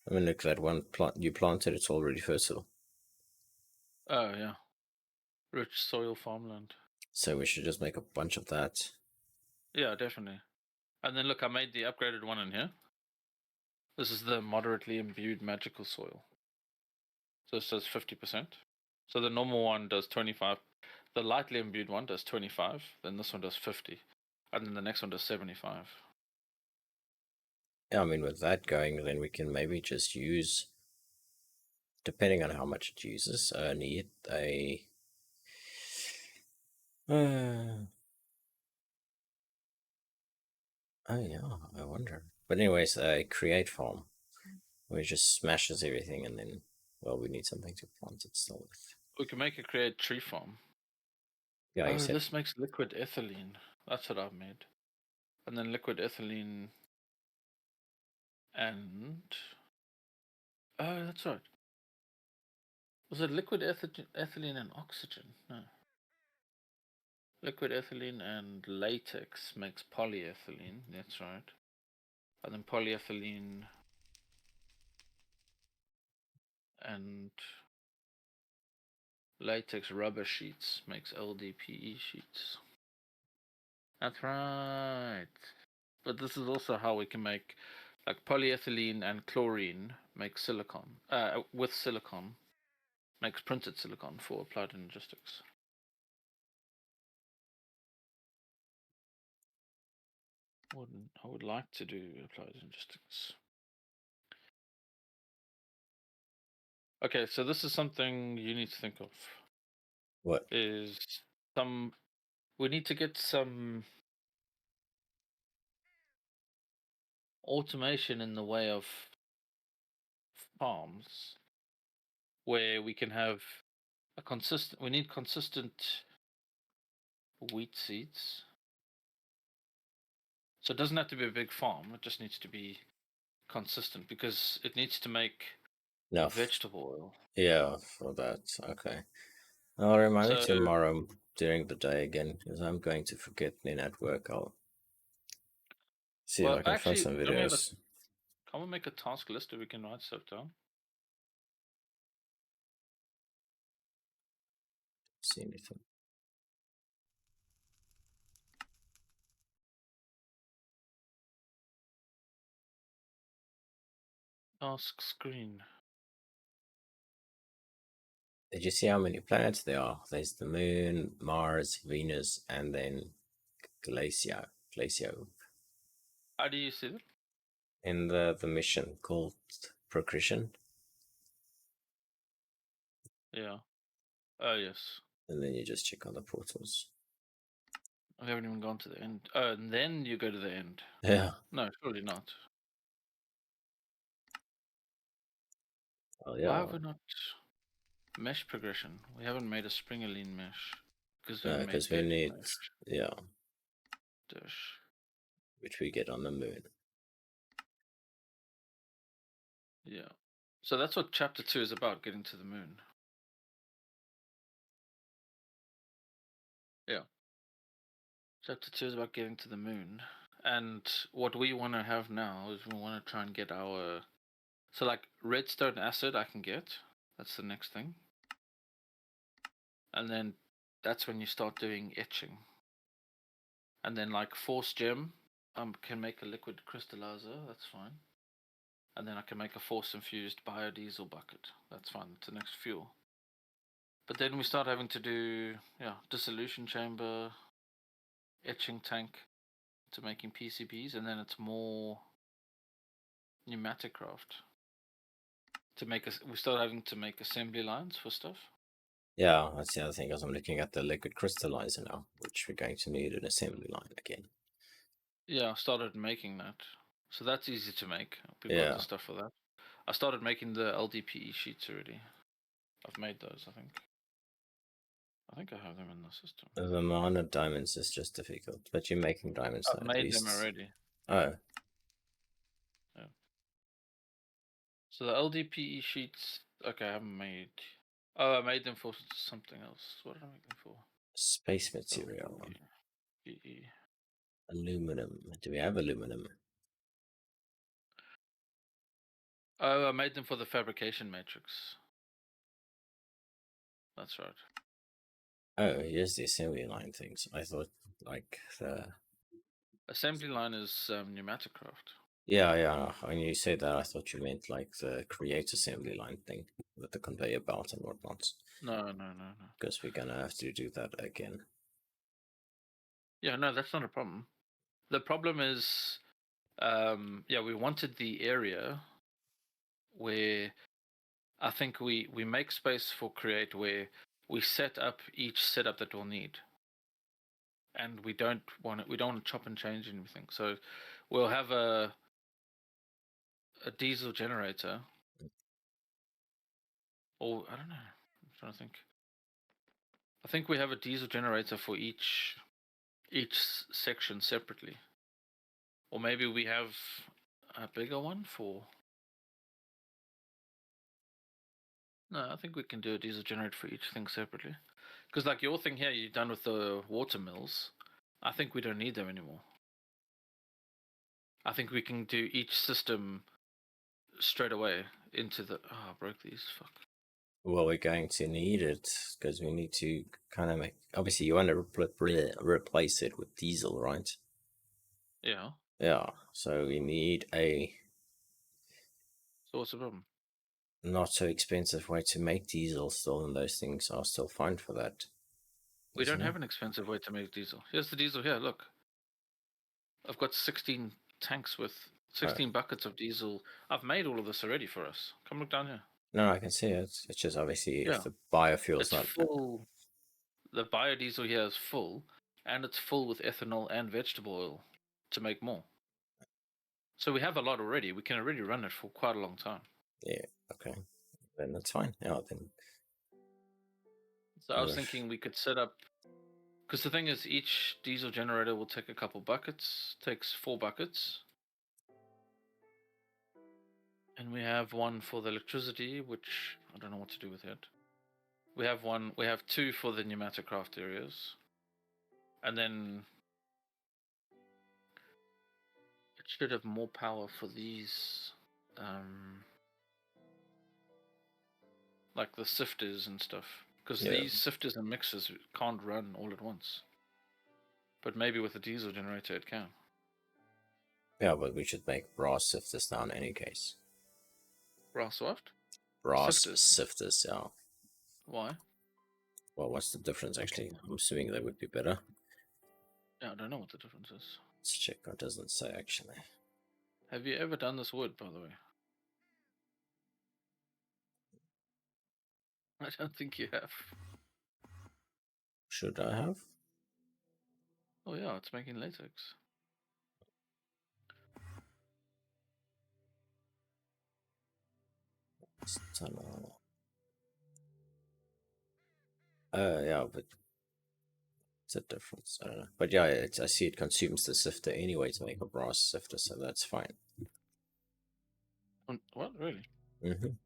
Speaker 1: I mean, look, that one plant you planted, it's already fertile.
Speaker 2: Oh, yeah. Rich soil farmland.
Speaker 1: So we should just make a bunch of that.
Speaker 2: Yeah, definitely. And then look, I made the upgraded one in here. This is the moderately imbued magical soil. So this does 50%. So the normal one does 25. The lightly imbued one does 25. Then this one does 50. And then the next one does 75.
Speaker 1: Yeah, I mean, with that going, then we can maybe just use, depending on how much it uses, need a. Oh yeah, I wonder. But anyways, a create farm, where it just smashes everything, and then, well, we need something to plant it still with.
Speaker 2: We can make a create tree farm.
Speaker 1: Yeah, you
Speaker 2: Oh,
Speaker 1: said.
Speaker 2: this makes liquid ethylene. That's what I've made. And then liquid ethylene and... Oh, that's right. Was it liquid ethylene and oxygen? No. Liquid ethylene and latex makes polyethylene. That's right. And then polyethylene and latex rubber sheets makes LDPE sheets. That's right. But this is also how we can make, like, polyethylene and chlorine make silicon. With silicon makes printed silicon for applied logistics. I would like to do applied logistics. Okay, so this is something you need to think of.
Speaker 1: What?
Speaker 2: Is some we need to get some automation in the way of farms where we can have we need consistent wheat seeds. So it doesn't have to be a big farm, it just needs to be consistent because it needs to make
Speaker 1: No.
Speaker 2: vegetable oil.
Speaker 1: Yeah, for that. Okay. I'll remind me
Speaker 2: So
Speaker 1: tomorrow during the day again, because I'm going to forget. Then at work, I'll see if
Speaker 2: well
Speaker 1: I can find
Speaker 2: actually
Speaker 1: some
Speaker 2: can
Speaker 1: videos.
Speaker 2: we make a task list so we can write stuff down?
Speaker 1: See anything?
Speaker 2: Task screen.
Speaker 1: Did you see how many planets there are? There's the Moon, Mars, Venus, and then Glacio
Speaker 2: How do you see it?
Speaker 1: in the mission called Progression.
Speaker 2: Yeah. Oh yes.
Speaker 1: And then you just check on the portals.
Speaker 2: I haven't even gone to the end. Oh, and then you go to the end.
Speaker 1: Yeah.
Speaker 2: No, surely not.
Speaker 1: Oh
Speaker 2: Why
Speaker 1: yeah.
Speaker 2: have we not mesh progression? We haven't made a springaline mesh because we
Speaker 1: No,
Speaker 2: haven't made
Speaker 1: because we
Speaker 2: pavement
Speaker 1: need,
Speaker 2: mesh.
Speaker 1: yeah,
Speaker 2: Dish.
Speaker 1: which we get on the Moon.
Speaker 2: Yeah. So that's what chapter 2 is about, getting to the moon. Yeah. Chapter 2 is about getting to the moon. And what we want to have now is we want to try and get our... So like redstone acid I can get. That's the next thing. And then that's when you start doing etching. And then like force gem, can make a liquid crystallizer, that's fine. And then I can make a force infused biodiesel bucket. That's fine, it's the next fuel. But then we start having to do, dissolution chamber, etching tank to making PCBs, and then it's more pneumatic craft. We start having to make assembly lines for stuff.
Speaker 1: Yeah, that's the other thing, because I'm looking at the liquid crystallizer now, which we're going to need an assembly line again.
Speaker 2: Yeah, I started making that. So that's easy to make. We've got the
Speaker 1: Yeah.
Speaker 2: stuff for that. I started making the LDPE sheets already. I've made those, I think. I think I have them in the system.
Speaker 1: The amount of diamonds is just difficult, but you're making diamonds
Speaker 2: I've
Speaker 1: now at
Speaker 2: made them
Speaker 1: least.
Speaker 2: already.
Speaker 1: Oh.
Speaker 2: Yeah. So the LDPE sheets, okay, I haven't made. Oh, I made them for something else. What did I make them for?
Speaker 1: Space material.
Speaker 2: LDPE.
Speaker 1: Aluminum. Do we have aluminum?
Speaker 2: Oh, I made them for the fabrication matrix. That's right.
Speaker 1: Oh, here's the assembly line things. I thought, like, the...
Speaker 2: Assembly line is pneumatic craft.
Speaker 1: Yeah, when you say that, I thought you meant, like, the create assembly line thing with the conveyor belt and whatnot.
Speaker 2: No.
Speaker 1: Because we're gonna have to do that again.
Speaker 2: Yeah, no, that's not a problem. The problem is Yeah, we wanted the area where I think we make space for create where we set up each setup that we'll need, and we don't want to chop and change anything. So we'll have a diesel generator, or I don't know. I'm trying to think. I think we have a diesel generator for each section separately, or maybe we have a bigger one for. No, I think we can do a diesel generator for each thing separately. Because like your thing here, you're done with the water mills. I think we don't need them anymore. I think we can do each system straight away into the. Oh, I broke these. Fuck.
Speaker 1: Well, we're going to need it because we need to kind of make. Obviously, you want to replace it with diesel, right?
Speaker 2: Yeah.
Speaker 1: Yeah. So we need a
Speaker 2: So what's the problem?
Speaker 1: not so expensive way to make diesel still, and those things are still fine for that.
Speaker 2: We don't have an expensive way to make diesel. Here's the diesel here. Look, I've got 16 tanks with 16 buckets of diesel. I've made all of this already for us. Come look down here.
Speaker 1: No, I can see it. It's just obviously
Speaker 2: Yeah.
Speaker 1: if the biofuel's
Speaker 2: It's
Speaker 1: not
Speaker 2: full. The biodiesel here is full, and it's full with ethanol and vegetable oil to make more. So we have a lot already. We can already run it for quite a long time.
Speaker 1: Yeah. Okay. Then that's fine. Yeah. Then.
Speaker 2: So I was thinking we could set up, because the thing is, each diesel generator will take a couple buckets. Takes 4 buckets. And we have one for the electricity, which I don't know what to do with it. We have 2 for the pneumaticraft areas. And then it should have more power for these, like the sifters and stuff. Because these sifters and mixers can't run all at once. But maybe with a diesel generator it can.
Speaker 1: Yeah, but we should make brass sifters now in any case.
Speaker 2: Brass what?
Speaker 1: Brass sifters, yeah.
Speaker 2: Why?
Speaker 1: Well, what's the difference actually? I'm assuming they would be better.
Speaker 2: Yeah, I don't know what the difference is.
Speaker 1: Let's check. It doesn't say actually.
Speaker 2: Have you ever done this wood, by the way? I don't think you have.
Speaker 1: Should I have?
Speaker 2: Oh yeah, it's making latex.
Speaker 1: Yeah, but it's a difference. I don't know. But yeah, I see it consumes the sifter anyway to make a brass sifter, so that's fine.
Speaker 2: What, really?
Speaker 1: Mm-hmm.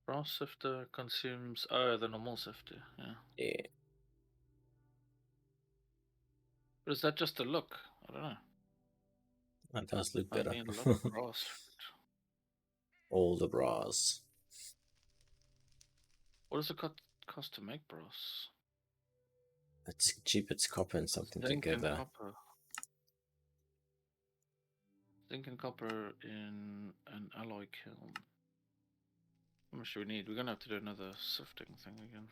Speaker 2: Brass sifter consumes the normal sifter, yeah.
Speaker 1: Yeah.
Speaker 2: But is that just a look? I don't know.
Speaker 1: That does look
Speaker 2: I
Speaker 1: better.
Speaker 2: need a lot of brass.
Speaker 1: All the brass.
Speaker 2: What does it cost to make brass?
Speaker 1: It's cheap, it's copper and something
Speaker 2: Zinc
Speaker 1: together.
Speaker 2: and copper. Zinc and copper in an alloy kiln. How much do we need? We're gonna have to do another sifting thing again.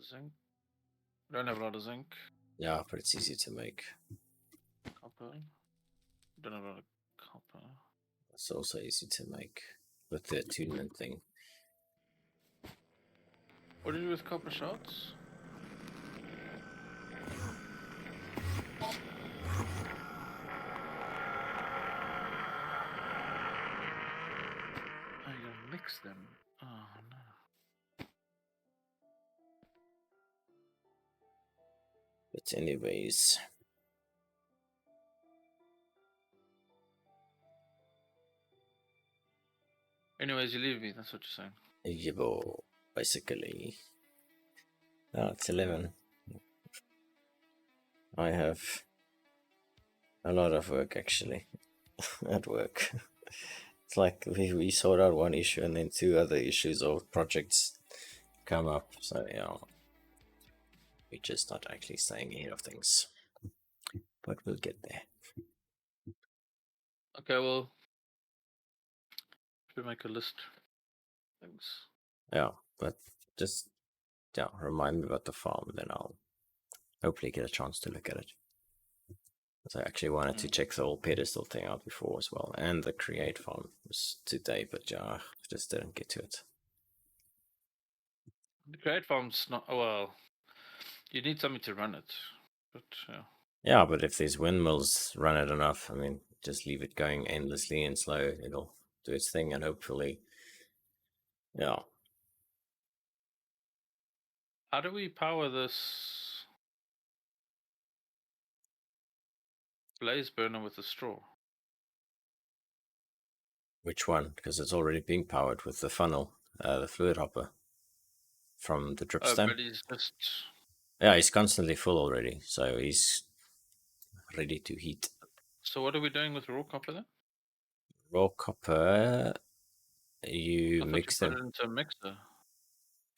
Speaker 2: Zinc. We don't have a lot of zinc.
Speaker 1: Yeah, but it's easy to make.
Speaker 2: Copper. Don't have a lot of copper.
Speaker 1: It's also easy to make with the attunement thing.
Speaker 2: What do you do with copper shards? Oh, you gotta mix them. Oh no.
Speaker 1: But anyways.
Speaker 2: Anyways, you leave me, that's what you're saying.
Speaker 1: Yeah, basically. Oh, it's 11. I have a lot of work actually at work. It's like we sort out one issue and then 2 other issues or projects come up. So yeah, we're just not actually staying ahead of things. But we'll get there.
Speaker 2: Okay, well, should we make a list? Thanks.
Speaker 1: Yeah, but just remind me about the farm, then I'll hopefully get a chance to look at it. So I actually wanted to check the whole pedestal thing out before as well, and the create farm was today, but yeah, I just didn't get to it.
Speaker 2: The create farm's not well. You need something to run it, but yeah.
Speaker 1: Yeah, but if these windmills run it enough, I mean, just leave it going endlessly and slow, it'll do its thing, and hopefully, yeah.
Speaker 2: How do we power this blaze burner with a straw?
Speaker 1: Which one? Because it's already being powered with the funnel, the fluid hopper from the drip
Speaker 2: Oh,
Speaker 1: stem.
Speaker 2: but he's just.
Speaker 1: Yeah, he's constantly full already, so he's ready to heat.
Speaker 2: So what are we doing with raw copper then?
Speaker 1: Raw copper, you
Speaker 2: I thought you
Speaker 1: mix
Speaker 2: put
Speaker 1: them.
Speaker 2: it into a mixer.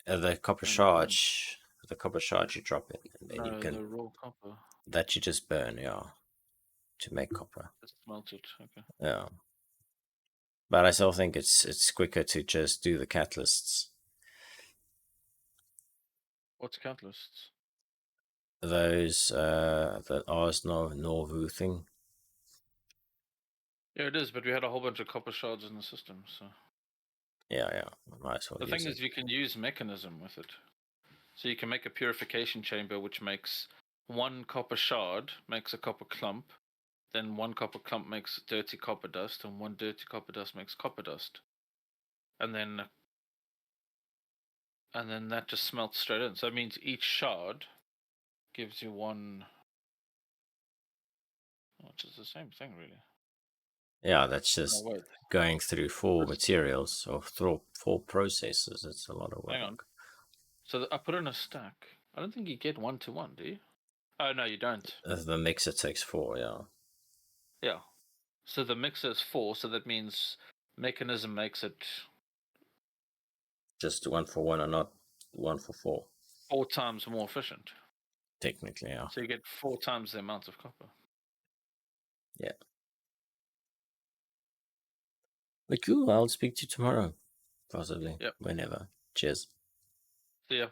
Speaker 1: The copper
Speaker 2: And you burn.
Speaker 1: charge, you drop it, and then you
Speaker 2: No, the
Speaker 1: can
Speaker 2: raw copper.
Speaker 1: that you just burn, yeah, to make copper.
Speaker 2: It's melted. Okay.
Speaker 1: Yeah, but I still think it's quicker to just do the catalysts.
Speaker 2: What's catalysts?
Speaker 1: Those the Ars Norvu thing.
Speaker 2: Yeah, it is, but we had a whole bunch of copper shards in the system, so.
Speaker 1: Yeah, might as well
Speaker 2: The
Speaker 1: use
Speaker 2: thing
Speaker 1: it.
Speaker 2: is, you can use mechanism with it. So you can make a purification chamber which makes one copper shard makes a copper clump, then one copper clump makes dirty copper dust, and one dirty copper dust makes copper dust. And then that just smelts straight in. So that means each shard gives you one, which is the same thing really.
Speaker 1: Yeah, that's
Speaker 2: No,
Speaker 1: just
Speaker 2: wait.
Speaker 1: going through four materials or through four processes. It's a lot of
Speaker 2: Hang on.
Speaker 1: work.
Speaker 2: So I put in a stack. I don't think you get 1-to-1, do you? Oh no, you don't.
Speaker 1: The mixer takes four, yeah.
Speaker 2: Yeah. So the mixer is 4, so that means mechanism makes it
Speaker 1: Just 1 for 1 or not 1 for 4.
Speaker 2: 4 times more efficient.
Speaker 1: Technically, yeah.
Speaker 2: So you get 4 times the amount of copper.
Speaker 1: Yeah. But cool, I'll speak to you tomorrow. Possibly.
Speaker 2: Yep.
Speaker 1: Whenever. Cheers.
Speaker 2: See ya.